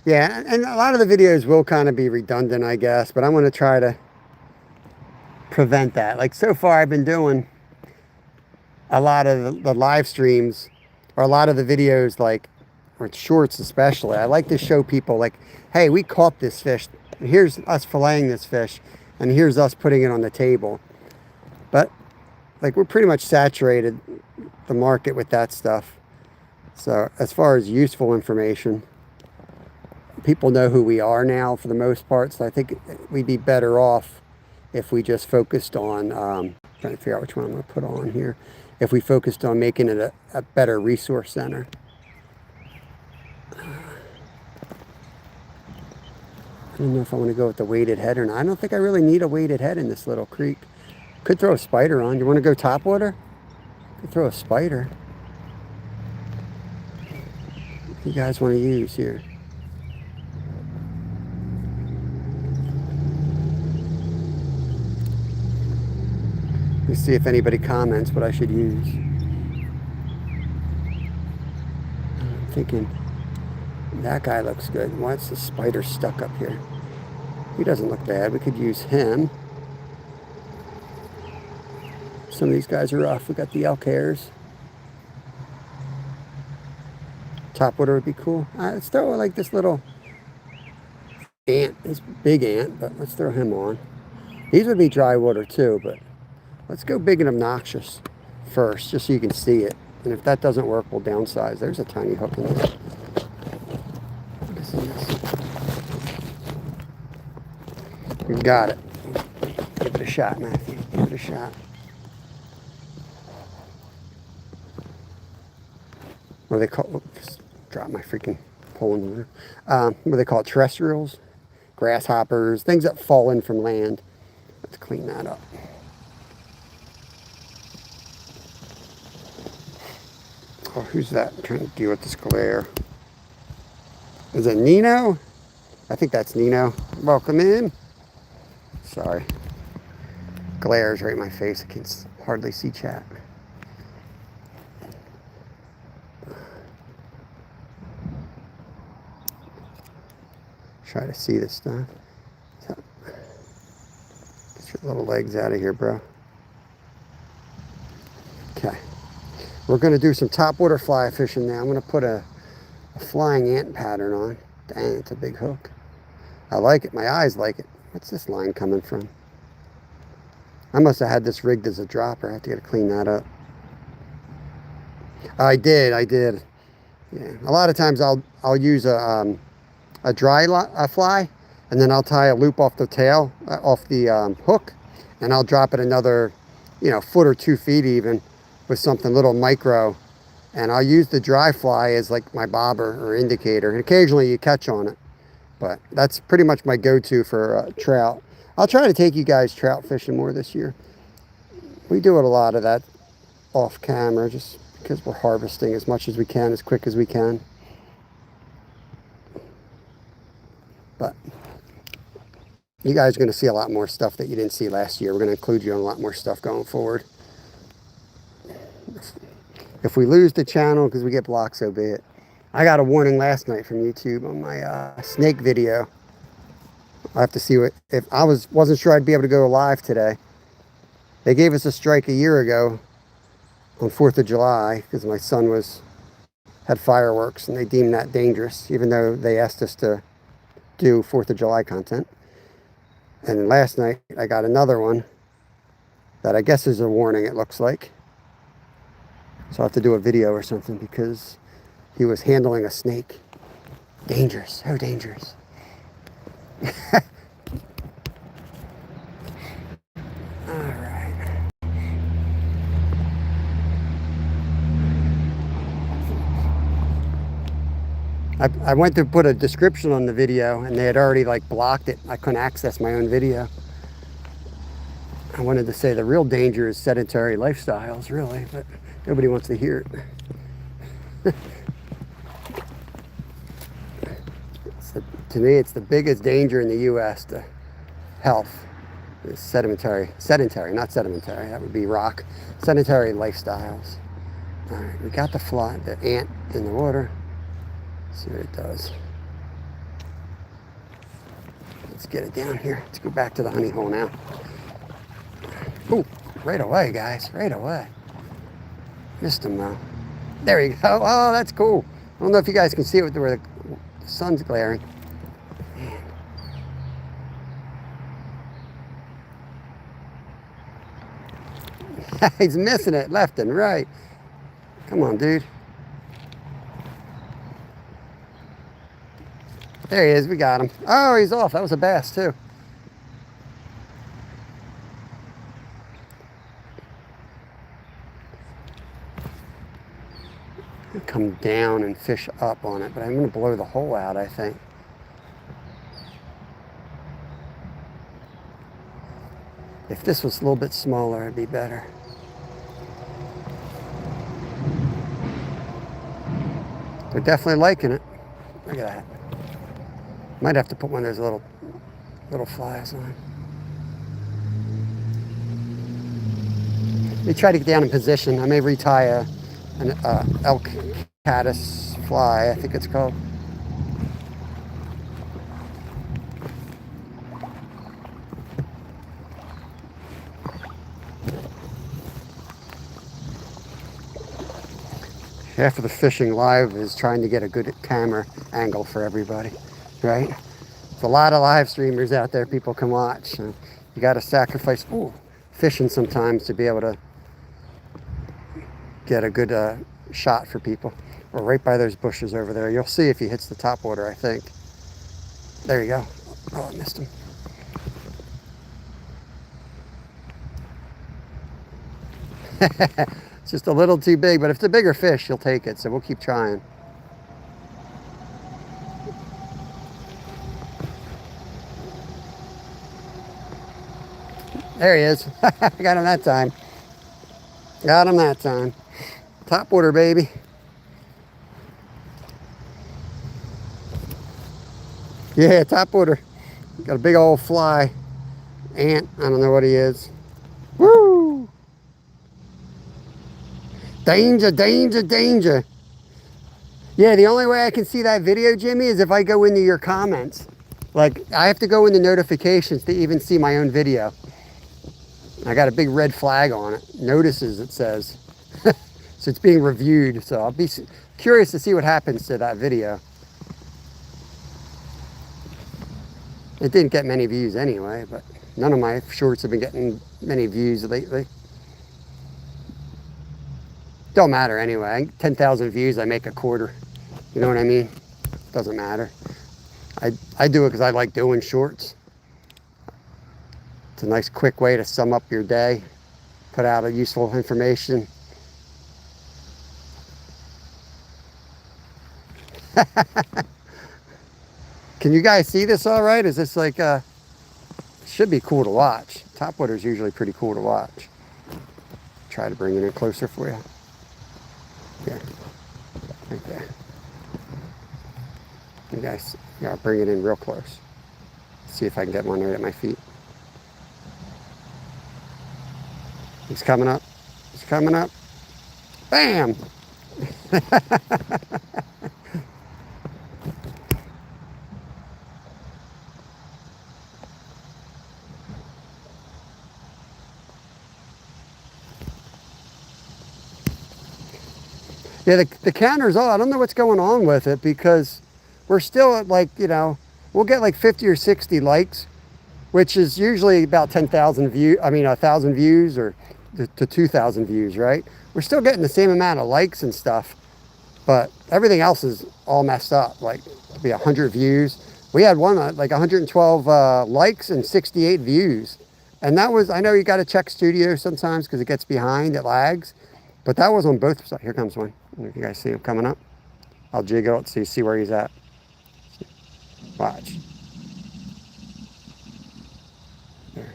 Yeah, and a lot of the videos will kind of be redundant, I guess, but I'm going to try to prevent that. Like so far I've been doing a lot of the live streams or a lot of the videos, like, or shorts especially. I like to show people like, hey, we caught this fish. Here's us filleting this fish and here's us putting it on the table. But like we're pretty much saturated the market with that stuff. So as far as useful information, people know who we are now for the most part. So I think we'd be better off if we just focused on, trying to figure out which one I'm going to put on here. If we focused on making it a better resource center. I don't know if I want to go with the weighted head or not. I don't think I really need a weighted head in this little creek. Could throw a spider on. You want to go topwater? Could throw a spider. What do you guys want to use here? Let's see if anybody comments what I should use. I'm thinking that guy looks good. Why's the spider stuck up here? He doesn't look bad. We could use him. Some of these guys are rough. We got the elk hairs. Topwater would be cool. Let's throw like this little ant. This big ant, but let's throw him on. These would be dry water too, but let's go big and obnoxious first, just so you can see it. And if that doesn't work, we'll downsize. There's a tiny hook in there. We've got it. Give it a shot, Matthew. Give it a shot. What do they call? Oops, drop my freaking pole in the water. What do they call it? Terrestrials, grasshoppers, things that fall in from land. Let's clean that up. Oh, who's that? I'm trying to deal with this glare. Is it Nino? I think that's Nino. Welcome in. Sorry. Glare's right in my face. I can hardly see chat. Try to see this stuff. So, get your little legs out of here, bro. Okay. We're going to do some topwater fly fishing now. I'm going to put a a flying ant pattern on. Dang, it's a big hook. I like it. My eyes like it. What's this line coming from? I must have had this rigged as a dropper. I have to get to clean that up. I did. Yeah. A lot of times I'll use a dry fly, and then I'll tie a loop off the tail, off the hook, and I'll drop it another, foot or 2 feet even, with something little micro, and I'll use the dry fly as like my bobber or indicator, and occasionally you catch on it, but that's pretty much my go-to for trout. I'll try to take you guys trout fishing more this year. We do a lot of that off camera just because we're harvesting as much as we can, as quick as we can. But you guys are going to see a lot more stuff that you didn't see last year. We're going to include you on a lot more stuff going forward. If we lose the channel because we get blocked, so be it. I got a warning last night from YouTube on my snake video. I have to see if I wasn't sure I'd be able to go live today. They gave us a strike a year ago on 4th of July because my son had fireworks, and they deemed that dangerous, even though they asked us to do 4th of July content. And last night I got another one that I guess is a warning, it looks like. So I have to do a video or something because he was handling a snake. Dangerous, so dangerous. All right. I went to put a description on the video and they had already blocked it. I couldn't access my own video. I wanted to say the real danger is sedentary lifestyles, really, but nobody wants to hear it. To me, it's the biggest danger in the U.S. to health is sedentary, not sedimentary, that would be rock. Sedentary lifestyles. All right, we got the ant in the water. Let's see what it does. Let's get it down here. Let's go back to the honey hole now. Ooh, right away, guys, right away. Missed him though. There you go. Oh, that's cool. I don't know if you guys can see it where the sun's glaring. He's missing it left and right. Come on, dude. There he is. We got him. Oh, he's off. That was a bass, too. I'll come down and fish up on it, but I'm going to blow the hole out, I think. If this was a little bit smaller, it'd be better. They're definitely liking it. Look at that. Might have to put one of those little flies on. Let me try to get down in position. I may retie an elk caddis fly, I think it's called. Half of the fishing live is trying to get a good camera angle for everybody, right? There's a lot of live streamers out there people can watch. So you got to sacrifice fishing sometimes to be able to get a good shot for people. We're right by those bushes over there. You'll see if he hits the top water, I think. There you go. Oh, I missed him. It's just a little too big, but if it's a bigger fish, you'll take it, so we'll keep trying. There he is. I got him that time. Got him that time. Top water, baby. Yeah, top water. Got a big old fly. Ant, I don't know what he is. Woo! Danger, danger, danger. Yeah, the only way I can see that video, Jimmy, is if I go into your comments. Like, I have to go into notifications to even see my own video. I got a big red flag on it. Notices, it says. So it's being reviewed. So I'll be curious to see what happens to that video. It didn't get many views anyway, but none of my shorts have been getting many views lately. Don't matter anyway. 10,000 views, I make a quarter. You know what I mean? Doesn't matter. I do it because I like doing shorts. It's a nice quick way to sum up your day, put out a useful information. Can you guys see this all right? Is this like should be cool to watch. Topwater is usually pretty cool to watch. Try to bring it in closer for you. Here, right there. You guys, yeah, I'll bring it in real close. See if I can get one right at my feet. He's coming up. He's coming up. Bam! Yeah, the counter's all, I don't know what's going on with it because we're still at like, you know, we'll get like 50 or 60 likes, which is usually about 10,000 views, I mean 1,000 views or to 2,000 views, right? We're still getting the same amount of likes and stuff, but everything else is all messed up. Like, it'll be 100 views. We had one like 112 likes and 68 views. And that was, I know you got to check Studio sometimes because it gets behind, it lags, but that was on both sides. Here comes one. If you guys see him coming up, I'll jiggle it so you see where he's at. Watch. There.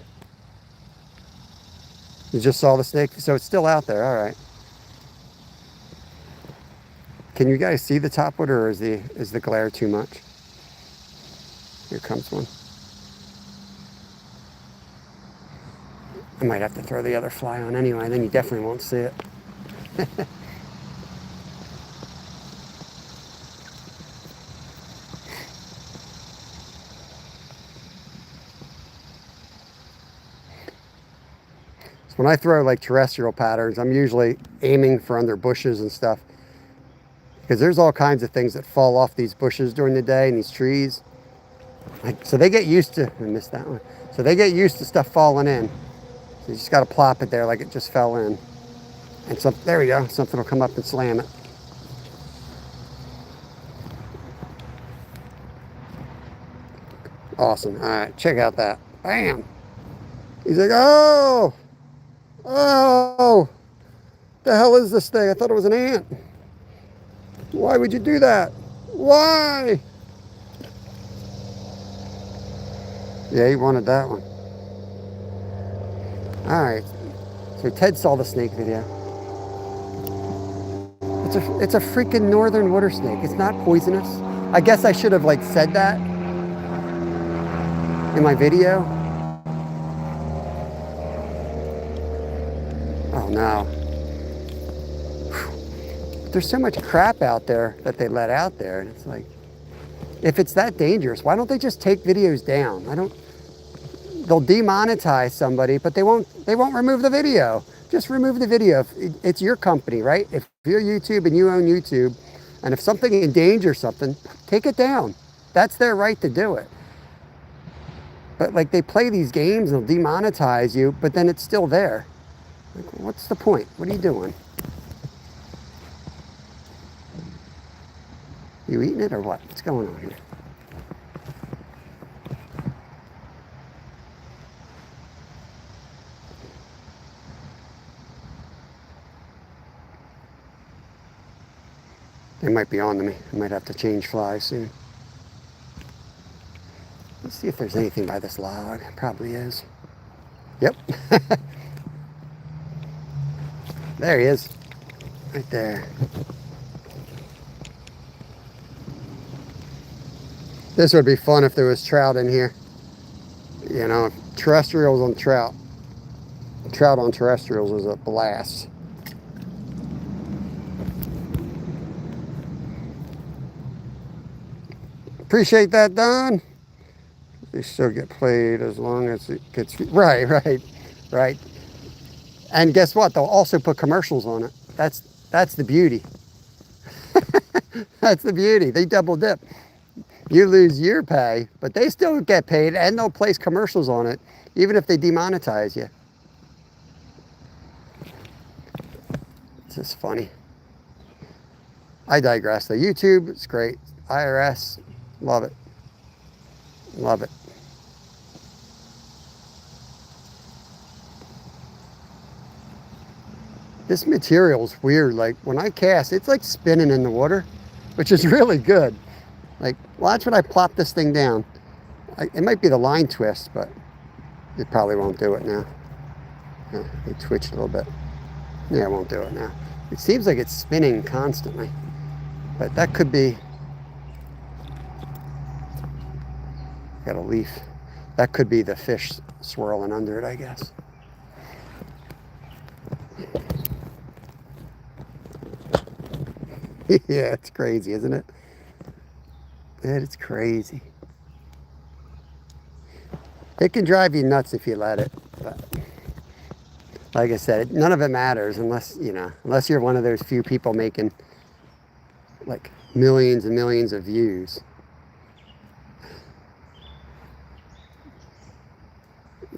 You just saw the snake, so it's still out there. All right. Can you guys see the topwood, or is the glare too much? Here comes one. I might have to throw the other fly on anyway, then you definitely won't see it. When I throw like terrestrial patterns, I'm usually aiming for under bushes and stuff because there's all kinds of things that fall off these bushes during the day and these trees. So they get used to, I missed that one. So they get used to stuff falling in. So you just got to plop it there like it just fell in. And there we go, something will come up and slam it. Awesome, all right, check out that, bam. He's like, oh! Oh, the hell is this thing? I thought it was an ant. Why would you do that? Why? Yeah, he wanted that one. All right. So Ted saw the snake video. It's a freaking northern water snake. It's not poisonous. I guess I should have like said that in my video. Oh no. There's so much crap out there that they let out there, and it's like, if it's that dangerous, why don't they just take videos down? They'll demonetize somebody, but they won't remove the video. Just remove the video. It's your company, right? If you're YouTube and you own YouTube, and if something endangers something, take it down. That's their right to do it. But like, they play these games and they'll demonetize you, but then it's still there. Like, what's the point? What are you doing? You eating it or what? What's going on here? They might be on to me. I might have to change flies soon. Let's see if there's anything by this log. Probably is. Yep. There he is. Right there. This would be fun if there was trout in here. You know, terrestrials on trout. Trout on terrestrials is a blast. Appreciate that, Don. They still get played as long as it gets... Right. And guess what? They'll also put commercials on it. That's the beauty. That's the beauty. They double dip. You lose your pay, but they still get paid, and they'll place commercials on it, even if they demonetize you. It's just funny. I digress though. YouTube, it's great. IRS, love it. Love it. This material is weird. Like when I cast, it's like spinning in the water, which is really good. Like watch when I plop this thing down. It might be the line twist, but it probably won't do it now. Yeah, it twitched a little bit. Yeah, it won't do it now. It seems like it's spinning constantly, but that could be, got a leaf. That could be the fish swirling under it, I guess. Yeah, it's crazy, isn't it? It's crazy. It can drive you nuts if you let it, but like I said, none of it matters unless, you know, unless you're one of those few people making like millions and millions of views.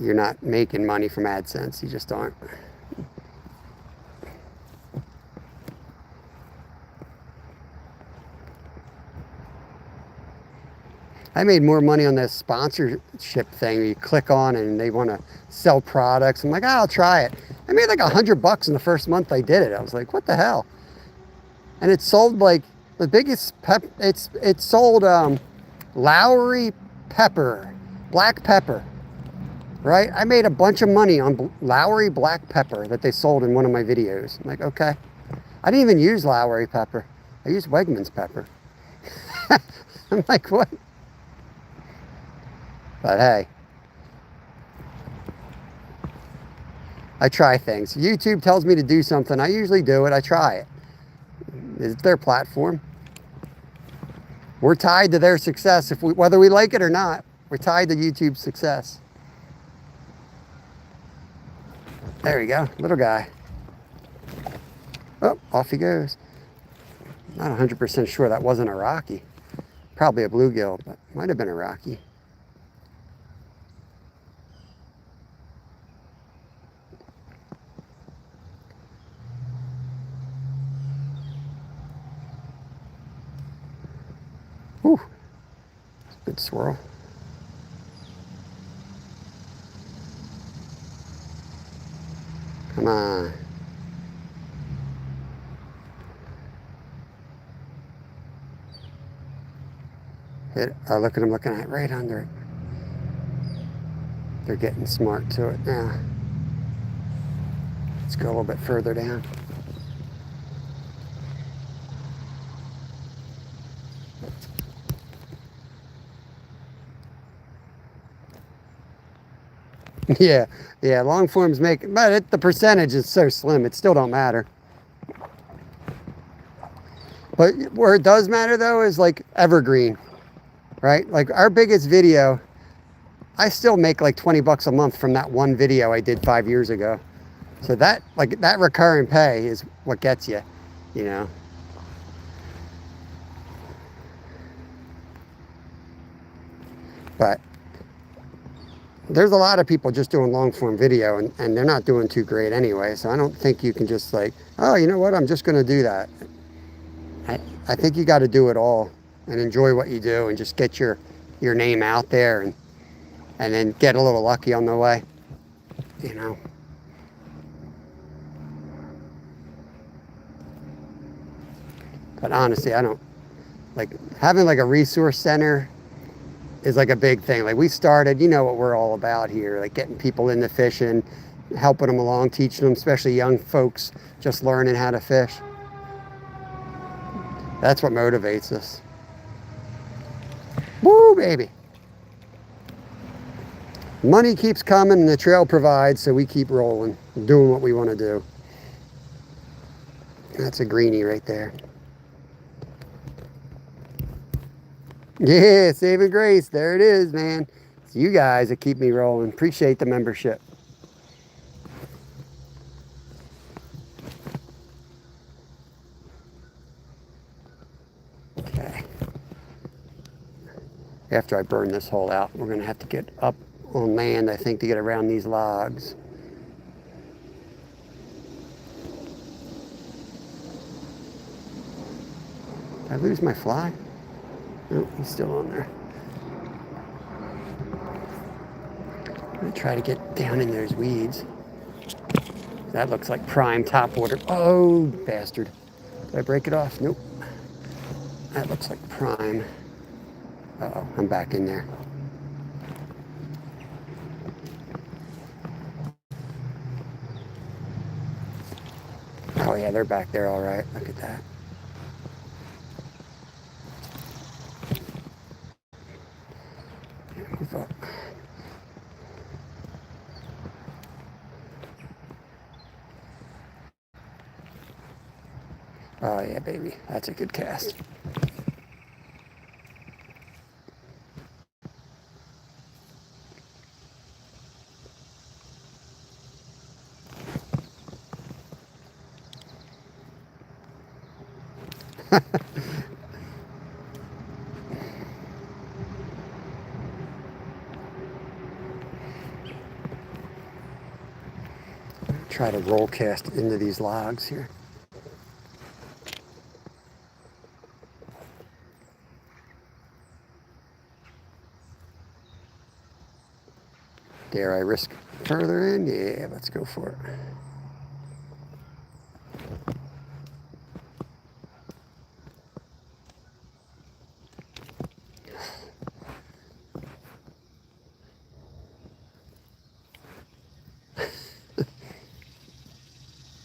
You're not making money from AdSense, you just aren't. I made more money on this sponsorship thing. You click on and they want to sell products. I'm like, oh, I'll try it. I made like $100 in the first month I did it. I was like, what the hell? And it sold like the biggest it sold Lowry pepper, black pepper, right? I made a bunch of money on Lowry black pepper that they sold in one of my videos. I'm like, okay. I didn't even use Lowry pepper. I used Wegmans pepper. I'm like, what? But hey, I try things. YouTube tells me to do something. I usually do it. I try it. It's their platform. We're tied to their success. Whether we like it or not, we're tied to YouTube's success. There we go, little guy. Oh, off he goes. Not 100% sure that wasn't a Rocky. Probably a bluegill, but might have been a Rocky. Whew, good swirl. Come on. Hit. Oh, look at them looking at right under it. They're getting smart to it now. Let's go a little bit further down. Yeah, long forms make, but the percentage is so slim, it still don't matter. But where it does matter though is like evergreen, right? Like our biggest video, I still make like $20 a month from that one video I did 5 years ago. So that, like that recurring pay is what gets you, you know. But there's a lot of people just doing long form video and they're not doing too great anyway. So I don't think you can just like, oh, you know what? I'm just going to do that. I think you got to do it all and enjoy what you do and just get your name out there and then get a little lucky on the way, you know. But honestly, I don't like having like a resource center is like a big thing. Like we started, you know what we're all about here, like getting people into fishing, helping them along, teaching them, especially young folks, just learning how to fish. That's what motivates us. Woo, baby. Money keeps coming and the trail provides, so we keep rolling, doing what we want to do. That's a greenie right there. Yeah, saving grace. There it is, man. It's you guys that keep me rolling. Appreciate the membership. . after I burn this hole out. We're going to have to get up on land, I think, to get around these logs. Did I lose my fly? No, he's still on there. I'm going to try to get down in those weeds. That looks like prime topwater. Oh, bastard. Did I break it off? Nope. That looks like prime. Uh-oh, I'm back in there. Oh yeah, they're back there all right. Look at that. Move up. Oh yeah, baby. That's a good cast. Try to roll cast into these logs here. Dare I risk further in? Yeah, let's go for it.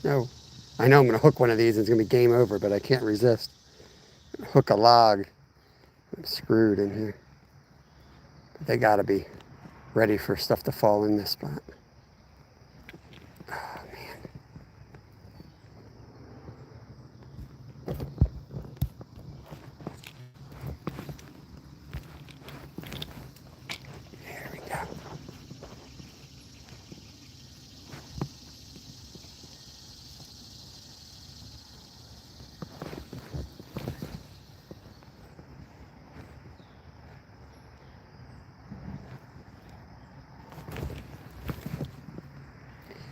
No, I know I'm going to hook one of these and it's going to be game over, but I can't resist. Hook a log. I'm screwed in here. But they got to be ready for stuff to fall in this spot. Oh, man. There we go.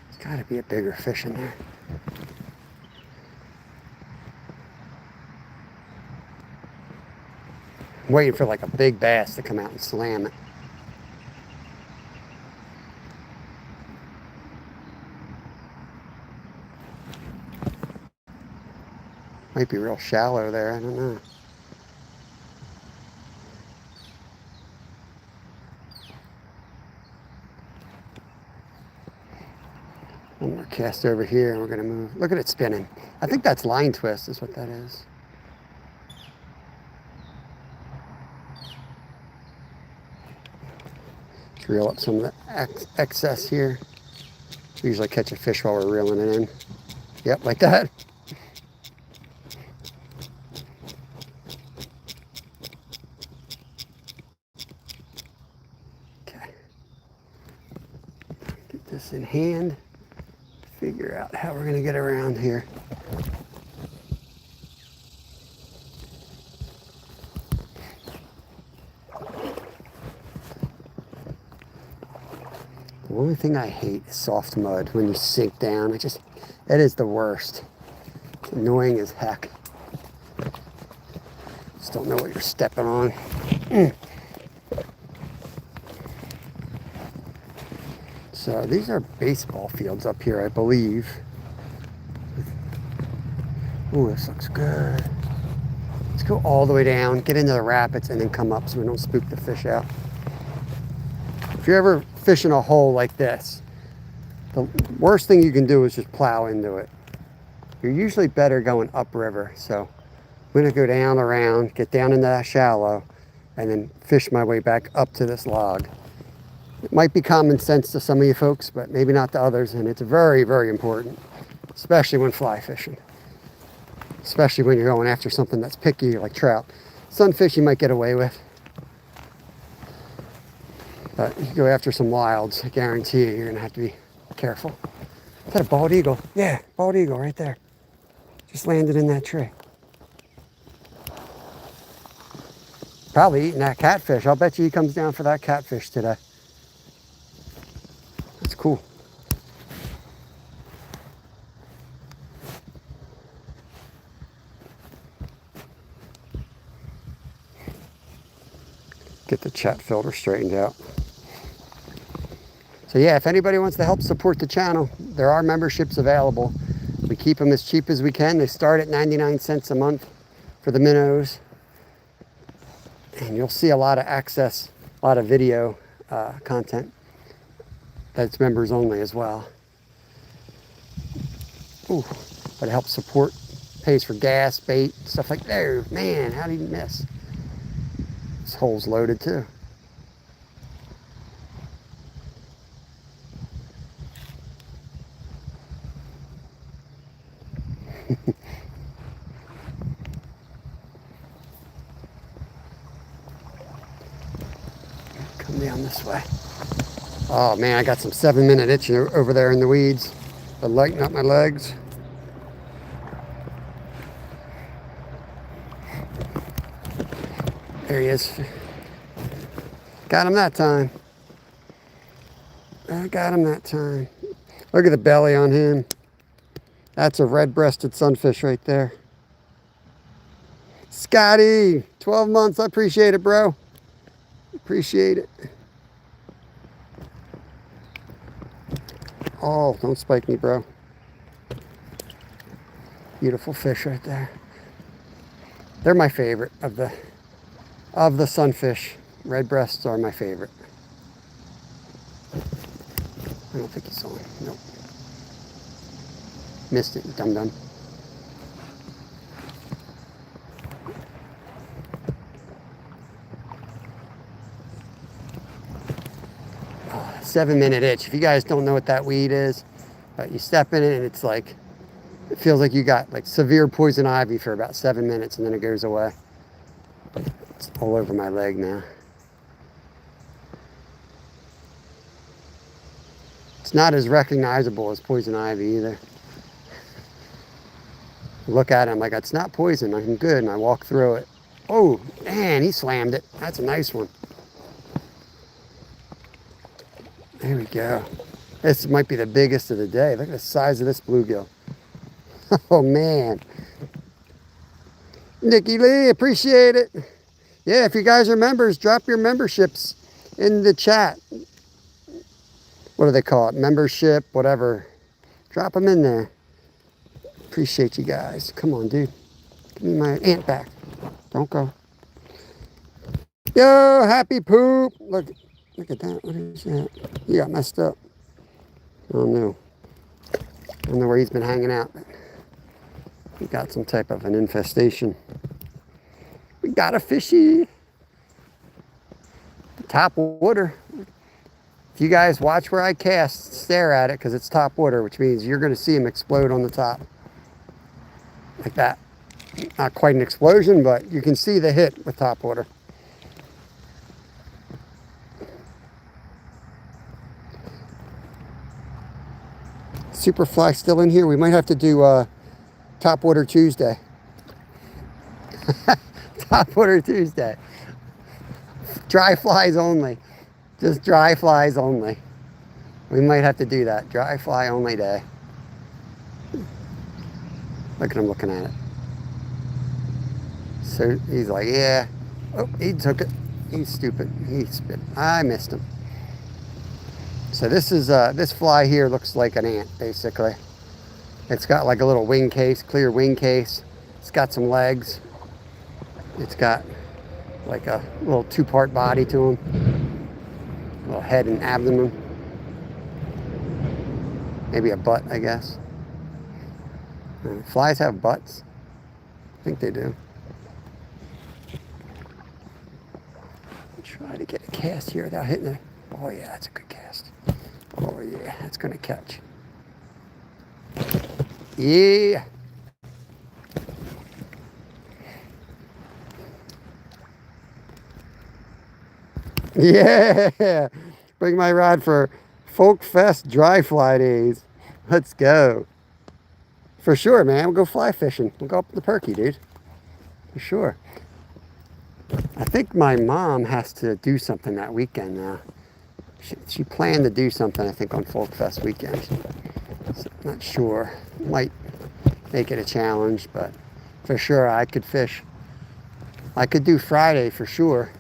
There's got to be a bigger fish in there. I'm waiting for like a big bass to come out and slam it. Might be real shallow there, I don't know. One more cast over here and we're going to move. Look at it spinning. I think that's line twist is what that is. Let's reel up some of the excess here. We usually catch a fish while we're reeling it in. Yep, like that. Okay. Get this in hand. Figure out how we're going to get around here. The only thing I hate is soft mud when you sink down. It is the worst. It's annoying as heck. Just don't know what you're stepping on. So these are baseball fields up here, I believe. Ooh, this looks good. Let's go all the way down, get into the rapids, and then come up so we don't spook the fish out. If you're ever fishing a hole like this, the worst thing you can do is just plow into it. You're usually better going upriver. So I'm gonna go down around, get down into that shallow, and then fish my way back up to this log. It might be common sense to some of you folks, but maybe not to others, and it's very, very important, especially when fly fishing. Especially when you're going after something that's picky like trout. Sunfish you might get away with, but you go after some wilds, I guarantee you, you're gonna have to be careful. Is that a bald eagle? Yeah, bald eagle right there. Just landed in that tree. Probably eating that catfish. I'll bet you he comes down for that catfish today. That's cool. Get the chat filter straightened out. So yeah, if anybody wants to help support the channel, there are memberships available. We keep them as cheap as we can. They start at 99 cents a month for the minnows. And you'll see a lot of access, a lot of video content that's members only as well. Ooh, but it helps support, pays for gas, bait, stuff like that. Man, how did he miss? This hole's loaded too. Come down this way. Oh man, I got some 7-minute itch over there in the weeds. But lighten up my legs. There he is. Got him that time. I got him that time. Look at the belly on him. That's a red-breasted sunfish right there. Scotty, 12 months. I appreciate it, bro. Appreciate it. Oh, don't spike me, bro. Beautiful fish right there. They're my favorite of the sunfish. Red breasts are my favorite. I don't think he's on. Nope. Missed it, dum-dum. Oh, 7-minute itch. If you guys don't know what that weed is, you step in it and it's like, it feels like you got like severe poison ivy for about 7 minutes and then it goes away. It's all over my leg now. It's not as recognizable as poison ivy either. Look at it, I'm like, it's not poison, I'm good, and I walk through it. Oh, man, he slammed it. That's a nice one. There we go. This might be the biggest of the day. Look at the size of this bluegill. Oh, man. Nikki Lee, appreciate it. Yeah, if you guys are members, drop your memberships in the chat. What do they call it? Membership, whatever. Drop them in there. Appreciate you guys. Come on, dude. Give me my ant back. Don't go. Yo, happy poop. Look at that. What is that? He got messed up. Oh, no. I don't know where he's been hanging out. He got some type of an infestation. We got a fishy. Top water. If you guys watch where I cast, stare at it because it's top water, which means you're going to see him explode on the top. Like that. Not quite an explosion, but you can see the hit with top water. Superfly still in here. We might have to do Top Water Tuesday. Top Water Tuesday. Dry flies only. Just dry flies only. We might have to do that. Dry fly only day. Look at him looking at it. So he's like, yeah. Oh, he took it. He's stupid. He spit. I missed him. So this is this fly here looks like an ant, basically. It's got like a little wing case, clear wing case. It's got some legs. It's got like a little 2-part body to him. A little head and abdomen. Maybe a butt, I guess. Flies have butts. I think they do. Try to get a cast here without hitting it. Oh yeah, that's a good cast. Oh yeah, that's gonna catch. Yeah. Yeah. Bring my rod for Folk Fest dry fly days. Let's go. For sure, man. We'll go fly fishing. We'll go up the Perky, dude. For sure. I think think my mom has to do something that weekend now. She planned to do something, I think, on Folk Fest weekend. So I'm not sure. Might make it a challenge, but for sure I could fish. I could do Friday for sure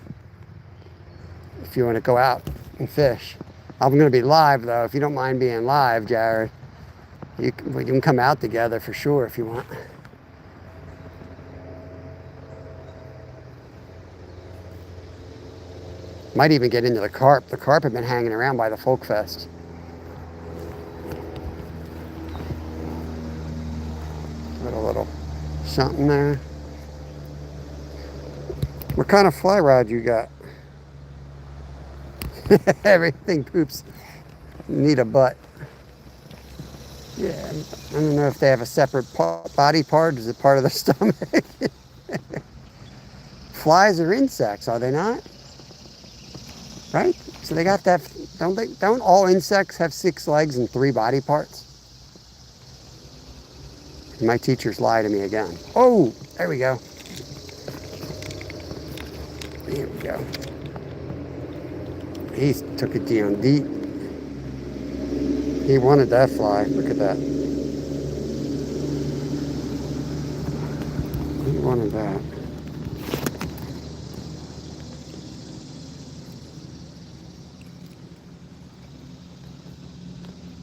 if you want to go out and fish. I'm going to be live, though. If you don't mind being live, Jared, we can come out together for sure if you want. Might even get into the carp. The carp have been hanging around by the Folk Fest. Got a little something there. What kind of fly rod you got? Everything poops. You need a butt. Yeah, I don't know if they have a separate body part. Is it part of the stomach? Flies are insects, are they not? Right? So they got that. Don't all insects have 6 legs and 3 body parts? My teachers lie to me again. Oh, there we go. Here we go. He took it down deep. He wanted that fly. Look at that. He wanted that.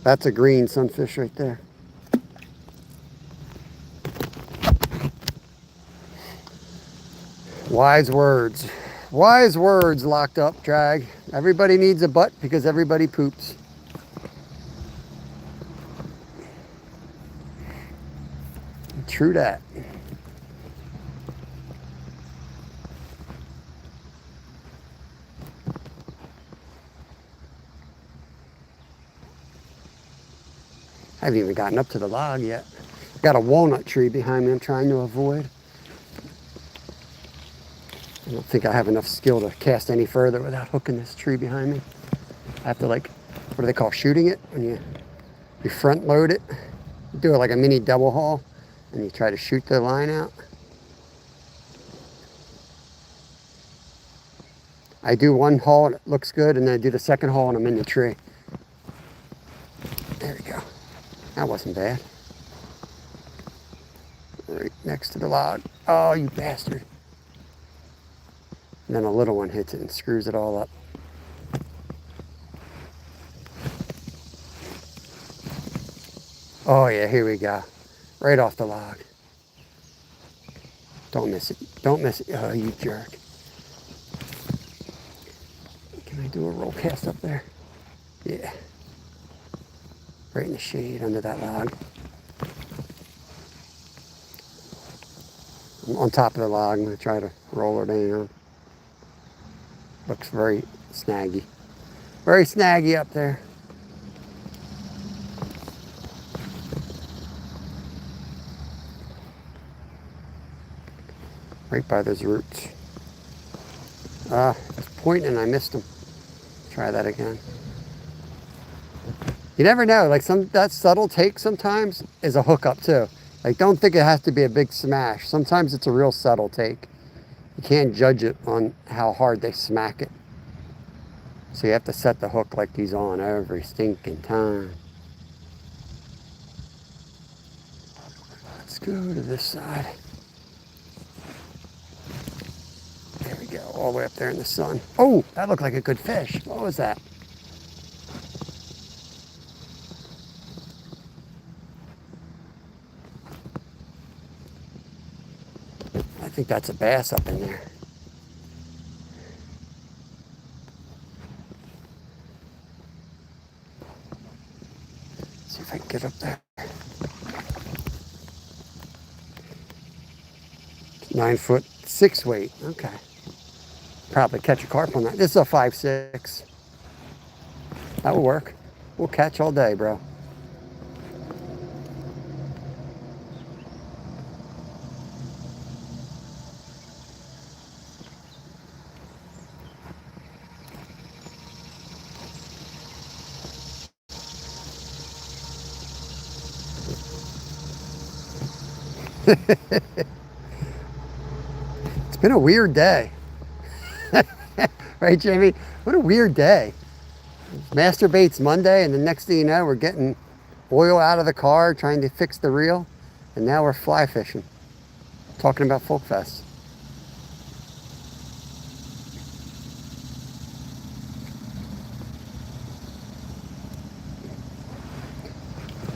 That's a green sunfish right there. Wise words. Wise words locked up, drag. Everybody needs a butt because everybody poops. True that. I haven't even gotten up to the log yet. Got a walnut tree behind me I'm trying to avoid. I don't think I have enough skill to cast any further without hooking this tree behind me. I have to, like, what do they call shooting it? When you front load it, you do it like a mini double haul, and you try to shoot the line out. I do one haul and it looks good, and then I do the second haul and I'm in the tree. There we go. That wasn't bad. Right next to the log. Oh, you bastard. And then a little one hits it and screws it all up. Oh yeah, here we go. Right off the log. Don't miss it. Don't miss it. Oh, you jerk. Can I do a roll cast up there? Yeah. Right in the shade under that log. I'm on top of the log. I'm going to try to roll her down. Looks very snaggy. Very snaggy up there. Right by those roots. It's pointing and I missed him. Try that again. You never know, like that subtle take sometimes is a hookup too. Like, don't think it has to be a big smash. Sometimes it's a real subtle take. You can't judge it on how hard they smack it. So you have to set the hook like he's on every stinking time. Let's go to this side. There we go, all the way up there in the sun. Oh, that looked like a good fish. What was that? I think that's a bass up in there. See if I can get up there. 9'6" weight. Okay. Probably catch a carp on that. This is a 5'6". That will work. We'll catch all day, bro. It's been a weird day. Right, Jimmy? What a weird day. Master Baits Monday, and the next thing you know, we're getting oil out of the car, trying to fix the reel, and now we're fly fishing, talking about Folk Fest.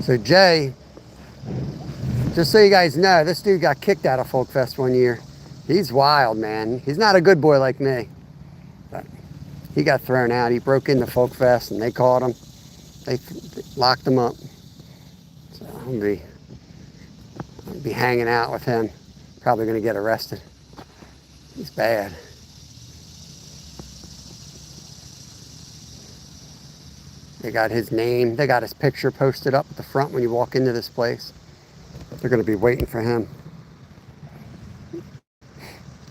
So Jay, just so you guys know, this dude got kicked out of Folk Fest one year. He's wild, man. He's not a good boy like me. But he got thrown out. He broke into Folk Fest and they caught him. They locked him up. So I'll be hanging out with him. Probably gonna get arrested. He's bad. They got his name, they got his picture posted up at the front when you walk into this place. They're gonna be waiting for him.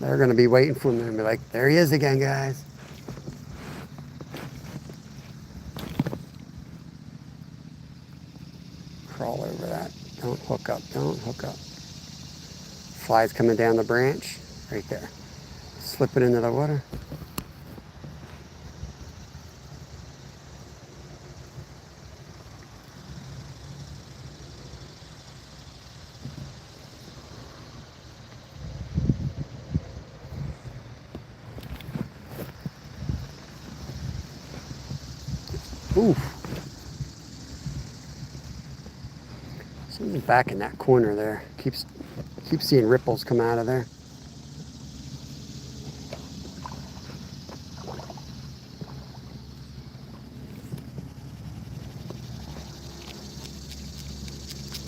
They're gonna be waiting for him and be like, there he is again, guys. Crawl over that. Don't hook up, don't hook up. Flies coming down the branch, right there. Slip it into the water. Oof. Something back in that corner there. Keep seeing ripples come out of there.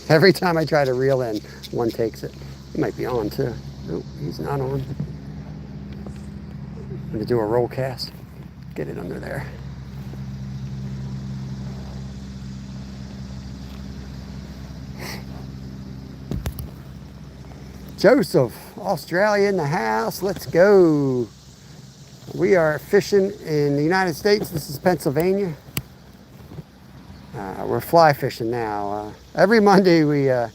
Every time I try to reel in, one takes it. He might be on too. Nope, he's not on. I'm gonna do a roll cast. Get it under there. Joseph, Australia in the house. Let's go. We are fishing in the United States. This is Pennsylvania. We're fly fishing now. Every Monday we, oh,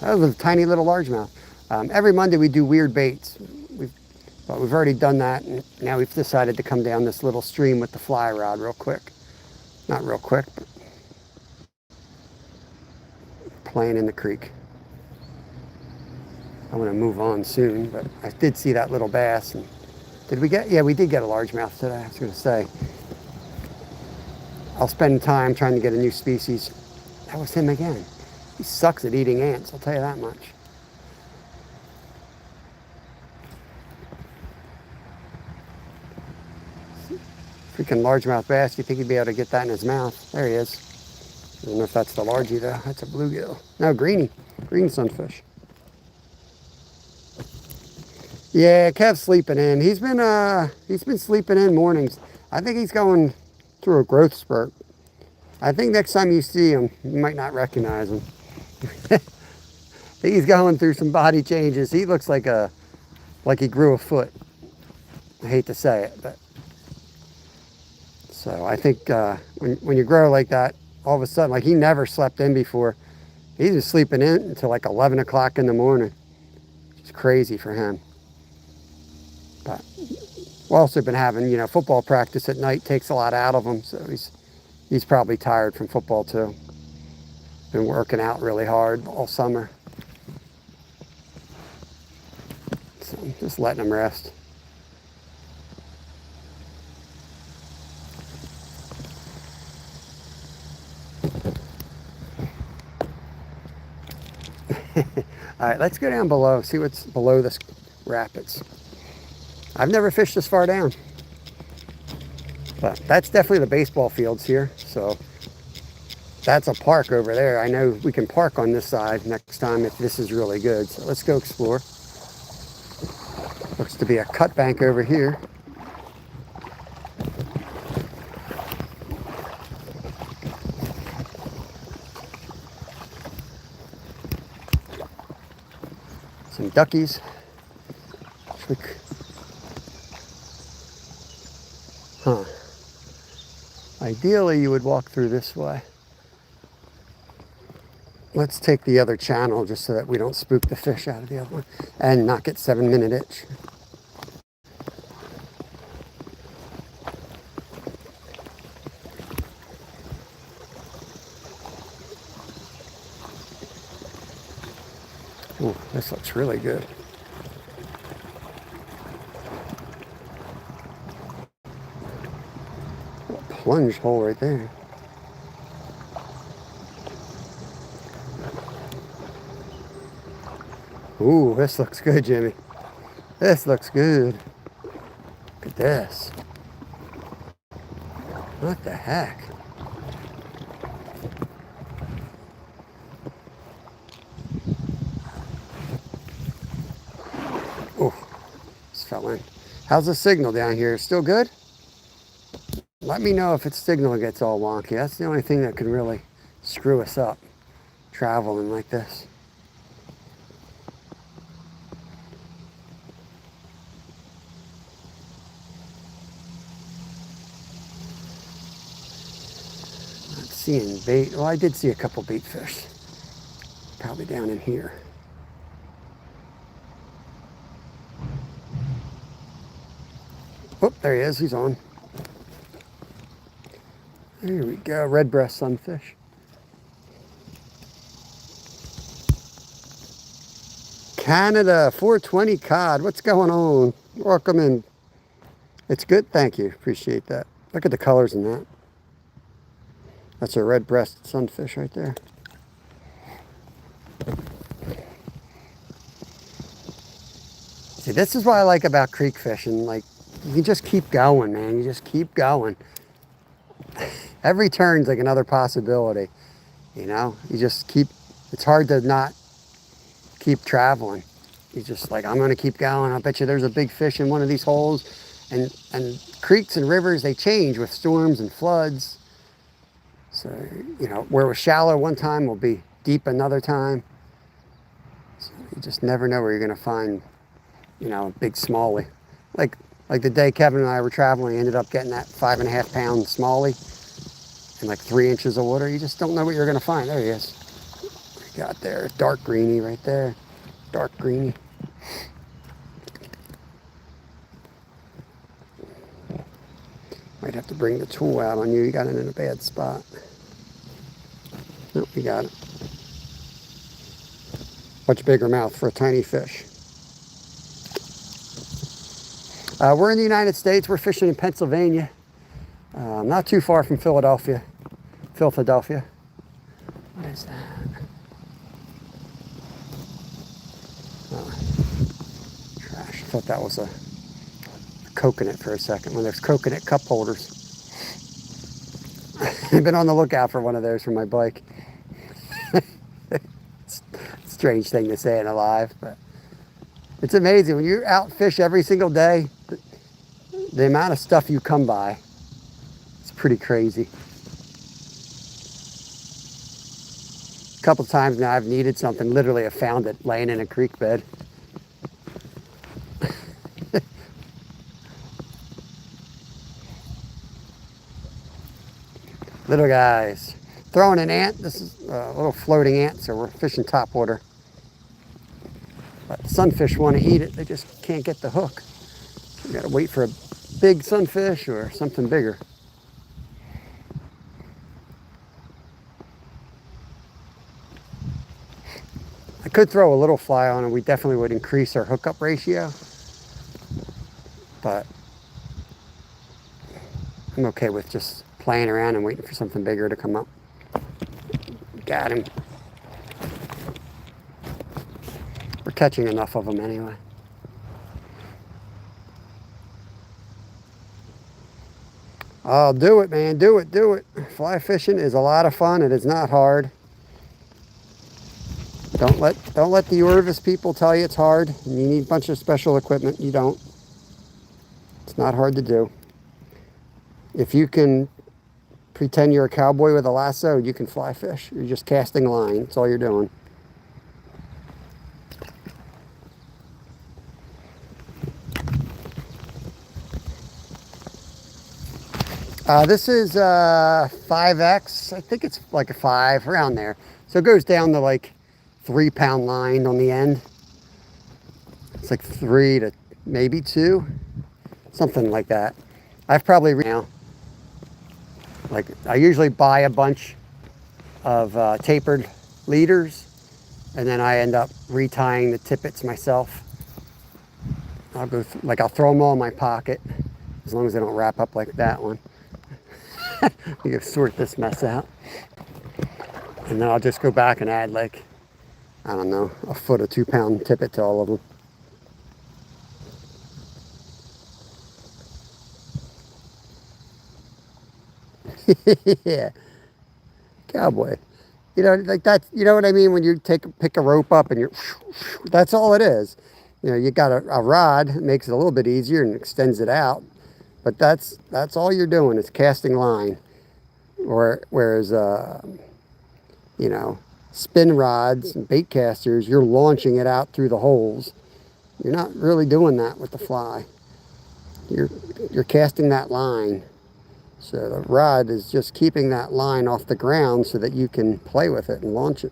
that was a tiny little largemouth. Every Monday we do weird baits. But we've already done that, and now we've decided to come down this little stream with the fly rod real quick. Not real quick, but playing in the creek. I'm gonna move on soon, but I did see that little bass. And did we get, yeah, we did get a largemouth today. I was gonna say, I'll spend time trying to get a new species. That was him again. He sucks at eating ants, I'll tell you that much. Freaking largemouth bass, you think he'd be able to get that in his mouth? There he is. I don't know if that's the largie though. That's a bluegill. No, green sunfish. Yeah, Kev's sleeping in. He's been sleeping in mornings. I think he's going through a growth spurt. I think next time you see him, you might not recognize him. He's going through some body changes. He looks like he grew a foot. I hate to say it, but so I think when you grow like that, all of a sudden, like he never slept in before. He's been sleeping in until like 11 o'clock in the morning. It's crazy for him. But we've also been having, football practice at night takes a lot out of him, so he's probably tired from football too. Been working out really hard all summer. So I'm just letting him rest. All right, let's go down below, see what's below this rapids. I've never fished this far down, but that's definitely the baseball fields here. So that's a park over there. I know we can park on this side next time if this is really good. So let's go explore. Looks to be a cut bank over here. Some duckies. Huh. Ideally, you would walk through this way. Let's take the other channel just so that we don't spook the fish out of the other one and not get 7-minute itch. This looks really good. Plunge hole right there. Ooh, this looks good, Jimmy. This looks good. Look at this. What the heck? Oh, just fell in. How's the signal down here? Still good? Let me know if its signal gets all wonky. That's the only thing that could really screw us up traveling like this. Not seeing bait. Well, I did see a couple bait fish. Probably down in here. Oh, there he is. He's on. There we go. Red breast sunfish. Canada 420 cod. What's going on? Welcome in. It's good. Thank you. Appreciate that. Look at the colors in that. That's a red breast sunfish right there. See, this is what I like about creek fishing. Like, you can just keep going, man. You just keep going. Every turn's like another possibility. You know, you just keep, it's hard to not keep traveling. You just like, I'm gonna keep going. I bet you there's a big fish in one of these holes. And creeks and rivers, they change with storms and floods. So, you know, where it was shallow one time will be deep another time. So you just never know where you're gonna find, you know, a big smallie. Like the day Kevin and I were traveling, we ended up getting that 5.5 pound smallie in like 3 inches of water. You just don't know what you're gonna find. There he is. We got there, dark greeny right there. Dark greeny. Might have to bring the tool out on you. You got it in a bad spot. Nope, you got it. Much bigger mouth for a tiny fish. We're in the United States. We're fishing in Pennsylvania. Not too far from Philadelphia. Philadelphia. What is that? Oh, trash. I thought that was a coconut for a second. When there's coconut cup holders. I've been on the lookout for one of those for my bike. Strange thing to say in a live, but it's amazing when you're out fish every single day. The amount of stuff you come by, it's pretty crazy. A couple times now I've needed something, literally have found it laying in a creek bed. Little guys. Throwing an ant. This is a little floating ant, so we're fishing top water. But sunfish want to eat it. They just can't get the hook. You gotta wait for a big sunfish or something bigger. I could throw a little fly on it. We definitely would increase our hookup ratio. But I'm okay with just playing around and waiting for something bigger to come up. Got him. We're catching enough of them anyway. Oh, do it, man. Do it, do it. Fly fishing is a lot of fun. It is not hard. Don't let the Orvis people tell you it's hard and you need a bunch of special equipment. You don't. It's not hard to do. If you can pretend you're a cowboy with a lasso, you can fly fish. You're just casting a line. That's all you're doing. This is 5X. I think it's like a 5, around there. So it goes down to like 3 pound line on the end. It's like 3 to maybe 2, something like that. I've probably now, like I usually buy a bunch of tapered leaders and then I end up retying the tippets myself. I'll throw them all in my pocket, as long as they don't wrap up like that one. You can sort this mess out. And then I'll just go back and add like, I don't know, a foot or 2 pound tippet to all of them. Yeah, cowboy. You know, like that, you know what I mean? When you pick a rope up and that's all it is. You know, you got a rod, it makes it a little bit easier and extends it out. But that's all you're doing is casting line. Whereas, you know, spin rods and bait casters, you're launching it out through the holes. You're not really doing that with the fly. You're casting that line. So the rod is just keeping that line off the ground so that you can play with it and launch it.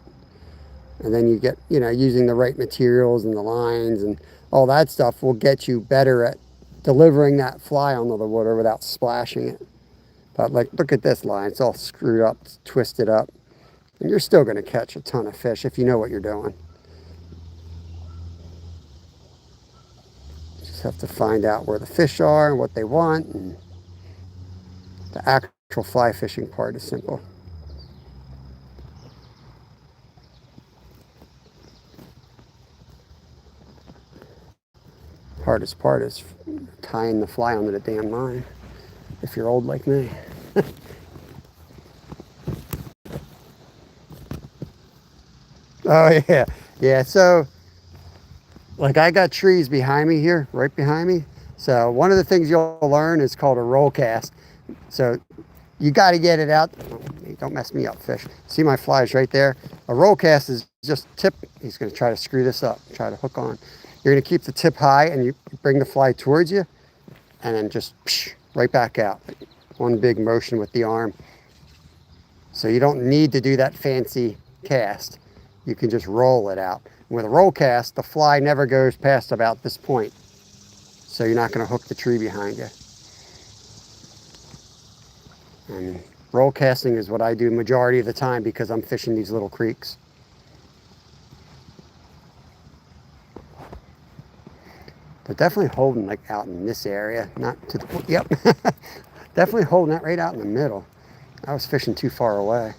And then you get, you know, using the right materials and the lines and all that stuff will get you better at delivering that fly onto the water without splashing it. But like, look at this line. It's all screwed up, it's twisted up. And you're still going to catch a ton of fish if you know what you're doing. You just have to find out where the fish are and what they want. And the actual fly fishing part is simple. Hardest part is tying the fly onto the damn line, if you're old like me. Oh yeah, yeah. So, like, I got trees behind me here, right behind me. So one of the things you'll learn is called a roll cast. So you got to get it out. Oh, don't mess me up, fish. See my flies right there? A roll cast is just tip. He's going to try to screw this up, try to hook on. You're going to keep the tip high and you bring the fly towards you and then just right back out. One big motion with the arm. So you don't need to do that fancy cast. You can just roll it out. With a roll cast, the fly never goes past about this point. So you're not going to hook the tree behind you. And roll casting is what I do majority of the time because I'm fishing these little creeks. They're definitely holding like out in this area, not to the, yep. Definitely holding that right out in the middle. I was fishing too far away.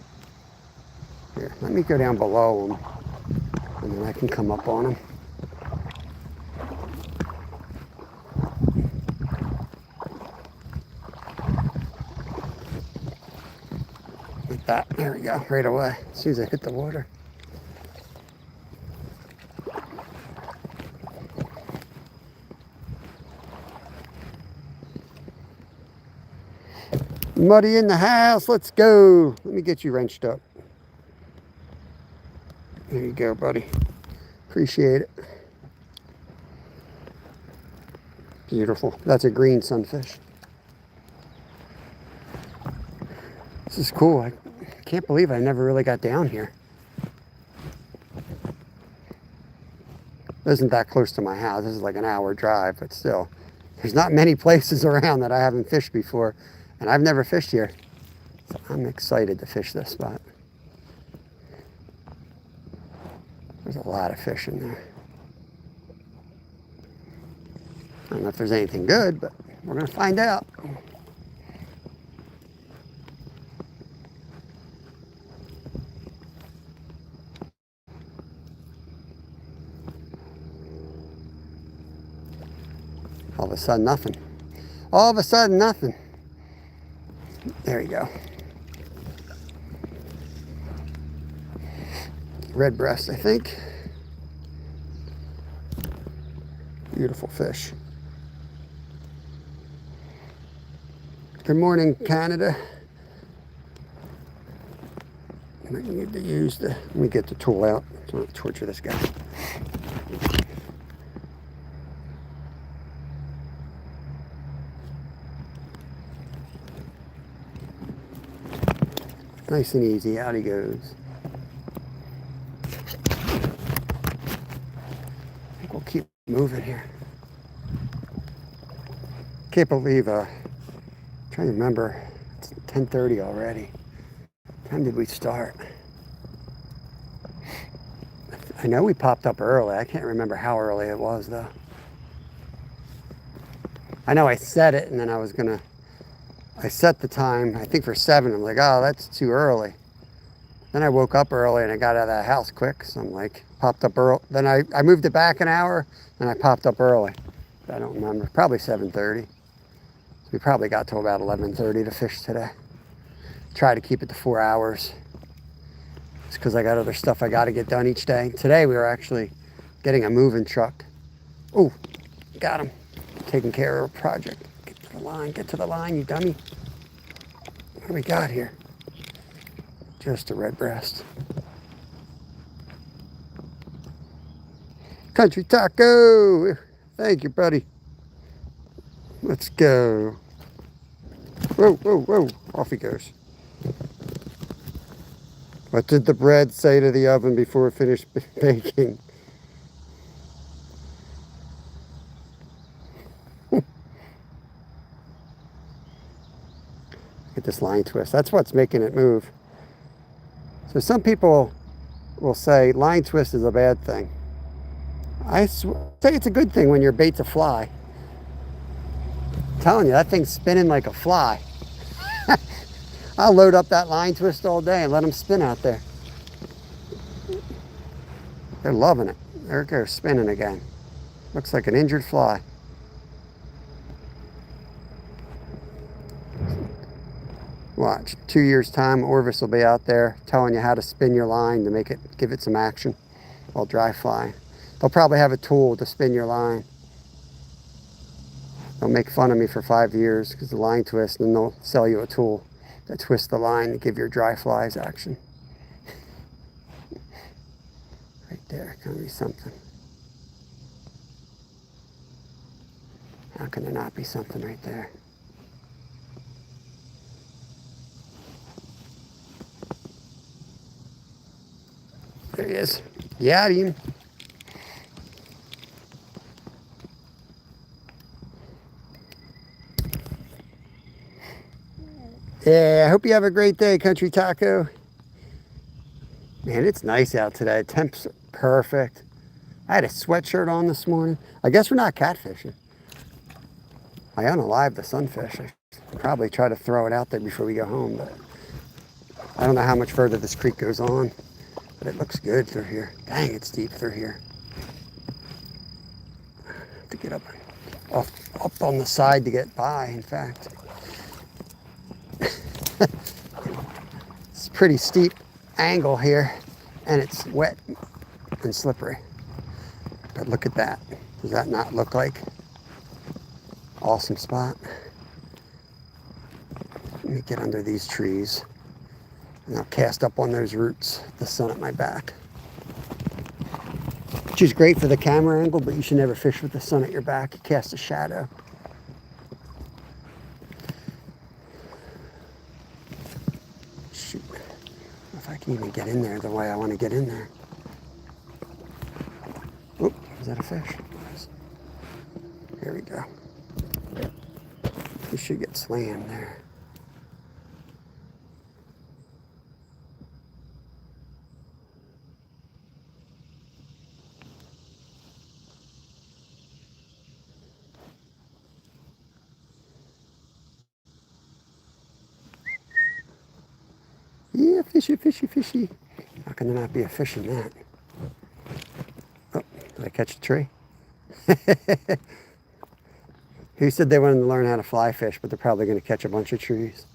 Here, let me go down below them and then I can come up on them. Like that, there we go, right away, as soon as I hit the water. Muddy in the house, let's go. Let me get you wrenched up. There you go, buddy. Appreciate it. Beautiful. That's a green sunfish. This is cool. I can't believe I never really got down here. It isn't that close to my house. This is like an hour drive, but still. There's not many places around that I haven't fished before, and I've never fished here. So I'm excited to fish this spot. There's a lot of fish in there. I don't know if there's anything good, but we're going to find out. All of a sudden, nothing. All of a sudden, nothing. There you go. Red breast, I think. Beautiful fish. Good morning, Canada. I need to use the, let me get the tool out. So I don't torture this guy. Nice and easy, out he goes. I think we'll keep moving here. Can't believe, trying to remember, it's 10:30 already. What time did we start? I know we popped up early. I can't remember how early it was though. I know I set it and then I set the time, I think for 7. I'm like, oh, that's too early. Then I woke up early and I got out of that house quick. So I'm like, popped up early. Then I moved it back an hour and I popped up early. I don't remember, probably 7:30. So we probably got to about 11:30 to fish today. Try to keep it to 4 hours. It's because I got other stuff I got to get done each day. Today we were actually getting a moving truck. Oh, got him. Taking care of a project. Get to the line, you dummy. What do we got here? Just a red breast. Country taco. Thank you, buddy. Let's go. Whoa, whoa, whoa. Off he goes. What did the bread say to the oven before it finished baking? Get this line twist. That's what's making it move. So some people will say line twist is a bad thing. I say it's a good thing when your bait's a fly. I'm telling you, that thing's spinning like a fly. I'll load up that line twist all day and let them spin out there. They're loving it. There it goes, spinning again. Looks like an injured fly. Watch, 2 years time, Orvis will be out there telling you how to spin your line to give it some action while dry flying. They'll probably have a tool to spin your line. They'll make fun of me for 5 years because the line twist, and then they'll sell you a tool that twists the line to give your dry flies action. Right there, gonna be something. How can there not be something right there? There he is. Yeah, him. Yeah, I hope you have a great day, Country Taco. Man, it's nice out today. Temps are perfect. I had a sweatshirt on this morning. I guess we're not catfishing. I unalived the sunfish. I probably try to throw it out there before we go home, but I don't know how much further this creek goes on. But it looks good through here. Dang, it's deep through here. Have to get up on the side to get by, in fact. It's a pretty steep angle here, and it's wet and slippery. But look at that. Does that not look like awesome spot? Let me get under these trees. And I'll cast up on those roots, the sun at my back. Which is great for the camera angle, but you should never fish with the sun at your back. You cast a shadow. Shoot. If I can even get in there the way I want to get in there. Oop, is that a fish? Here we go. You should get slammed there. Yeah, fishy, fishy, fishy. How can there not be a fish in that? Oh, did I catch a tree? Who said they wanted to learn how to fly fish, but they're probably going to catch a bunch of trees?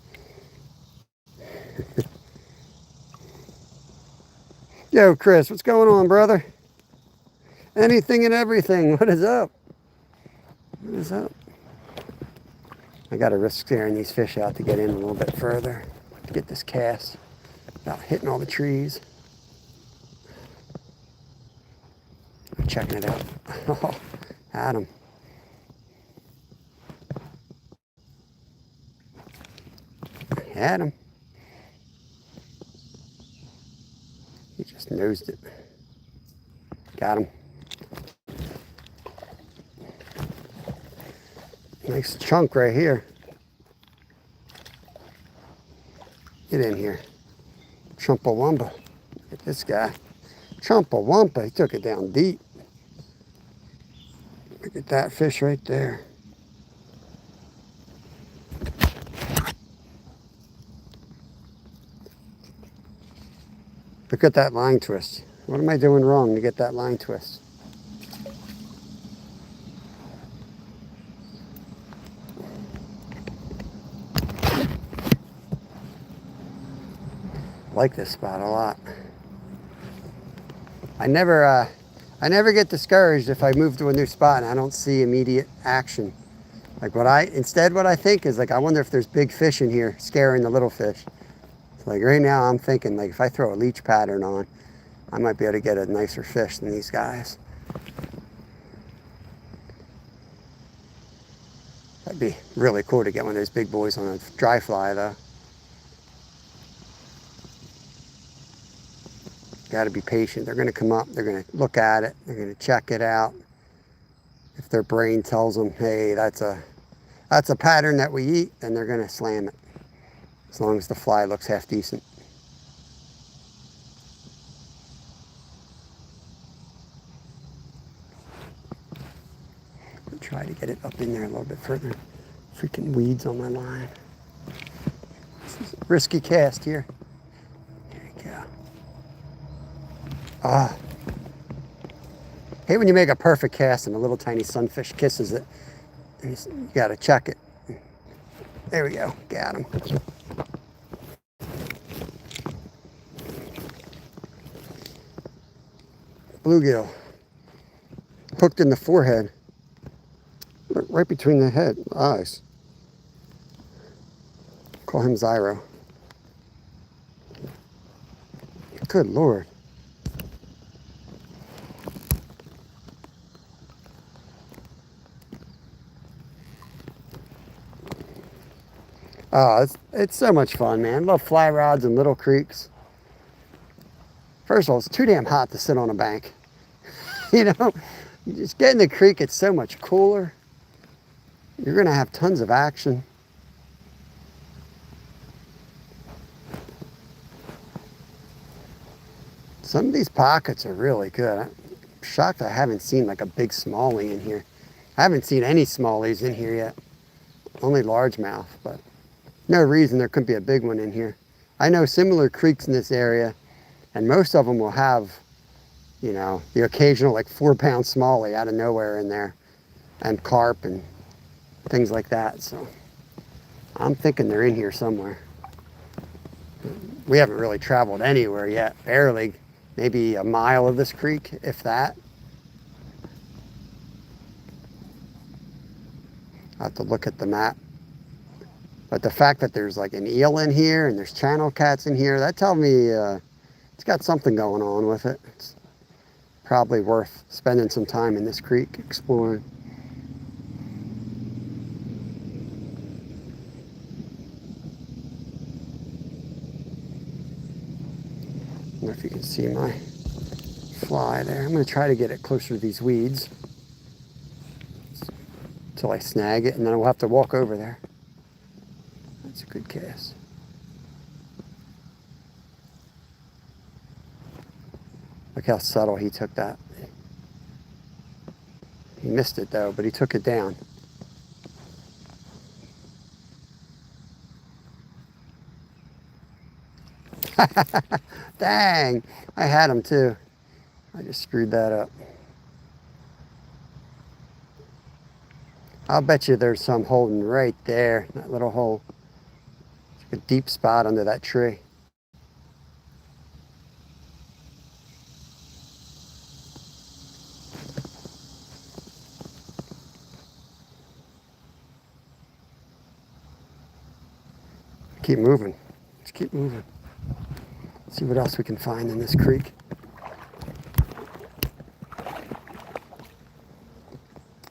Yo, Chris, what's going on, brother? Anything and everything. What is up? What is up? I got to risk scaring these fish out to get in a little bit further to get this cast without hitting all the trees. I'm checking it out. Oh, had him. Had him. He just nosed it. Got him. Nice chunk right here. Get in here. Chumpawamba. Look at this guy. Chumpawampa, he took it down deep. Look at that fish right there. Look at that line twist. What am I doing wrong to get that line twist? I like this spot a lot. I never get discouraged if I move to a new spot and I don't see immediate action. Like what I think is like, I wonder if there's big fish in here scaring the little fish. So like right now I'm thinking like if I throw a leech pattern on, I might be able to get a nicer fish than these guys. That'd be really cool to get one of those big boys on a dry fly though. Got to be patient. They're going to come up, they're going to look at it, they're going to check it out. If their brain tells them, hey, that's a pattern that we eat, then they're going to slam it. As long as the fly looks half decent. I'll try to get it up in there a little bit further. Freaking weeds on my line. This is a risky cast here. There you go. Ah. Hate when you make a perfect cast and a little tiny sunfish kisses it. You gotta check it. There we go, got him. Bluegill. Hooked in the forehead. Right between the head, eyes. Call him Zyro. Good Lord. Oh, it's so much fun, man. I love fly rods and little creeks. First of all, it's too damn hot to sit on a bank. You know, you just get in the creek, it's so much cooler. You're gonna have tons of action. Some of these pockets are really good. I'm shocked I haven't seen like a big smallie in here. I haven't seen any smallies in here yet. Only largemouth, but no reason there couldn't be a big one in here. I know similar creeks in this area, and most of them will have, you know, the occasional like 4-pound smallie out of nowhere in there, and carp and things like that. So I'm thinking they're in here somewhere. We haven't really traveled anywhere yet, barely. Maybe a mile of this creek, if that. I'll have to look at the map. But the fact that there's like an eel in here and there's channel cats in here, that tells me it's got something going on with it. It's probably worth spending some time in this creek exploring. I don't know if you can see my fly there. I'm going to try to get it closer to these weeds until I snag it, and then we'll have to walk over there. That's a good cast. Look how subtle he took that. He missed it though, but he took it down. Dang, I had him too. I just screwed that up. I'll bet you there's some holding right there, that little hole. It's a deep spot under that tree. Keep moving. Let's keep moving. See what else we can find in this creek.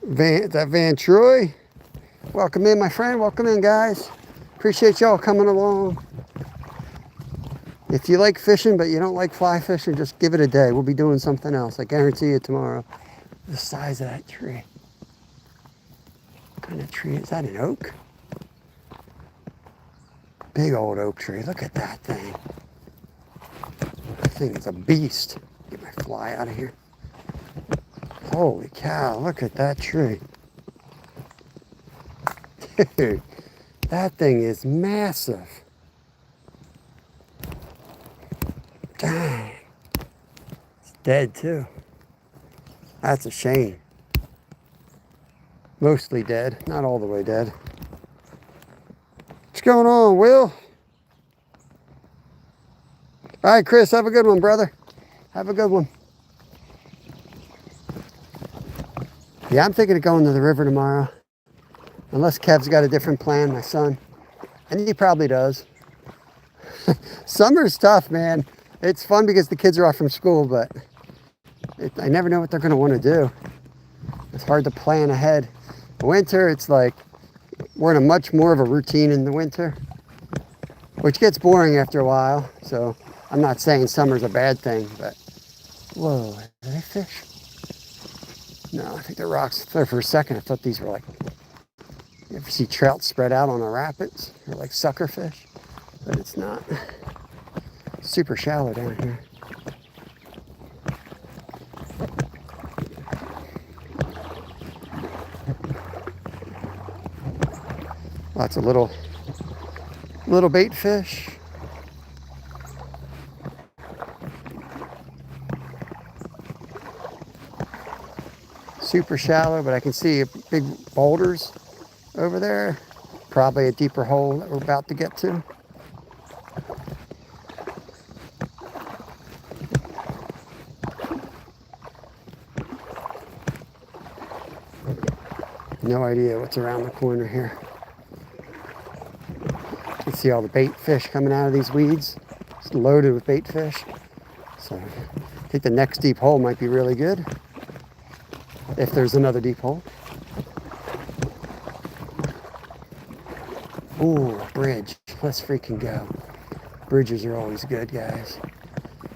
Is that Van Troy? Welcome in, my friend. Welcome in, guys. Appreciate y'all coming along. If you like fishing, but you don't like fly fishing, just give it a day. We'll be doing something else. I guarantee you tomorrow. The size of that tree. What kind of tree? Is that an oak? Big old oak tree. Look at that thing. That thing is a beast. Get my fly out of here. Holy cow, look at that tree. Dude, that thing is massive. Dang. It's dead too. That's a shame. Mostly dead, not all the way dead. What's going on, Will? All right, Chris, have a good one, brother. Have a good one. Yeah, I'm thinking of going to the river tomorrow. Unless Kev's got a different plan, my son. And he probably does. Summer's tough, man. It's fun because the kids are off from school, but I never know what they're going to want to do. It's hard to plan ahead. Winter, it's like we're in a much more of a routine in the winter, which gets boring after a while. So I'm not saying summer's a bad thing, but whoa, are they fish? No, I think they're rocks. There for a second, I thought these were like, you ever see trout spread out on the rapids? They're like sucker fish, but it's not. Super shallow down here. Lots of little bait fish. Super shallow, but I can see big boulders over there. Probably a deeper hole that we're about to get to. No idea what's around the corner here. You can see all the bait fish coming out of these weeds. It's loaded with bait fish. So I think the next deep hole might be really good. If there's another deep hole. Ooh, bridge. Let's freaking go. Bridges are always good, guys.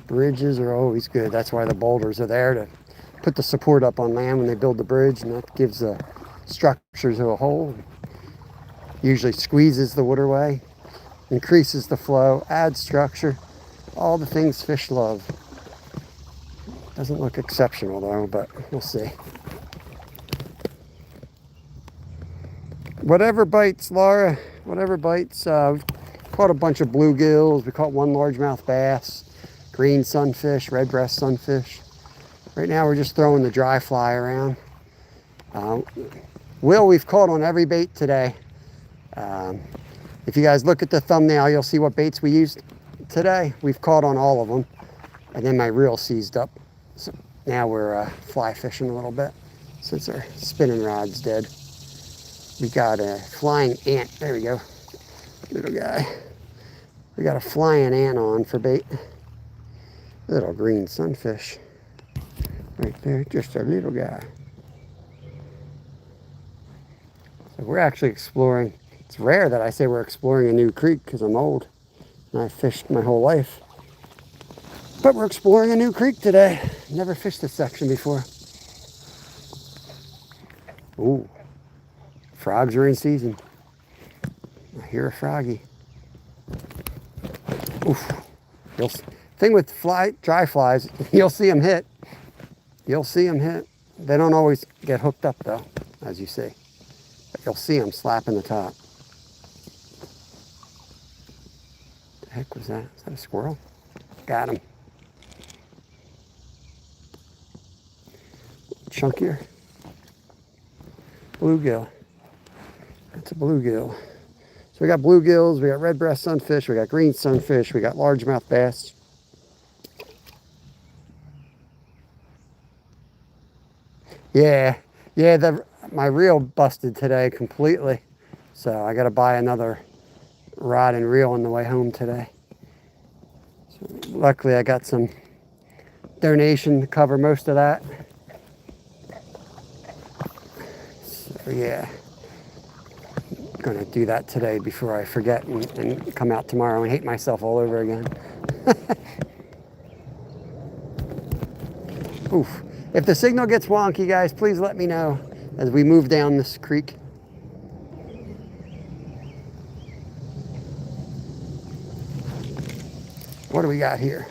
Bridges are always good. That's why the boulders are there, to put the support up on land when they build the bridge, and that gives the structure to a hole. Usually squeezes the waterway, increases the flow, adds structure. All the things fish love. Doesn't look exceptional though, but we'll see. Whatever bites, Laura, whatever bites. We've caught a bunch of bluegills. We caught one largemouth bass, green sunfish, red breast sunfish. Right now we're just throwing the dry fly around. Will, we've caught on every bait today. If you guys look at the thumbnail, you'll see what baits we used today. We've caught on all of them. And then my reel seized up. So now we're fly fishing a little bit since our spinning rod's dead. We got a flying ant. There we go. Little guy. We got a flying ant on for bait. Little green sunfish. Right there, just a little guy. So we're actually exploring. It's rare that I say we're exploring a new creek because I'm old and I've fished my whole life. But we're exploring a new creek today. Never fished this section before. Ooh. Frogs are in season. I hear a froggy. Oof. Thing with dry flies, you'll see them hit. You'll see them hit. They don't always get hooked up though, as you see. But you'll see them slapping the top. What the heck was that? Is that a squirrel? Got him. Chunkier. Bluegill. That's a bluegill. So we got bluegills, we got red breast sunfish, we got green sunfish, we got largemouth bass. Yeah, my reel busted today completely. So I got to buy another rod and reel on the way home today. So luckily I got some donation to cover most of that. So yeah. Gonna do that today before I forget and come out tomorrow and hate myself all over again. Oof. If the signal gets wonky, guys, please let me know as we move down this creek. What do we got here?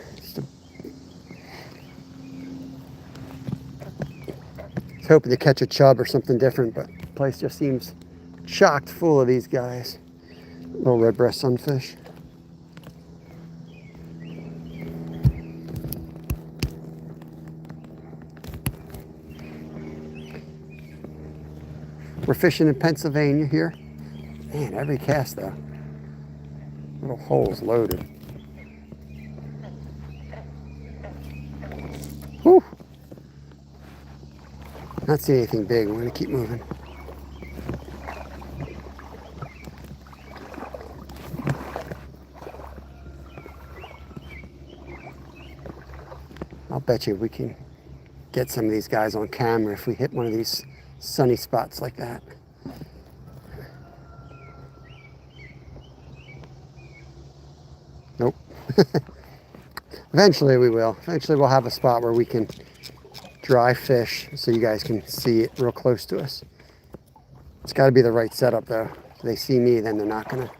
hoping to catch a chub or something different, but the place just seems chocked full of these guys. Little red breast sunfish. We're fishing in Pennsylvania here. Man, every cast though. Little holes loaded. Whew. Not seeing anything big. We're gonna keep moving. I'll bet you we can get some of these guys on camera if we hit one of these sunny spots like that. Nope. Eventually we will. Eventually we'll have a spot where we can dry fish so you guys can see it real close to us. It's got to be the right setup though. If they see me, then they're not gonna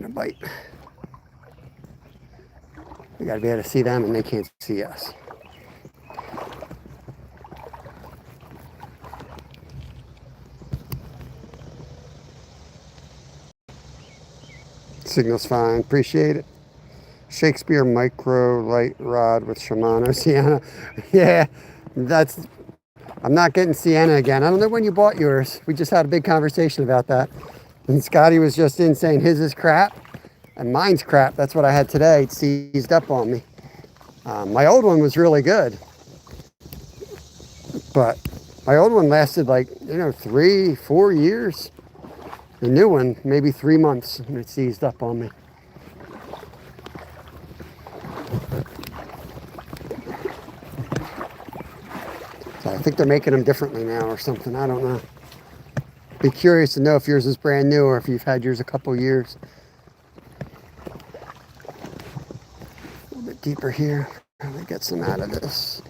bite. We got to be able to see them and they can't see us. Signal's fine, appreciate it. Shakespeare micro light rod with Shimano Sienna. Yeah, I'm not getting Sienna again. I don't know when you bought yours. We just had a big conversation about that. And Scotty was just in saying his is crap and mine's crap. That's what I had today. It seized up on me. My old one was really good. But my old one lasted like, 3-4 years. The new one, maybe 3 months, and it seized up on me. So I think they're making them differently now or something. I don't know. Be curious to know if yours is brand new or if you've had yours a couple years. A little bit deeper here. Probably get some out of this.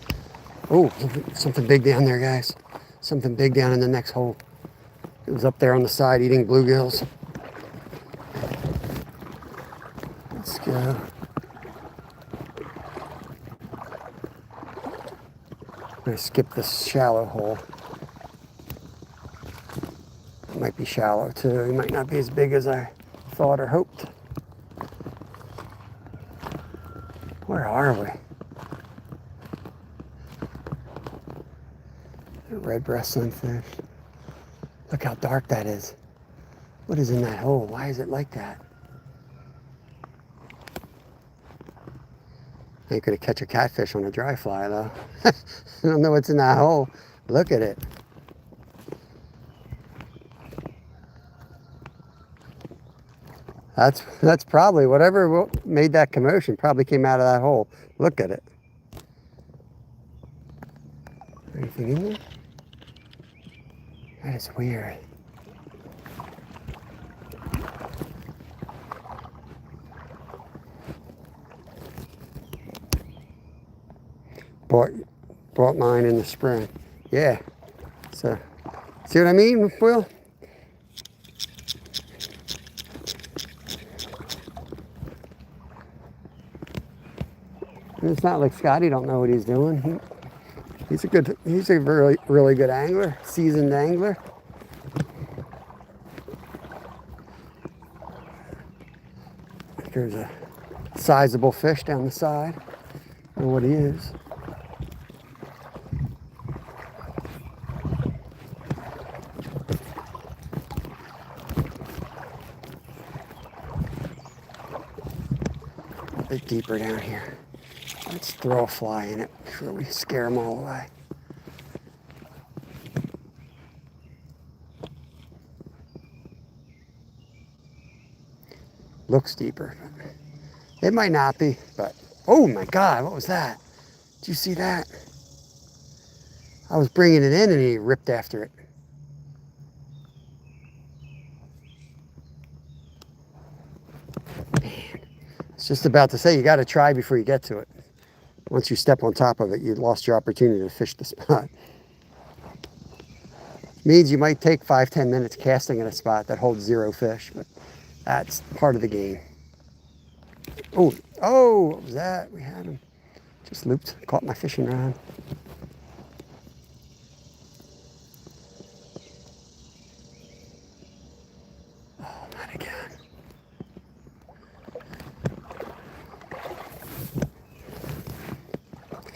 Oh, something big down there, guys. Something big down in the next hole. It was up there on the side eating bluegills. Let's go. I'm going to skip this shallow hole. It might be shallow too. It might not be as big as I thought or hoped. Where are we? Red breast sunfish. Look how dark that is. What is in that hole? Why is it like that? Ain't gonna catch a catfish on a dry fly though. I don't know what's in that hole. Look at it. That's probably whatever made that commotion probably came out of that hole. Look at it. Anything in there? That is weird. Bought mine in the spring. Yeah. So, see what I mean, Will? It's not like Scotty don't know what he's doing. He's a really, really good angler, seasoned angler. There's a sizable fish down the side. I don't know what he is. A bit deeper down here. Let's throw a fly in it before we scare them all away. Looks deeper. It might not be, but oh my God, what was that? Did you see that? I was bringing it in and he ripped after it. Man, I was just about to say, you got to try before you get to it. Once you step on top of it, you lost your opportunity to fish the spot. Means you might take 5-10 minutes casting at a spot that holds 0 fish, but that's part of the game. Oh, what was that? We had him. Just looped, caught my fishing rod.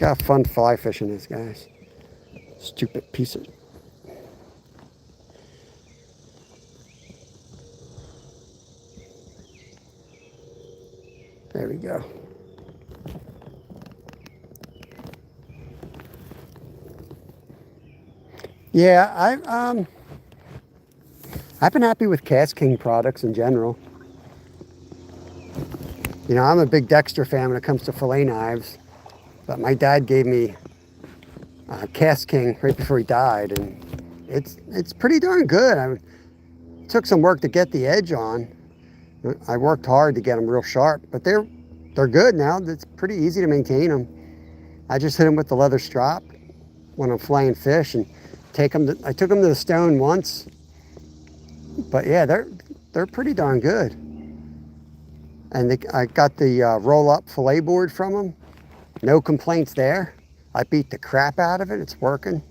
got fun fly fishing this, guys. Stupid piece of... There we go. Yeah, I've been happy with Cast King products in general. You know, I'm a big Dexter fan when it comes to fillet knives, but my dad gave me Cast King right before he died, and it's pretty darn good. It took some work to get the edge on. I worked hard to get them real sharp, but they're good now. It's pretty easy to maintain them. I just hit them with the leather strap when I'm flaying fish, and I took them to the stone once, but yeah, they're pretty darn good. And I got the roll-up fillet board from them. No complaints there. I beat the crap out of it. It's working.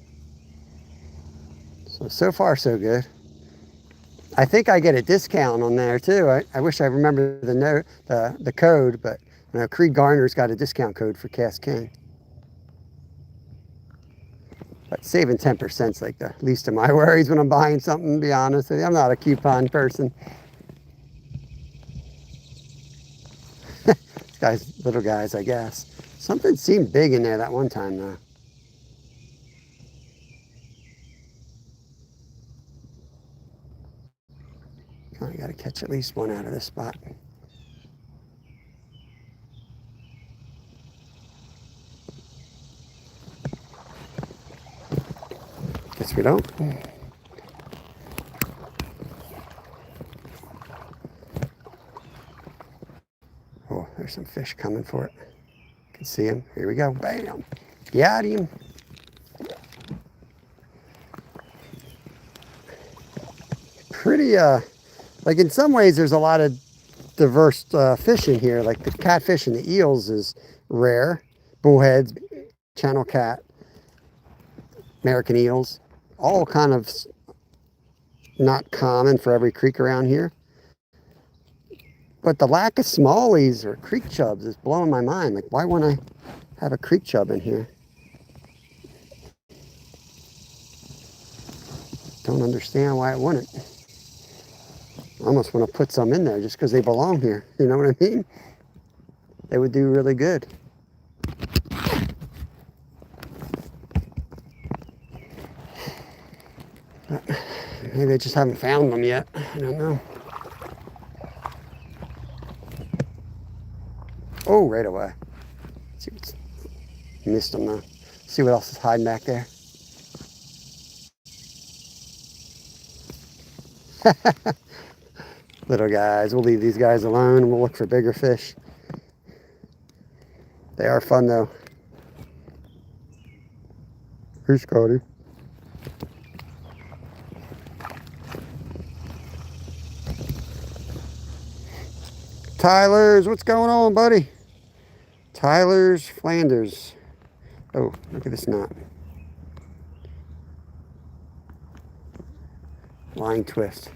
So far, so good. I think I get a discount on there too. I wish I remember the code, but you know, Creed Garner's got a discount code for Cast King. But saving 10% is like the least of my worries when I'm buying something, to be honest with you. I'm not a coupon person. These guys, little guys, I guess. Something seemed big in there that one time, though. I gotta catch at least one out of this spot. Guess we don't. Oh, there's some fish coming for it. You can see him. Here we go. Bam. Got him. Pretty, like in some ways there's a lot of diverse fish in here. Like the catfish and the eels is rare. Bullheads, channel cat, American eels. All kind of not common for every creek around here. But the lack of smallies or creek chubs is blowing my mind. Like, why wouldn't I have a creek chub in here? Don't understand why it wouldn't. I almost want to put some in there just because they belong here. You know what I mean? They would do really good. But maybe I just haven't found them yet. I don't know. Oh, right away. See what's missed them though. See what else is hiding back there. Little guys. We'll leave these guys alone and we'll look for bigger fish. They are fun though. Who's Cody? Tyler's, what's going on, buddy? Tyler's Flanders. Oh, look at this knot. Line twist.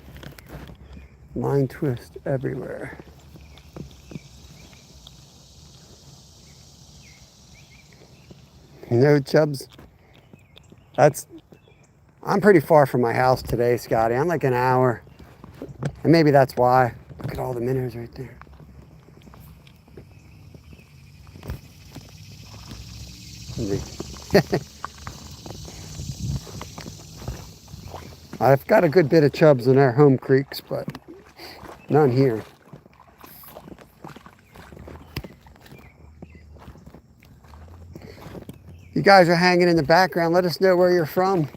Line twist everywhere. No chubs. I'm pretty far from my house today, Scotty. I'm like an hour. And maybe that's why. Look at all the minnows right there. I've got a good bit of chubs in our home creeks, but none here. You guys are hanging in the background. Let us know where you're from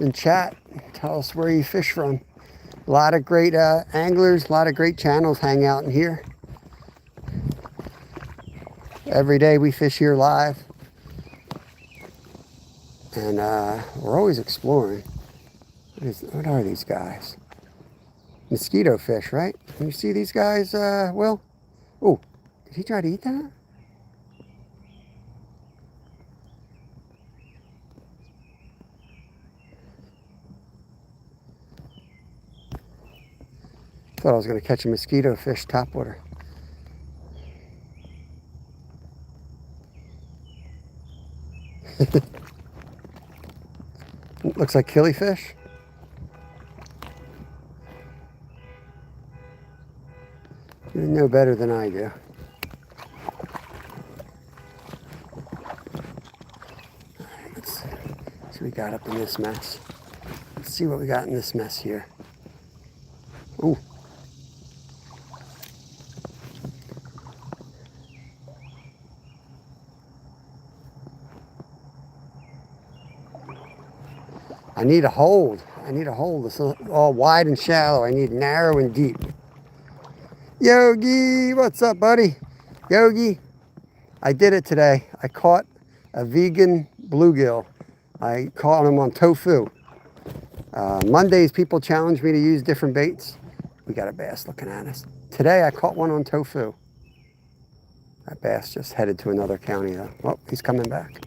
in chat. Tell us where you fish from. A lot of great anglers, a lot of great channels hang out in here. Every day we fish here live. And we're always exploring. What are these guys? Mosquito fish, right? Can you see these guys, Will? Oh, did he try to eat that? Thought I was going to catch a mosquito fish topwater. Looks like killifish. You know better than I do. Let's see what we got up in this mess. Let's see what we got in this mess here. Ooh. I need a hold. I need a hold. It's all wide and shallow. I need narrow and deep. Yogi, what's up, buddy? Yogi, I did it today. I caught a vegan bluegill. I caught him on tofu. Mondays, people challenge me to use different baits. We got a bass looking at us. Today, I caught one on tofu. That bass just headed to another county, though. Oh, he's coming back.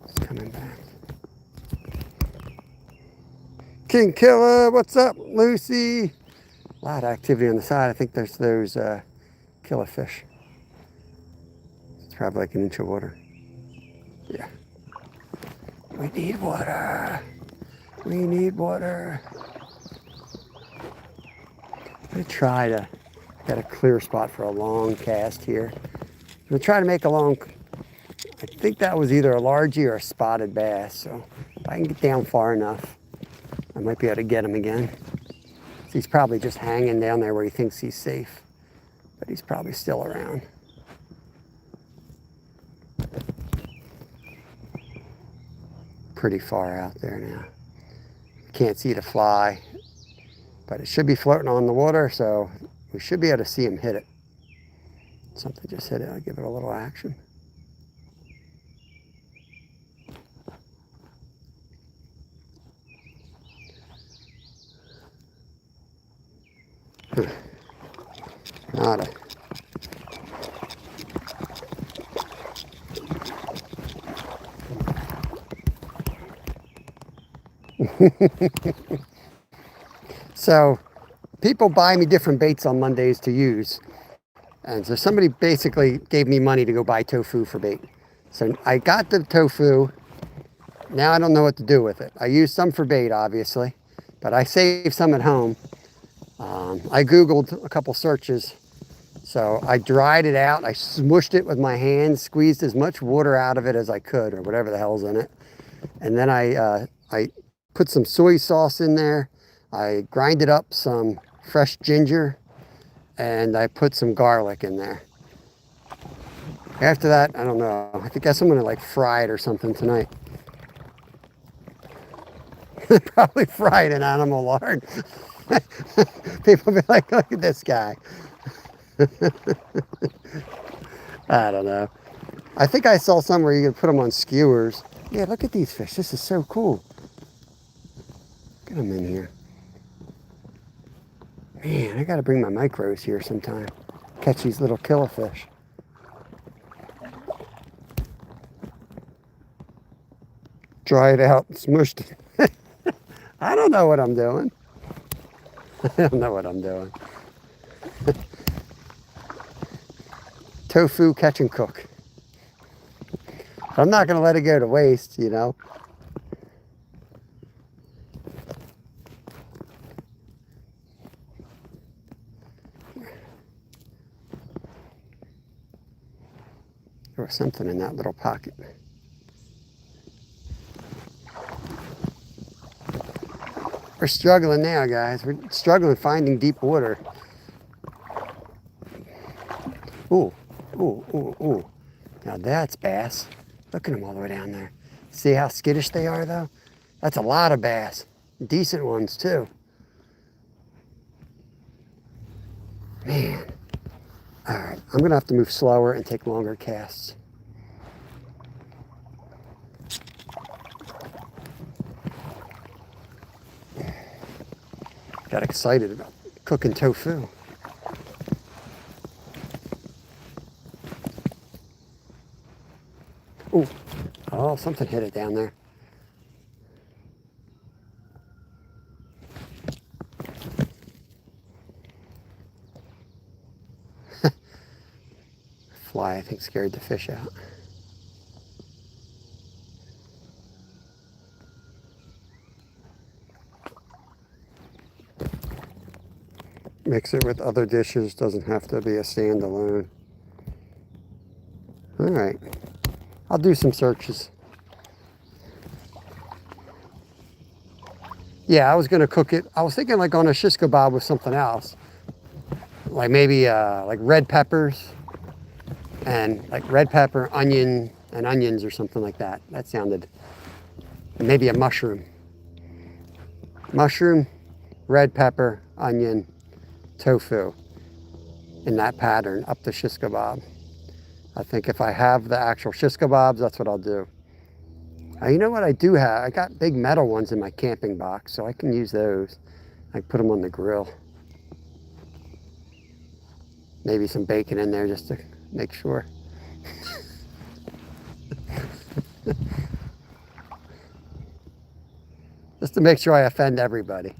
He's coming back. King Killer, what's up, Lucy? A lot of activity on the side. I think there's those killer fish. It's probably like an inch of water. Yeah. We need water. We need water. I'm going to try to get a clear spot for a long cast here. I'm going to try to make a long, I think that was either a largie or a spotted bass. So if I can get down far enough, I might be able to get him again. He's probably just hanging down there where he thinks he's safe, but he's probably still around. Pretty far out there now. Can't see the fly, but it should be floating on the water, so we should be able to see him hit it. Something just hit it. I'll give it a little action. Nada. So people buy me different baits on Mondays to use. And so somebody basically gave me money to go buy tofu for bait. So I got the tofu. Now I don't know what to do with it. I used some for bait, obviously, but I saved some at home. I Googled a couple searches. So I dried it out. I smooshed it with my hands, squeezed as much water out of it as I could, or whatever the hell's in it. And then I put some soy sauce in there. I grinded up some fresh ginger, and I put some garlic in there. After that, I don't know. I guess I'm gonna like fry it or something tonight. Probably fry it in animal lard. People be like, look at this guy. I don't know. I think I saw somewhere you could put them on skewers. Yeah, look at these fish. This is so cool. Get them in here. Man, I gotta bring my micros here sometime. Catch these little killifish. Dry it out and smushed it. I don't know what I'm doing. I don't know what I'm doing. Tofu catch and cook. I'm not gonna let it go to waste, you know. There was something in that little pocket. We're struggling now, guys. We're struggling finding deep water. Ooh, ooh, ooh, ooh. Now that's bass. Look at them all the way down there. See how skittish they are, though? That's a lot of bass. Decent ones, too. Man. All right, I'm gonna have to move slower and take longer casts. Got excited about cooking tofu. Ooh, oh, something hit it down there. Fly, I think, scared the fish out. Mix it with other dishes, doesn't have to be a standalone. All right, I'll do some searches. Yeah, I was gonna cook it. I was thinking like on a shish kebab with something else. Like maybe like red peppers and like red pepper, onion, and onions or something like that. That sounded, maybe a mushroom. Mushroom, red pepper, onion, tofu in that pattern up the shish kebab. I think if I have the actual shish kebabs, that's what I'll do. You know what I do have? I got big metal ones in my camping box, so I can use those. I can put them on the grill. Maybe some bacon in there just to make sure. Just to make sure I offend everybody.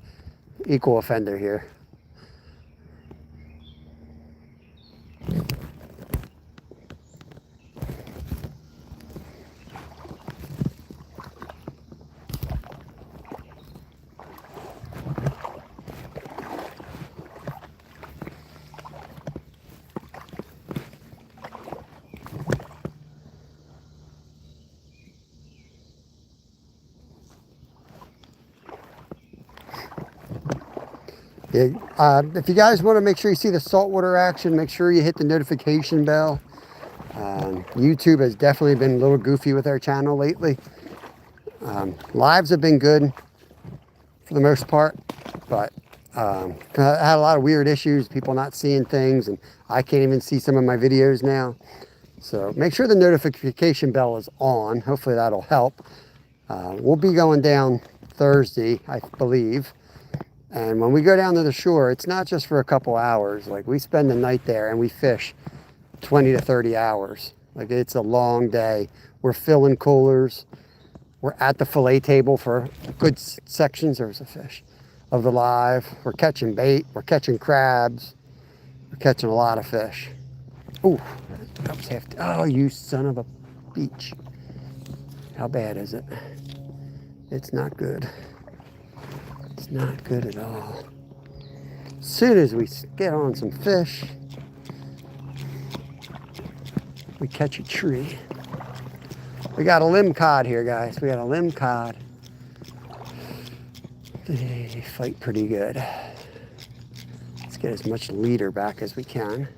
Equal offender here. Yeah, if you guys want to make sure you see the saltwater action, make sure you hit the notification bell. YouTube has definitely been a little goofy with our channel lately. Lives have been good for the most part, but I had a lot of weird issues, people not seeing things, and I can't even see some of my videos now. So make sure the notification bell is on. Hopefully that'll help. We'll be going down Thursday, I believe. And when we go down to the shore, it's not just for a couple hours. Like, we spend the night there and we fish 20 to 30 hours. Like, it's a long day. We're filling coolers. We're at the fillet table for good sections. There's a fish of the live. We're catching bait. We're catching crabs. We're catching a lot of fish. Ooh, that was hefty. Oh, you son of a beach. How bad is it? It's not good. It's not good at all. As soon as we get on some fish, we catch a tree. We got a limb cod here, guys. We got a limb cod. They fight pretty good. Let's get as much leader back as we can.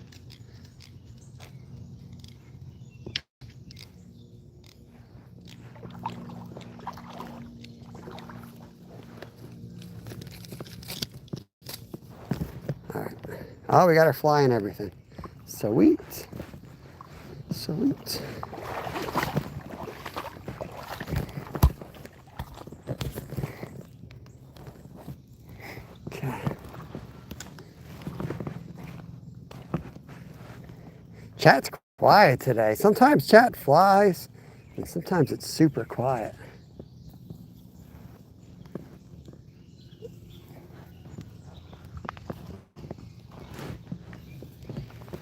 All right. Oh, we got our fly and everything. Sweet. Sweet. Okay. Chat's quiet today. Sometimes chat flies, and sometimes it's super quiet.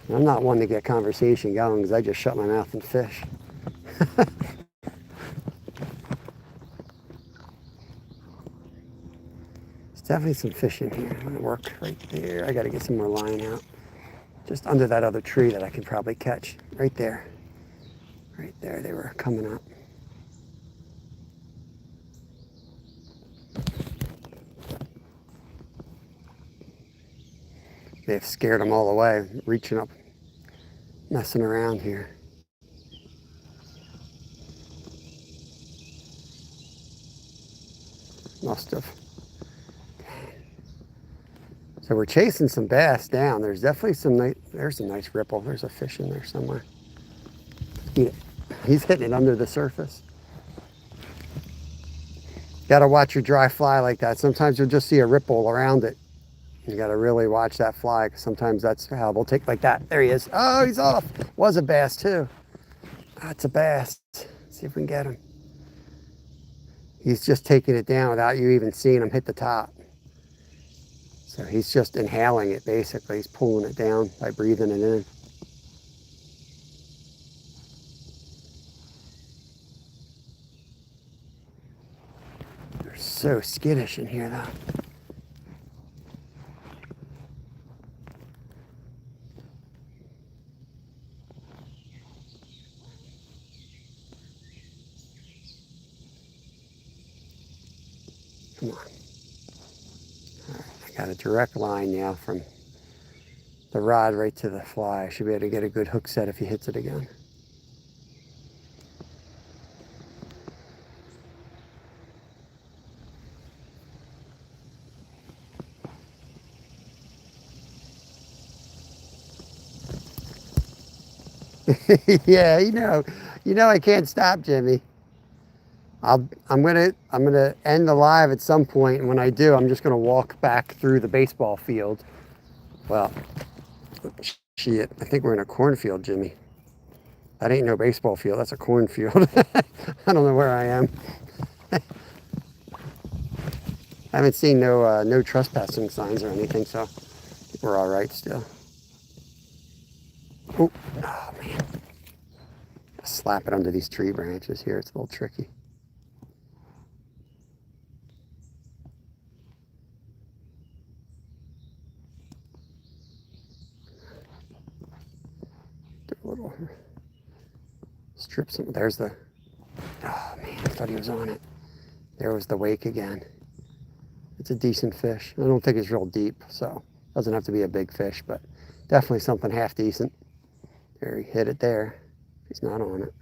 I'm not one to get conversation going because I just shut my mouth and fish. There's definitely some fish in here. I'm gonna work right there. I gotta get some more line out. Just under that other tree that I can probably catch. Right there. Right there, they were coming up. They've scared them all away, reaching up, messing around here. Must have. So we're chasing some bass down. There's definitely some nice, there's a nice ripple. There's a fish in there somewhere. Eat it. He's hitting it under the surface. Gotta watch your dry fly like that. Sometimes you'll just see a ripple around it. You gotta really watch that fly because sometimes that's how they'll take like that. There he is. Oh, he's off. Was a bass too. That's a bass. Let's see if we can get him. He's just taking it down without you even seeing him hit the top. So he's just inhaling it basically. He's pulling it down by breathing it in. They're so skittish in here though. Come on. All right, I got a direct line now from the rod right to the fly. I should be able to get a good hook set if he hits it again. Yeah, you know I can't stop, Jimmy. I'm gonna end the live at some point, and when I do, I'm just gonna walk back through the baseball field. Well, shit, I think we're in a cornfield, Jimmy. That ain't no baseball field. That's a cornfield. I don't know where I am. I haven't seen no trespassing signs or anything, so we're all right still. Oh, oh man. Slap it under these tree branches here. It's a little tricky. Do a little strip some. There's the. Oh man, I thought he was on it. There was the wake again. It's a decent fish. I don't think it's real deep, so it doesn't have to be a big fish, but definitely something half decent. There, he hit it there. He's not on it.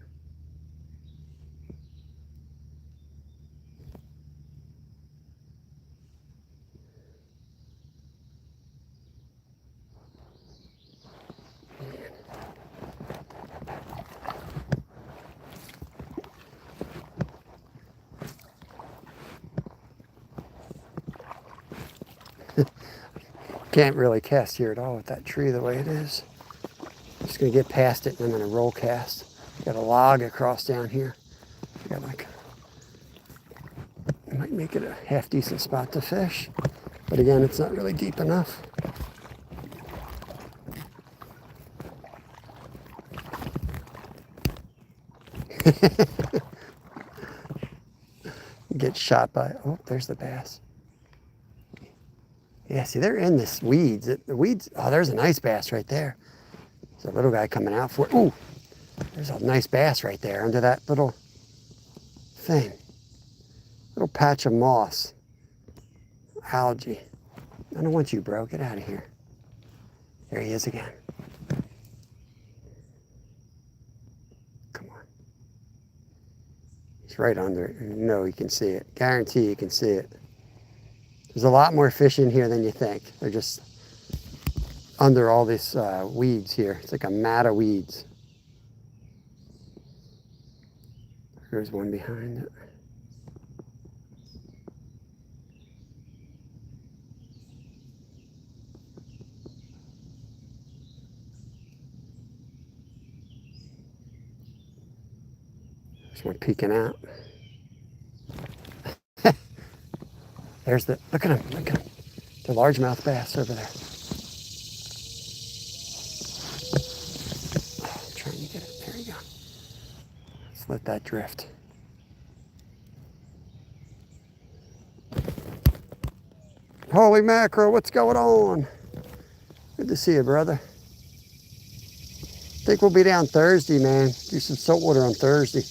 Can't really cast here at all with that tree the way it is. I'm just gonna get past it and I'm gonna roll cast. Got a log across down here. I might make it a half decent spot to fish, but again, it's not really deep enough. Get shot by, oh, there's the bass. Yeah, see, they're in this weeds. The weeds, oh, there's a nice bass right there. There's a little guy coming out for it. Ooh, there's a nice bass right there under that little thing. Little patch of moss. Algae. I don't want you, bro. Get out of here. There he is again. Come on. He's right under it. No, you can see it. Guarantee you can see it. There's a lot more fish in here than you think. They're just under all these weeds here. It's like a mat of weeds. There's one behind it. There's one peeking out. There's the, look at him, the largemouth bass over there. Oh, I'm trying to get it, there you go. Let's let that drift. Holy mackerel, what's going on? Good to see you, brother. I think we'll be down Thursday, man. Do some saltwater on Thursday.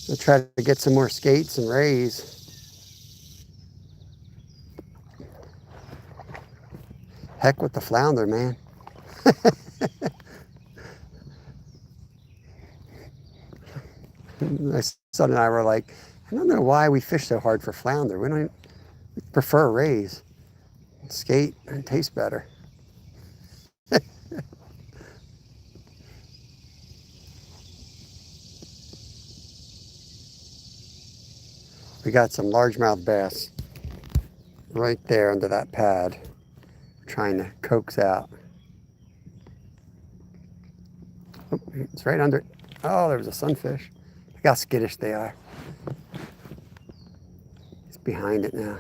We'll try to get some more skates and rays. Heck with the flounder, man. My son and I were like, I don't know why we fish so hard for flounder. We prefer rays. Skate and taste better. We got some largemouth bass right there under that pad. Trying to coax out. Oh, it's right under it. Oh, there was a sunfish. Look how skittish they are. It's behind it now.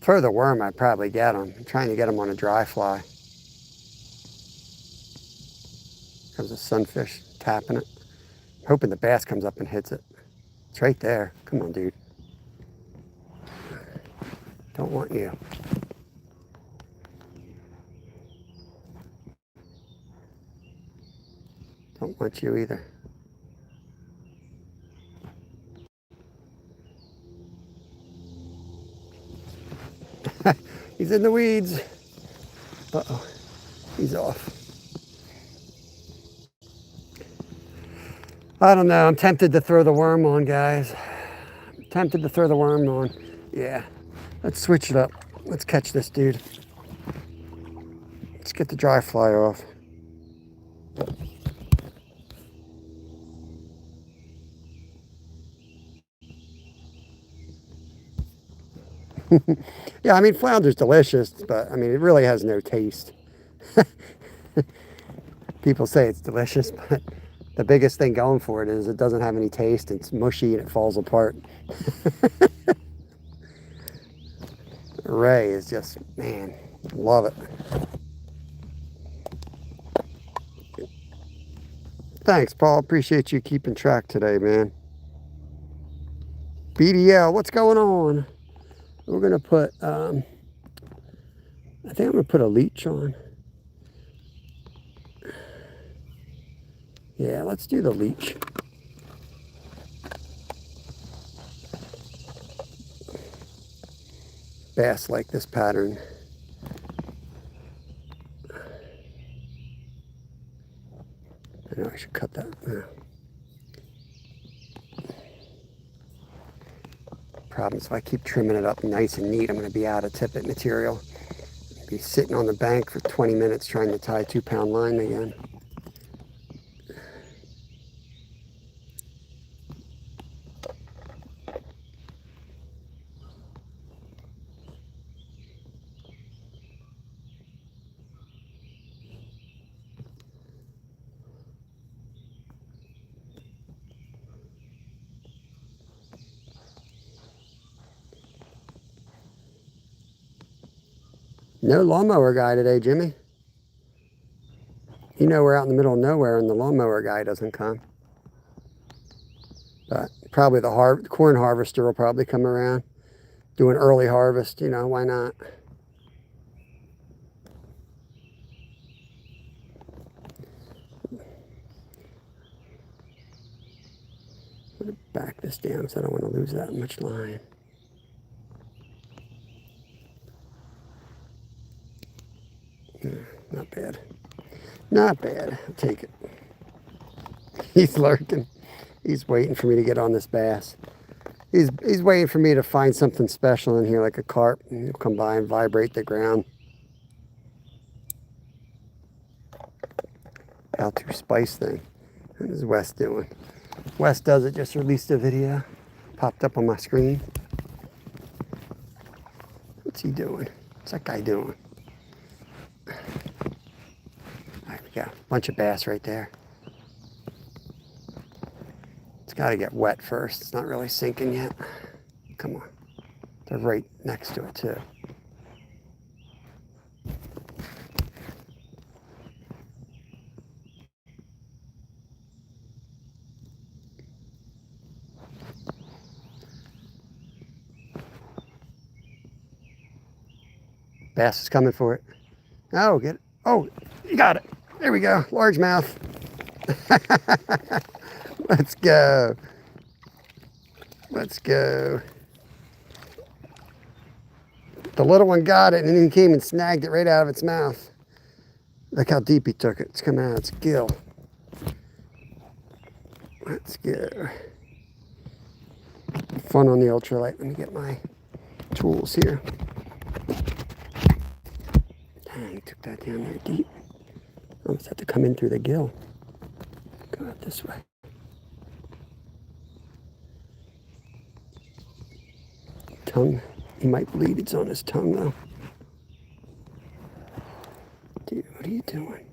For the worm, I'd probably get them. I'm trying to get them on a dry fly. There's a sunfish tapping it. I'm hoping the bass comes up and hits it. It's right there. Come on, dude. Don't want you. Don't want you either. He's in the weeds. Uh-oh. He's off. I don't know. I'm tempted to throw the worm on, guys. Tempted to throw the worm on. Yeah. Let's switch it up. Let's catch this dude. Let's get the dry fly off. Yeah, I mean, flounder's delicious, but I mean, it really has no taste. People say it's delicious, but the biggest thing going for it is it doesn't have any taste. It's mushy and it falls apart. Ray is just, man, love it. Thanks, Paul. Appreciate you keeping track today, man. BDL, what's going on? We're going to put, I think I'm going to put a leech on. Yeah, let's do the leech. Bass like this pattern. I know I should cut that. Yeah. Problem is if I keep trimming it up nice and neat, I'm going to be out of tippet material. Be sitting on the bank for 20 minutes trying to tie 2-pound line again. No lawnmower guy today, Jimmy. You know we're out in the middle of nowhere and the lawnmower guy doesn't come. But probably the corn harvester will probably come around. Do an early harvest, you know, why not? I'm going to back this down because I don't want to lose that much line. Not bad. Not bad. I'll take it. He's lurking. He's waiting for me to get on this bass. He's waiting for me to find something special in here, like a carp, and he'll come by and vibrate the ground. How to spice thing. What is Wes doing? Wes does it. Just released a video. Popped up on my screen. What's he doing? What's that guy doing? There we go. Bunch of bass right there. It's got to get wet first. It's not really sinking yet. Come on. They're right next to it too. Bass is coming for it. Oh, get it. Oh, you got it. There we go. Largemouth. Let's go. Let's go. The little one got it and then came and snagged it right out of its mouth. Look how deep he took it. It's coming out of its gill. Let's go. Fun on the ultralight. Let me get my tools here. Dang, took that down there deep. Almost have to come in through the gill. Go out this way. Tongue. He might bleed. It's on his tongue though. Dude, what are you doing?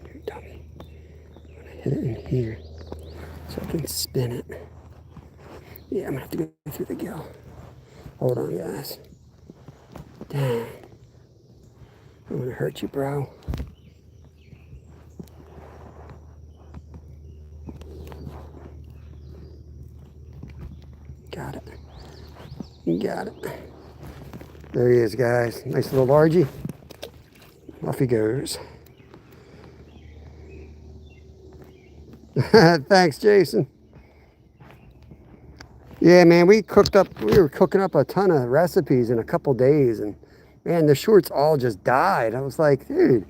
Here, dummy. I'm gonna hit it in here so I can spin it. Yeah, I'm gonna have to go through the gill. Hold on, guys. Dang. I'm gonna hurt you, bro. Got it. You got it. There he is, guys. Nice little largie. Off he goes. Thanks, Jason. Yeah, man, we were cooking up a ton of recipes in a couple days, and man, the shorts all just died. I was like, dude,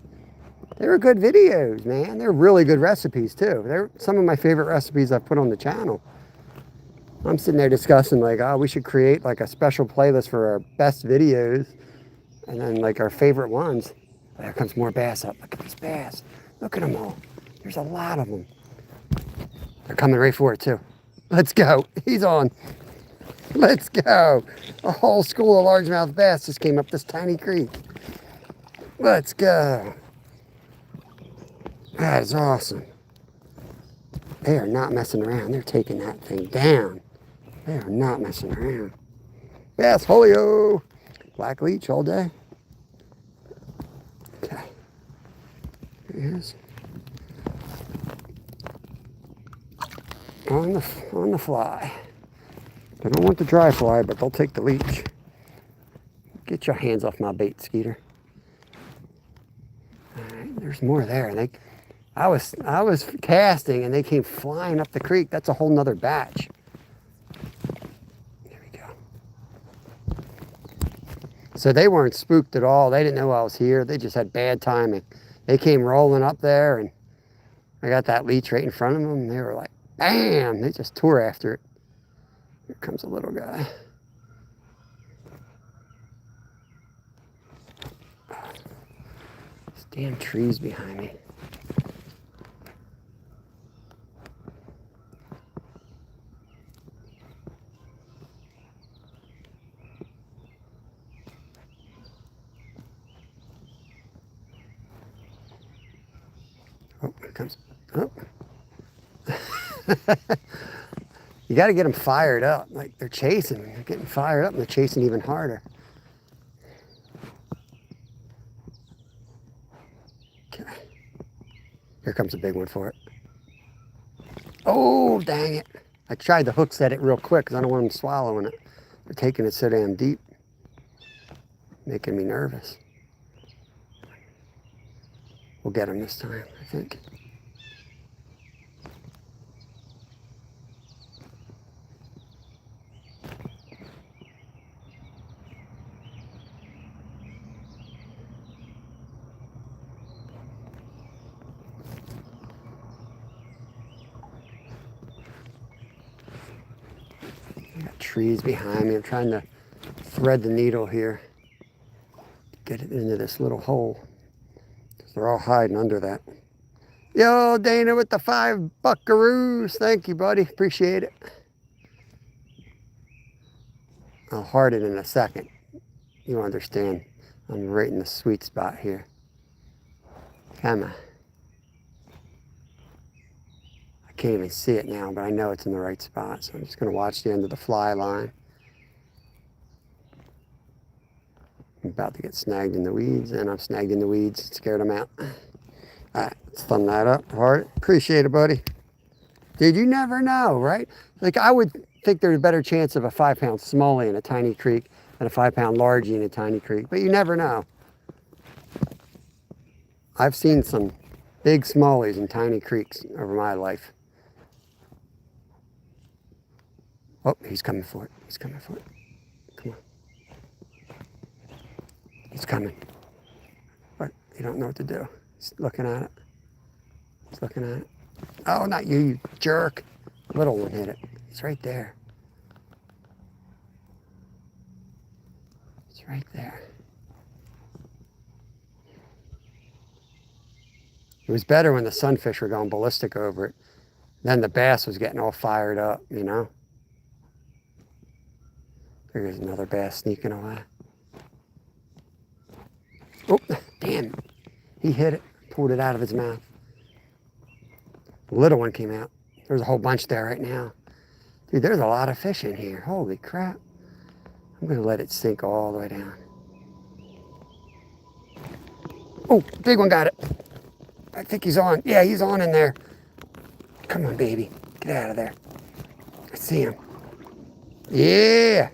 they were good videos, man. They're really good recipes too. They're some of my favorite recipes I've put on the channel. I'm sitting there discussing like, oh, we should create like a special playlist for our best videos, and then like our favorite ones. There comes more bass up. Look at these bass. Look at them all. There's a lot of them. They're coming right for it too. Let's go. He's on. Let's go. A whole school of largemouth bass just came up this tiny creek. Let's go. That is awesome. They are not messing around. They're taking that thing down. They are not messing around. Bass Holio. Black leech all day. Okay. There he is. On the fly. They don't want the dry fly, but they'll take the leech. Get your hands off my bait, Skeeter. All right, there's more there. I was casting and they came flying up the creek. That's a whole nother batch. There we go. So they weren't spooked at all. They didn't know I was here. They just had bad timing. They came rolling up there and I got that leech right in front of them. And they were like, bam! They just tore after it. Here comes a little guy. These damn trees behind me. Oh, here comes. Oh. You got to get them fired up. Like they're chasing. They're getting fired up and they're chasing even harder. Okay. Here comes a big one for it. Oh, dang it. I tried to hook set it real quick because I don't want them swallowing it. They're taking it so damn deep. Making me nervous. We'll get them this time, I think. Got trees behind me. I'm trying to thread the needle here. Get it into this little hole. They're all hiding under that. Yo, Dana with the 5 buckaroos. Thank you, buddy. Appreciate it. I'll heart it in a second. You understand. I'm right in the sweet spot here. Come on. I can't even see it now, but I know it's in the right spot. So I'm just going to watch the end of the fly line. I'm about to get snagged in the weeds, and I'm snagged in the weeds. Scared them out. All right, let's thumb that up. Hard. Appreciate it, buddy. Dude, you never know, right? Like, I would think there's a better chance of a 5-pound smallie in a tiny creek than a 5-pound largie in a tiny creek, but you never know. I've seen some big smallies in tiny creeks over my life. Oh, he's coming for it. He's coming for it. Come on. He's coming. But you don't know what to do. He's looking at it. He's looking at it. Oh, not you, you jerk. Little one hit it. He's right there. It's right there. It was better when the sunfish were going ballistic over it. Then the bass was getting all fired up, you know? There's another bass sneaking away. Oh, damn. He hit it, pulled it out of his mouth. The little one came out. There's a whole bunch there right now. Dude, there's a lot of fish in here. Holy crap. I'm going to let it sink all the way down. Oh, big one got it. I think he's on. Yeah, he's on in there. Come on, baby. Get out of there. I see him. Yeah.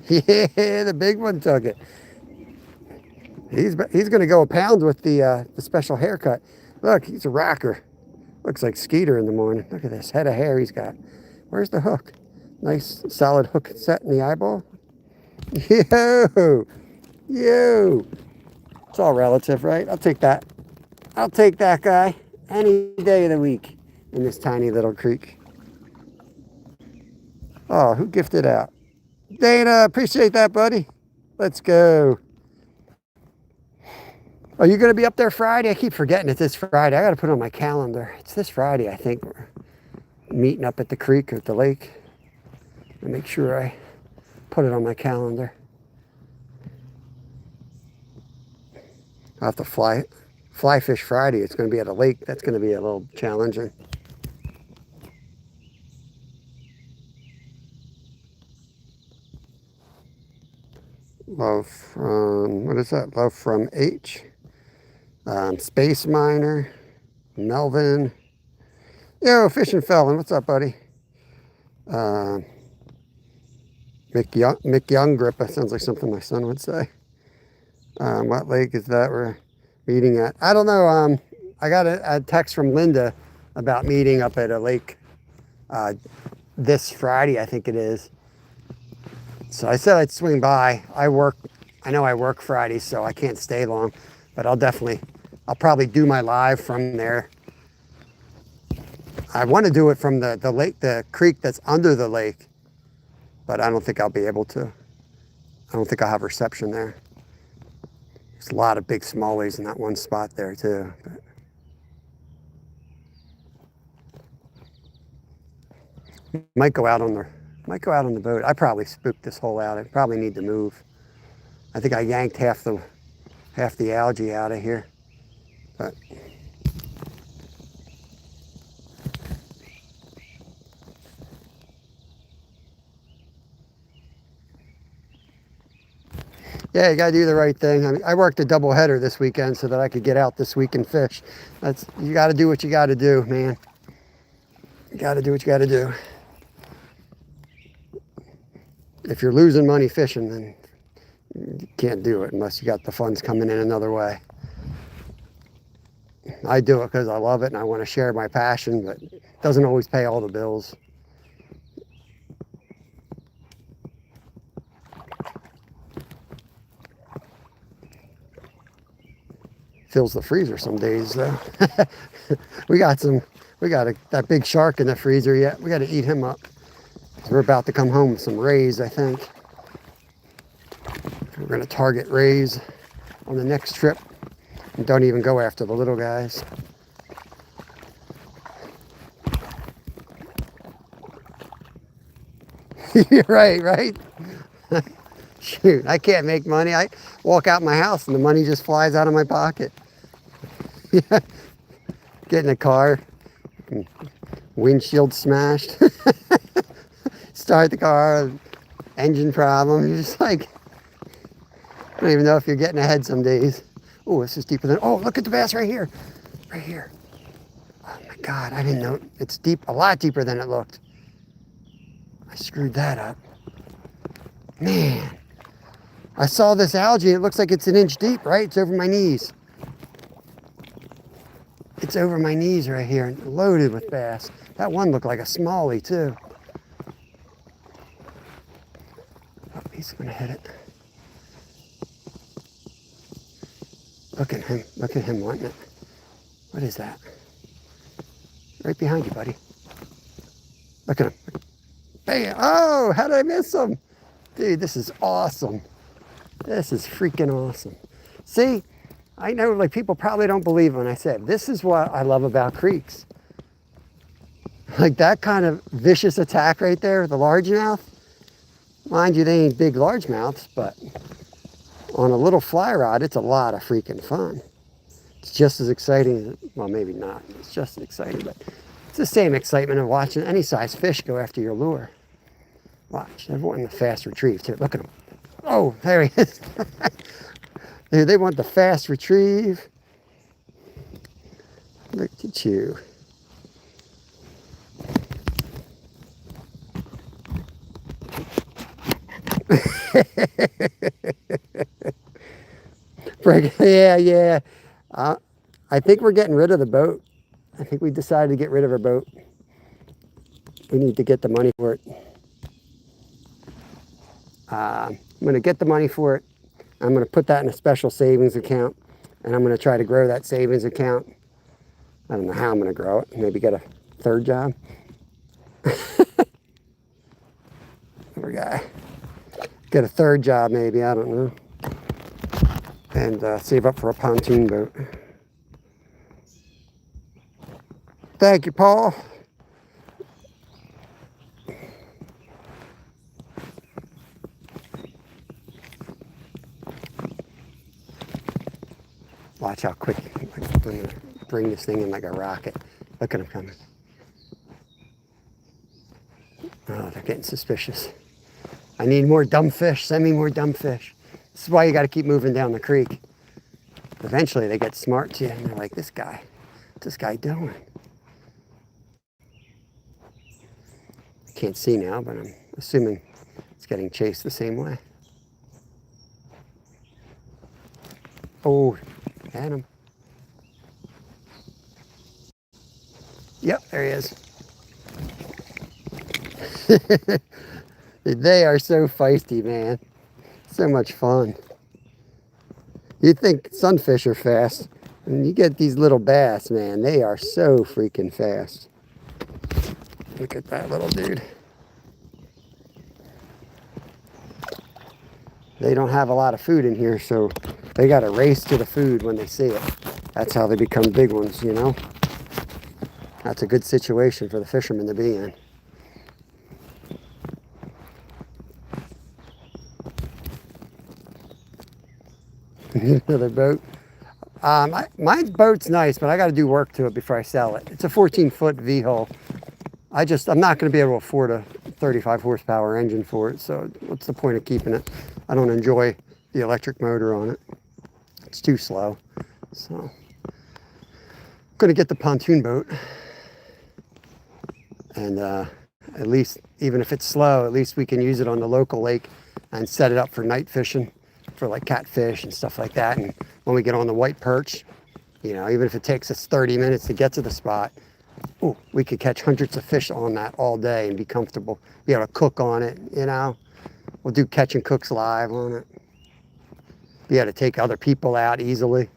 Yeah, the big one took it. He's going to go a pound with the special haircut. Look, he's a racker. Looks like Skeeter in the morning. Look at this head of hair he's got. Where's the hook? Nice solid hook set in the eyeball. Yo! Yo! It's all relative, right? I'll take that. I'll take that guy any day of the week in this tiny little creek. Oh, who gifted out? Dana, appreciate that, buddy. Let's go. Are you going to be up there Friday? I keep forgetting it's this Friday. I got to put it on my calendar. It's this Friday, I think. We're meeting up at the creek or at the lake. I'll make sure I put it on my calendar. I'll have to fly fish Friday. It's going to be at a lake. That's going to be a little challenging. Love from, what is that? Love from H. Space Miner. Melvin. Yo, Fishing Felon. What's up, buddy? Mick Young Grippa. Sounds like something my son would say. What lake is that we're meeting at? I don't know. I got a text from Linda about meeting up at a lake this Friday, I think it is. So I said I'd swing by. I know I work Friday, so I can't stay long, but I'll probably do my live from there. I want to do it from the lake, the creek that's under the lake, but I don't think I'll be able to. I don't think I'll have reception there. There's a lot of big smallies in that one spot there too. But might go out on the boat. I probably spooked this hole out. I probably need to move. I think I yanked half the algae out of here. But yeah, you gotta do the right thing. I mean, I worked a double header this weekend so that I could get out this week and fish. You gotta do what you gotta do, man. You gotta do what you gotta do. If you're losing money fishing, then you can't do it unless you got the funds coming in another way. I do it because I love it and I want to share my passion, but it doesn't always pay all the bills. Fills the freezer some days though. we got that big shark in the freezer yet. We got to eat him up. We're about to come home with some rays, I think. We're going to target rays on the next trip. And don't even go after the little guys. You're right? Shoot, I can't make money. I walk out my house and the money just flies out of my pocket. Get in a car, windshield smashed. Start the car, engine problem. You're just like, I don't even know if you're getting ahead some days. Oh, this is deeper than, oh, look at the bass right here. Right here. Oh my God, I didn't know. It's deep, a lot deeper than it looked. I screwed that up. Man, I saw this algae. It looks like it's an inch deep, right? It's over my knees. It's over my knees right here, and loaded with bass. That one looked like a smallie too. Oh, he's gonna hit it. Look at him wanting it. What is that? Right behind you, buddy. Look at him. Bam! Oh, how did I miss him? Dude, this is awesome. This is freaking awesome. See, I know like people probably don't believe when I say it. This is what I love about creeks. Like that kind of vicious attack right there, the largemouth. Mind you, they ain't big largemouths, but on a little fly rod, it's a lot of freaking fun. It's just as exciting, well, maybe not. It's just as exciting, but it's the same excitement of watching any size fish go after your lure. Watch, they're wanting the fast retrieve too. Look at him. Oh, there he is. They want the fast retrieve. Look at you. Yeah. I think we're getting rid of the boat. I think we decided to get rid of our boat. We need to get the money for it. I'm going to get the money for it. I'm going to put that in a special savings account, and I'm going to try to grow that savings account. I don't know how I'm going to grow it. Maybe get a third job. Poor guy. Get a third job maybe, I don't know. And save up for a pontoon boat. Thank you, Paul. Watch how quick I'm going to bring this thing in like a rocket. Look at them coming. Oh, they're getting suspicious. I need more dumb fish. Send me more dumb fish. This is why you got to keep moving down the creek. Eventually they get smart to you and they're like, what's this guy doing? Can't see now, but I'm assuming it's getting chased the same way. Oh, had him. Yep, there he is. They are so feisty, man. So much fun. You think sunfish are fast, and you get these little bass, man. They are so freaking fast. Look at that little dude. They don't have a lot of food in here, so they got to race to the food when they see it. That's how they become big ones, you know? That's a good situation for the fishermen to be in. Another boat. My boat's nice, but I got to do work to it before I sell it. It's a 14-foot V-hull. I'm not going to be able to afford a 35 horsepower engine for it, so what's the point of keeping it? I don't enjoy the electric motor on it. It's too slow. So I'm going to get the pontoon boat. And at least, even if it's slow, at least we can use it on the local lake and set it up for night fishing for like catfish and stuff like that. And when we get on the white perch, you know, even if it takes us 30 minutes to get to the spot, ooh, we could catch hundreds of fish on that all day and be comfortable. Be able to cook on it, you know. We'll do catch and cooks live on it. Be able to take other people out easily.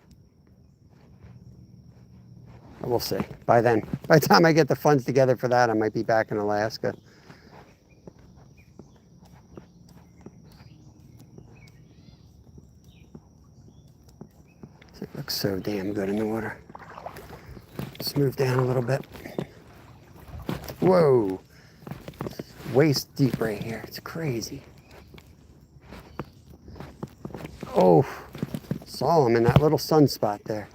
We'll see. By then, by the time I get the funds together for that, I might be back in Alaska. It looks so damn good in the water. Let's move down a little bit. Whoa. Waist deep right here. It's crazy. Oh, saw him in that little sunspot there.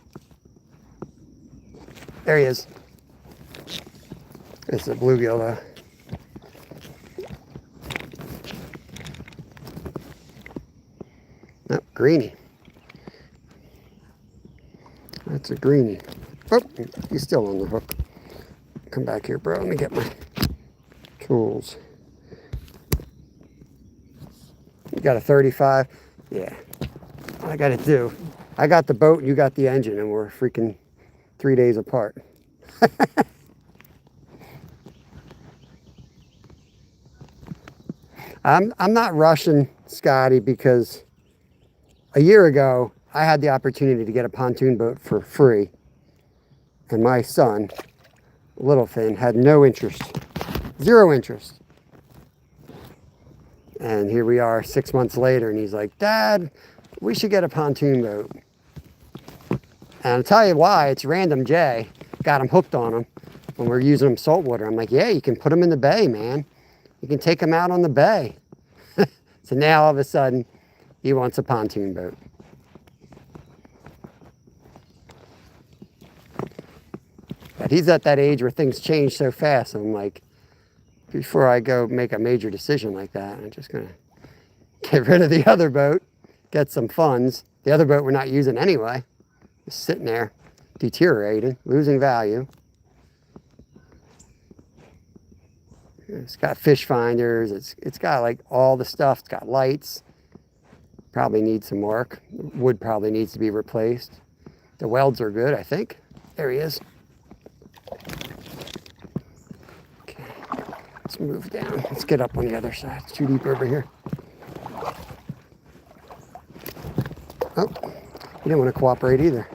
There he is. It's a bluegill though. Nope, greenie. That's a greenie. Oh, he's still on the hook. Come back here, bro. Let me get my tools. You got a 35? Yeah. All I got to do, I got the boat and you got the engine, and we're freaking 3 days apart. I'm not rushing, Scotty, because a year ago I had the opportunity to get a pontoon boat for free, and my son, Littlefin, had no interest, zero interest. And here we are 6 months later, and he's like, Dad, we should get a pontoon boat. And I'll tell you why. It's Random J got him hooked on them when we're using them saltwater. I'm like, yeah, you can put them in the bay, man. You can take them out on the bay. So now all of a sudden, he wants a pontoon boat. But he's at that age where things change so fast. I'm like, before I go make a major decision like that, I'm just going to get rid of the other boat, get some funds. The other boat we're not using anyway. Just sitting there, deteriorating, losing value. It's got fish finders. It's got like all the stuff. It's got lights. Probably needs some work. Wood probably needs to be replaced. The welds are good, I think. There he is. Let's move down. Let's get up on the other side. It's too deep over here. Oh, you didn't want to cooperate either.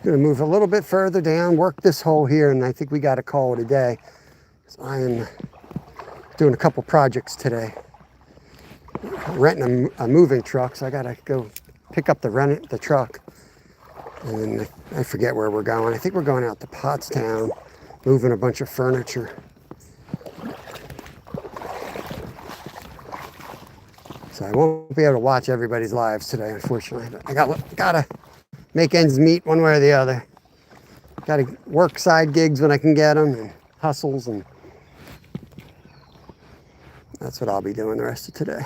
Going to move a little bit further down, work this hole here, and I think we got to call it a day. I am doing a couple projects today. Renting a moving truck, so I got to go pick up the truck. And then I forget where we're going. I think we're going out to Pottstown, moving a bunch of furniture. So I won't be able to watch everybody's lives today, unfortunately. I gotta make ends meet one way or the other. Got to work side gigs when I can get them, and hustles, and that's what I'll be doing the rest of today.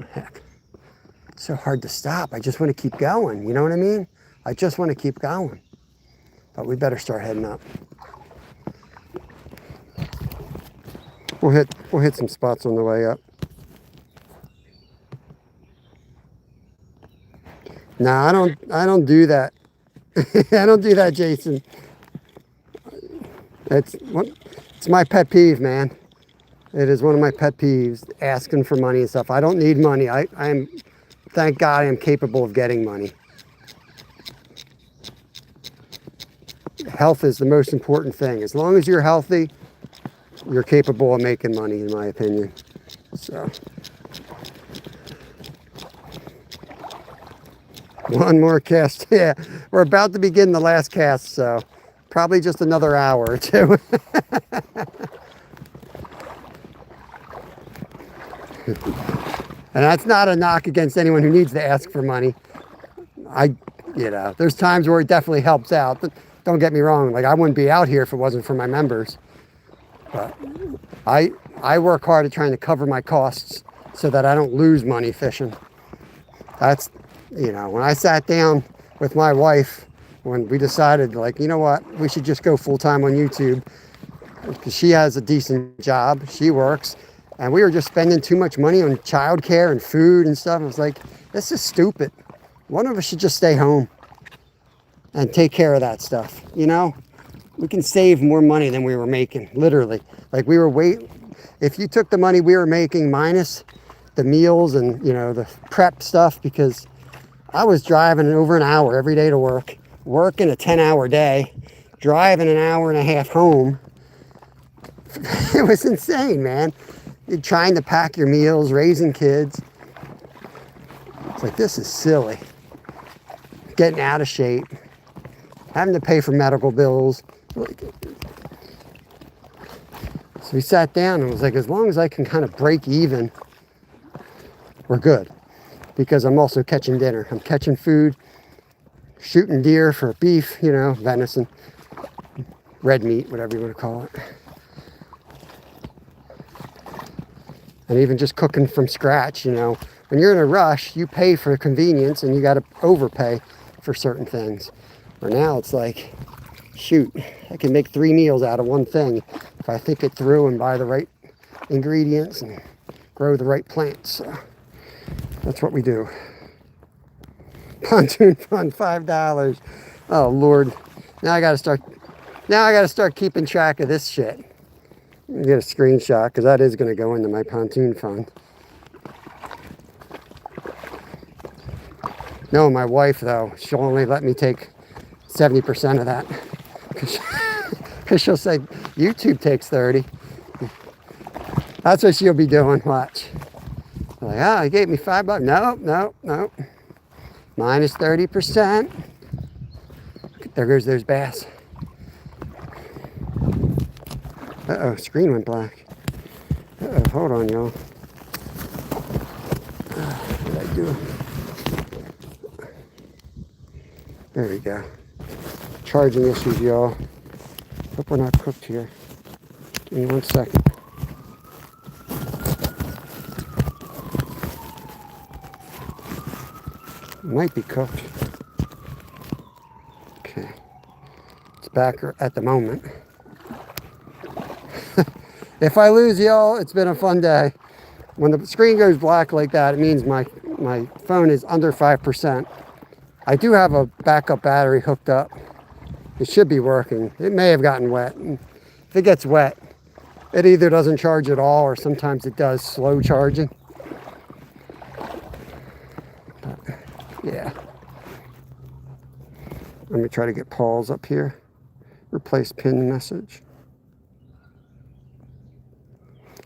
Heck, it's so hard to stop. I just want to keep going. You know what I mean? I just want to keep going. But we better start heading up. We'll hit some spots on the way up. No, I don't do that. I don't do that, Jason. It's my pet peeve, man. It is one of my pet peeves, asking for money and stuff. I don't need money. Thank God I am capable of getting money. Health is the most important thing. As long as you're healthy, you're capable of making money, in my opinion. So, one more cast. Yeah, we're about to begin the last cast, so probably just another hour or two. And that's not a knock against anyone who needs to ask for money. There's times where it definitely helps out. But don't get me wrong. Like, I wouldn't be out here if it wasn't for my members. But I work hard at trying to cover my costs so that I don't lose money fishing. That's, when I sat down with my wife, when we decided, like, you know what, we should just go full-time on YouTube, because she has a decent job, she works, and we were just spending too much money on childcare and food and stuff. I was like, this is stupid. One of us should just stay home and take care of that stuff, We can save more money than we were making, literally. Like, if you took the money we were making minus the meals and, the prep stuff, because I was driving over an hour every day to work, working a 10-hour day, driving an hour and a half home. It was insane, man. You're trying to pack your meals, raising kids. It's like, this is silly. Getting out of shape, having to pay for medical bills. So we sat down and was like, as long as I can kind of break even, we're good. Because I'm also catching dinner. I'm catching food, shooting deer for beef, venison, red meat, whatever you want to call it. And even just cooking from scratch, when you're in a rush, you pay for convenience and you got to overpay for certain things. Where now it's like, shoot, I can make 3 meals out of one thing if I think it through and buy the right ingredients and grow the right plants. So that's what we do. Pontoon fund, $5. Oh Lord, now I gotta start keeping track of this shit. Get a screenshot, because that is going to go into my pontoon fund. No, my wife, though, she'll only let me take 70% of that. Because she'll say, YouTube takes 30. That's what she'll be doing, watch. I'm like, he gave me $5. No. Minus 30%. There goes those bass. Uh-oh, screen went black. Uh-oh, hold on, y'all. What did I do? There we go. Charging issues, y'all. Hope we're not cooked here. Give me 1 second. Might be cooked. Okay. It's back at the moment. If I lose y'all, it's been a fun day. When the screen goes black like that, it means my phone is under 5%. I do have a backup battery hooked up. It should be working. It may have gotten wet. And if it gets wet, it either doesn't charge at all or sometimes it does slow charging. But, yeah. Let me try to get Paul's up here. Replace pin message.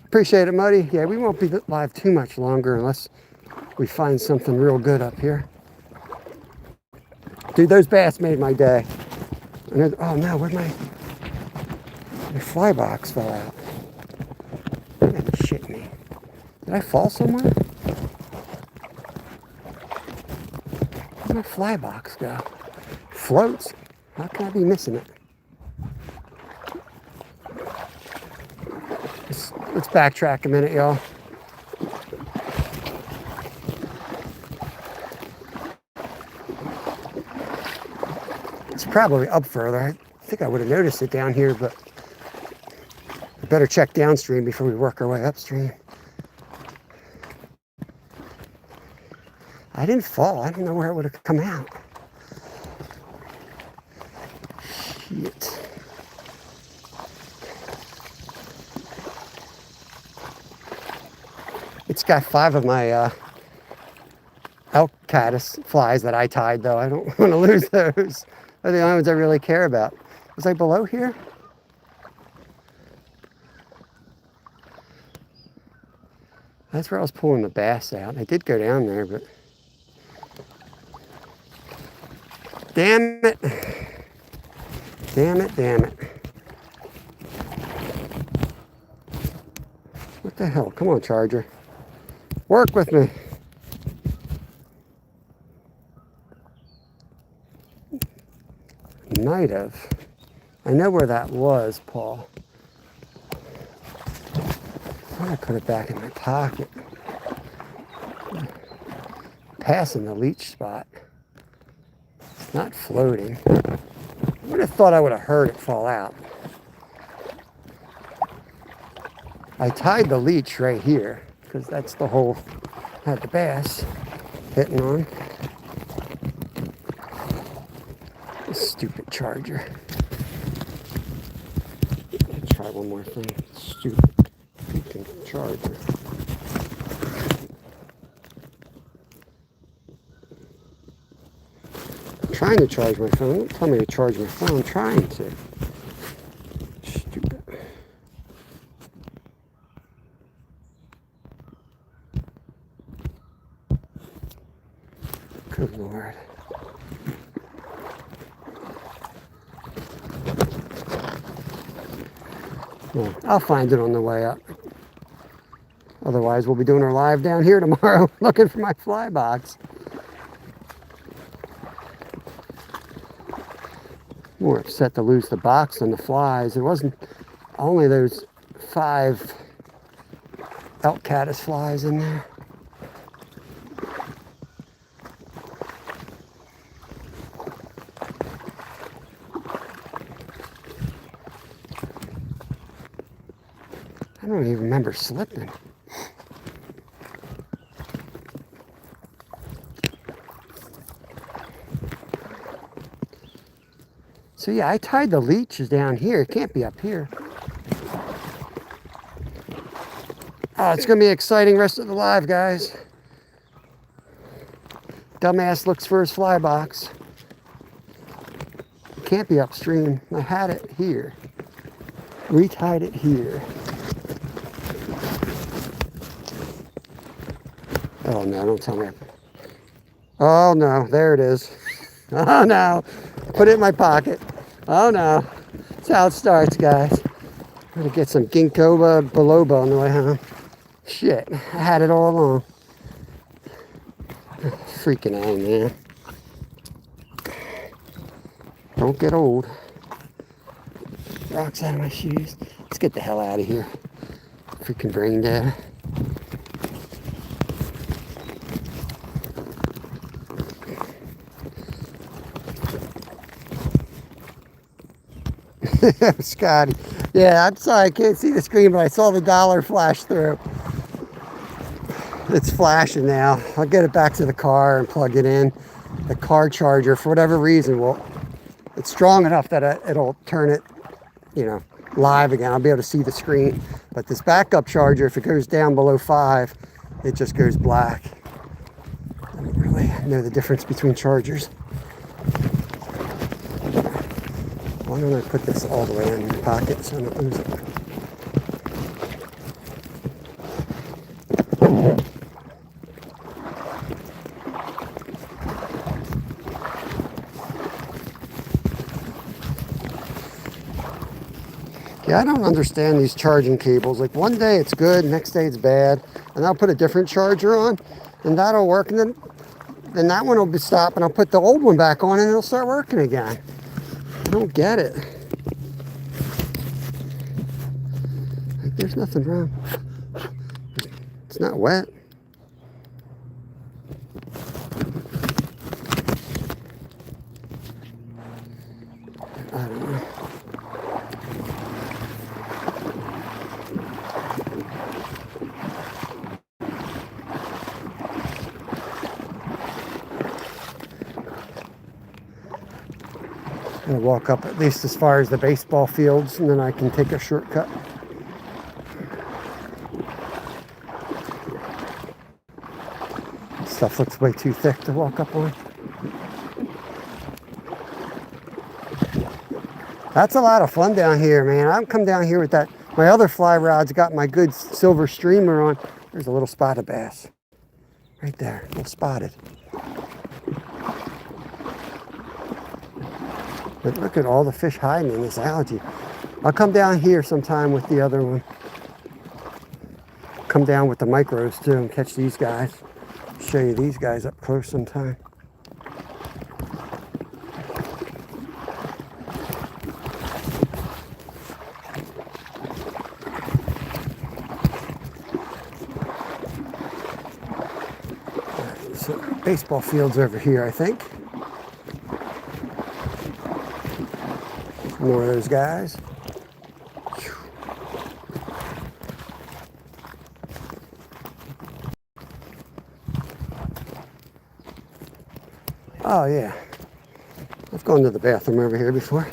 Appreciate it, Muddy. Yeah, we won't be live too much longer unless we find something real good up here. Dude, those bass made my day. And oh no, where'd my fly box fell out? That shit me. Did I fall somewhere? Where'd my fly box go? Floats. How can I be missing it? Let's backtrack a minute, y'all. It's probably up further. I think I would have noticed it down here, but we better check downstream before we work our way upstream. I didn't fall. I don't know where it would have come out. Shit. It's got 5 of my elk caddis flies that I tied, though. I don't want to lose those. They're the only ones I really care about. Was I below here? That's where I was pulling the bass out. I did go down there, but... Damn it. Damn it, damn it. What the hell? Come on, Charger. Work with me. Might have. I know where that was, Paul. I thought I put it back in my pocket. Passing the leech spot. It's not floating. I would have thought I would have heard it fall out. I tied the leech right here because that's the hole I had the bass hitting on. This stupid Charger. Let's try one more thing. Stupid freaking Charger. I'm trying to charge my phone. Don't tell me to charge my phone. I'm trying to. Stupid. Good Lord. Well, I'll find it on the way up. Otherwise, we'll be doing our live down here tomorrow looking for my fly box. More upset to lose the box than the flies. It wasn't only those 5 elk caddis flies in there. I don't even remember slipping. So yeah, I tied the leeches down here. It can't be up here. Oh, it's gonna be an exciting rest of the live, guys. Dumbass looks for his fly box. It can't be upstream. I had it here. Retied it here. Oh no, don't tell me. Oh no, there it is. Oh no, put it in my pocket. Oh no, that's how it starts, guys. I'm gonna get some ginkgo biloba on the way home. Shit, I had it all along. Freaking A, man. Don't get old. Rocks out of my shoes. Let's get the hell out of here. Freaking brain dead. Scotty. Yeah, I'm sorry, I can't see the screen, but I saw the dollar flash through. It's flashing now. I'll get it back to the car and plug it in. The car charger, for whatever reason, well, it's strong enough that it'll turn it, you know, live again. I'll be able to see the screen. But this backup charger, if it goes down below 5, it just goes black. I don't really know the difference between chargers. Why don't I put this all the way in your pocket so I don't lose it? Yeah, I don't understand these charging cables. Like one day it's good, next day it's bad. And I'll put a different charger on and that'll work. And then that one will be stopped and I'll put the old one back on and it'll start working again. I don't get it. Like there's nothing wrong. It's not wet. I don't know. I'm gonna walk up at least as far as the baseball fields and then I can take a shortcut. Stuff looks way too thick to walk up on. That's a lot of fun down here, man. I've come down here with that. My other fly rod's got my good silver streamer on. There's a little spotted bass. Right there, a little spotted. But look at all the fish hiding in this algae. I'll come down here sometime with the other one. Come down with the micros too and catch these guys. Show you these guys up close sometime. So baseball field's over here, I think. More of those guys. Oh yeah, I've gone to the bathroom over here before.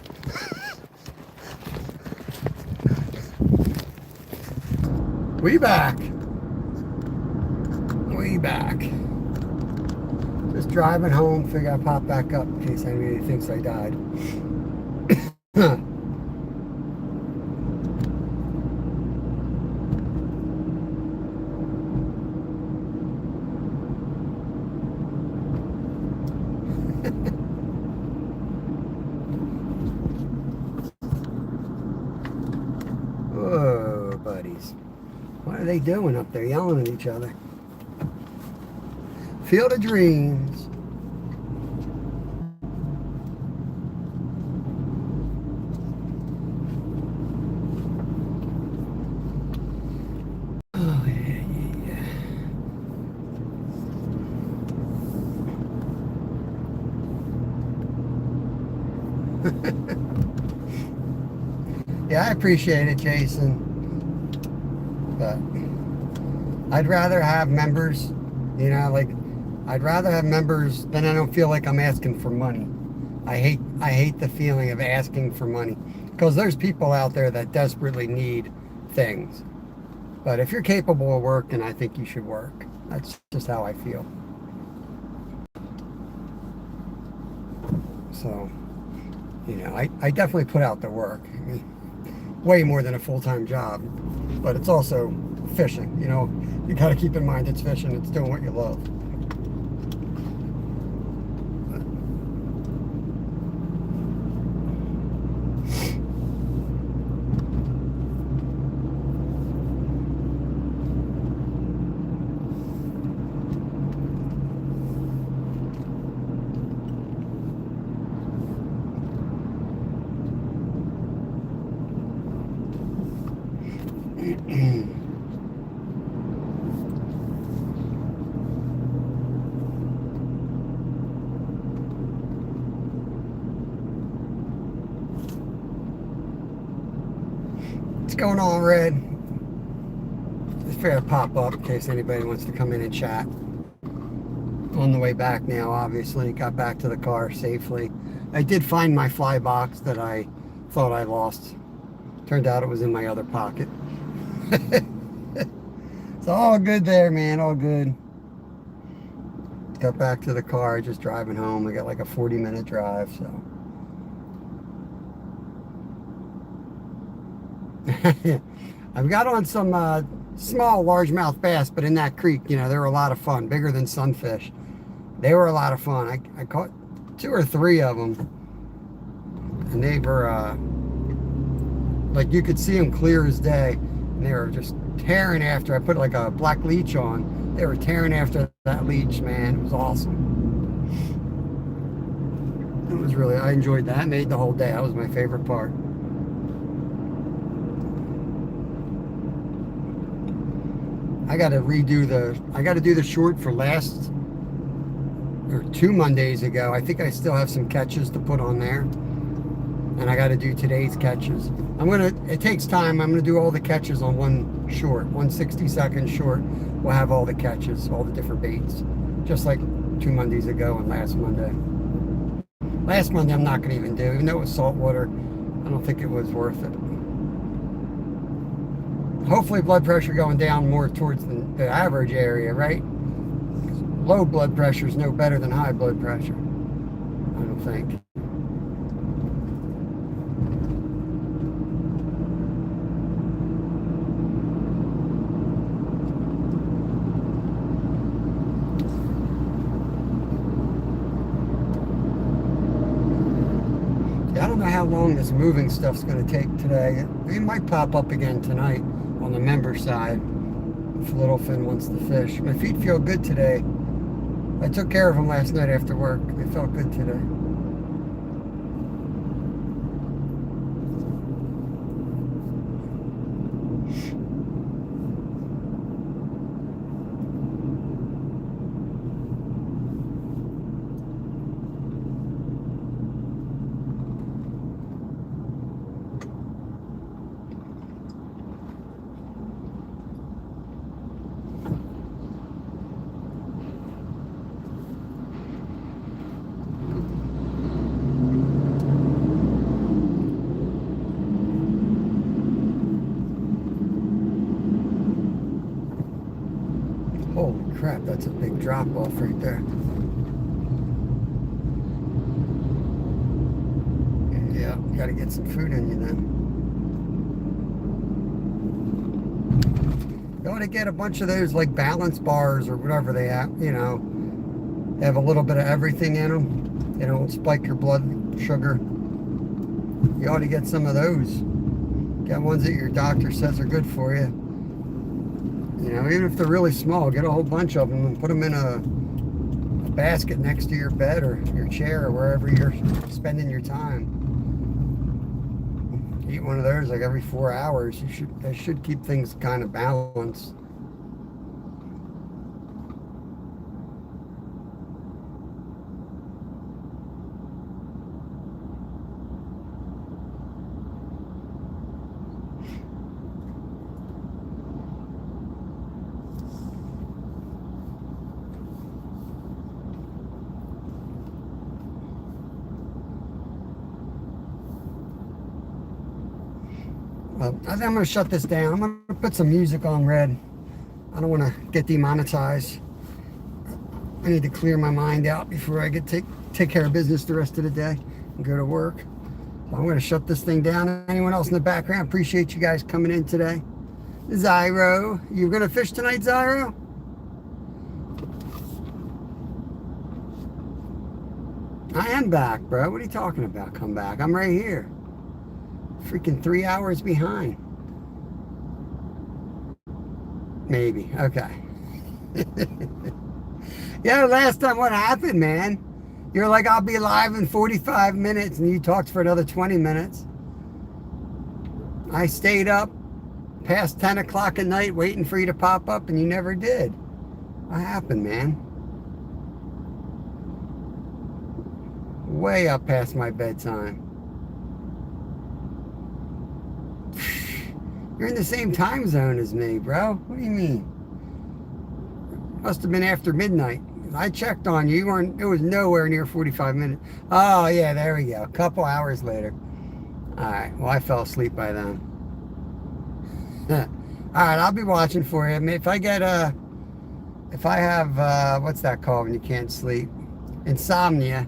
We back. Just driving home, figure I'd pop back up in case anybody thinks I died. Whoa, buddies. What are they doing up there, yelling at each other? Field of Dreams. Oh, yeah. Yeah, I appreciate it, Jason. But I'd rather have members, you know, like I'd rather have members than I don't feel like I'm asking for money. I hate the feeling of asking for money because there's people out there that desperately need things. But if you're capable of working, I think you should work. That's just how I feel. So, you know, I definitely put out the work. I mean, way more than a full-time job, but it's also fishing. You know, you got to keep in mind it's fishing. It's doing what you love. going on, Red? Just figured I'd pop up in case anybody wants to come in and chat. On the way back now, obviously. Got back to the car safely. I did find my fly box that I thought I lost. Turned out it was in my other pocket. It's all good there, man. All good. Got back to the car, just driving home. I got like a 40-minute drive, so. I've got on some small largemouth bass, but in that creek, you know, they were a lot of fun, bigger than sunfish. They were a lot of fun. I caught 2 or 3 of them, and they were like, you could see them clear as day, and they were just tearing after. I put like a black leech on. They were tearing after that leech, man. It was awesome. It was really, I enjoyed that. I made the whole day. That was my favorite part. I got to do the short for last, or 2 Mondays ago. I think I still have some catches to put on there. And I got to do today's catches. It takes time. I'm going to do all the catches on one short, 160-second short. We'll have all the catches, all the different baits. Just like 2 Mondays ago and last Monday. Last Monday I'm not going to even do, even though it was saltwater. I don't think it was worth it. Hopefully blood pressure going down more towards the average area, right? Low blood pressure is no better than high blood pressure, I don't think. I don't know how long this moving stuff's going to take today. It might pop up again tonight on the member side if Littlefin wants to fish. My feet feel good today. I took care of them last night after work. They felt good today. Holy crap, that's a big drop off right there. Yeah, got to get some food in you then. You ought to get a bunch of those like balance bars or whatever they have, you know. They have a little bit of everything in them. They don't spike your blood sugar. You ought to get some of those. Get ones that your doctor says are good for you. You know, even if they're really small, get a whole bunch of them and put them in a basket next to your bed or your chair or wherever you're spending your time. Eat one of those like every 4 hours. That should keep things kind of balanced. Well, I think I'm going to shut this down. I'm going to put some music on, Red. I don't want to get demonetized. I need to clear my mind out before I take care of business the rest of the day and go to work. So I'm going to shut this thing down. Anyone else in the background, appreciate you guys coming in today. Zyro, you going to fish tonight, Zyro? I am back, bro. What are you talking about? Come back. I'm right here. Freaking 3 hours behind. Maybe. Okay. Yeah, last time what happened, man? You're like, I'll be live in 45 minutes, and you talked for another 20 minutes. I stayed up past 10 o'clock at night waiting for you to pop up, and you never did. What happened, man? Way up past my bedtime. You're in the same time zone as me, bro. What do you mean? Must have been after midnight. I checked on you. You weren't. It was nowhere near 45 minutes. Oh yeah, there we go. A couple hours later. All right. Well, I fell asleep by then. All right. I'll be watching for you. I mean, if I get if I have what's that called when you can't sleep? Insomnia.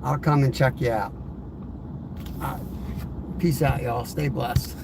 I'll come and check you out. Peace out, y'all. Stay blessed.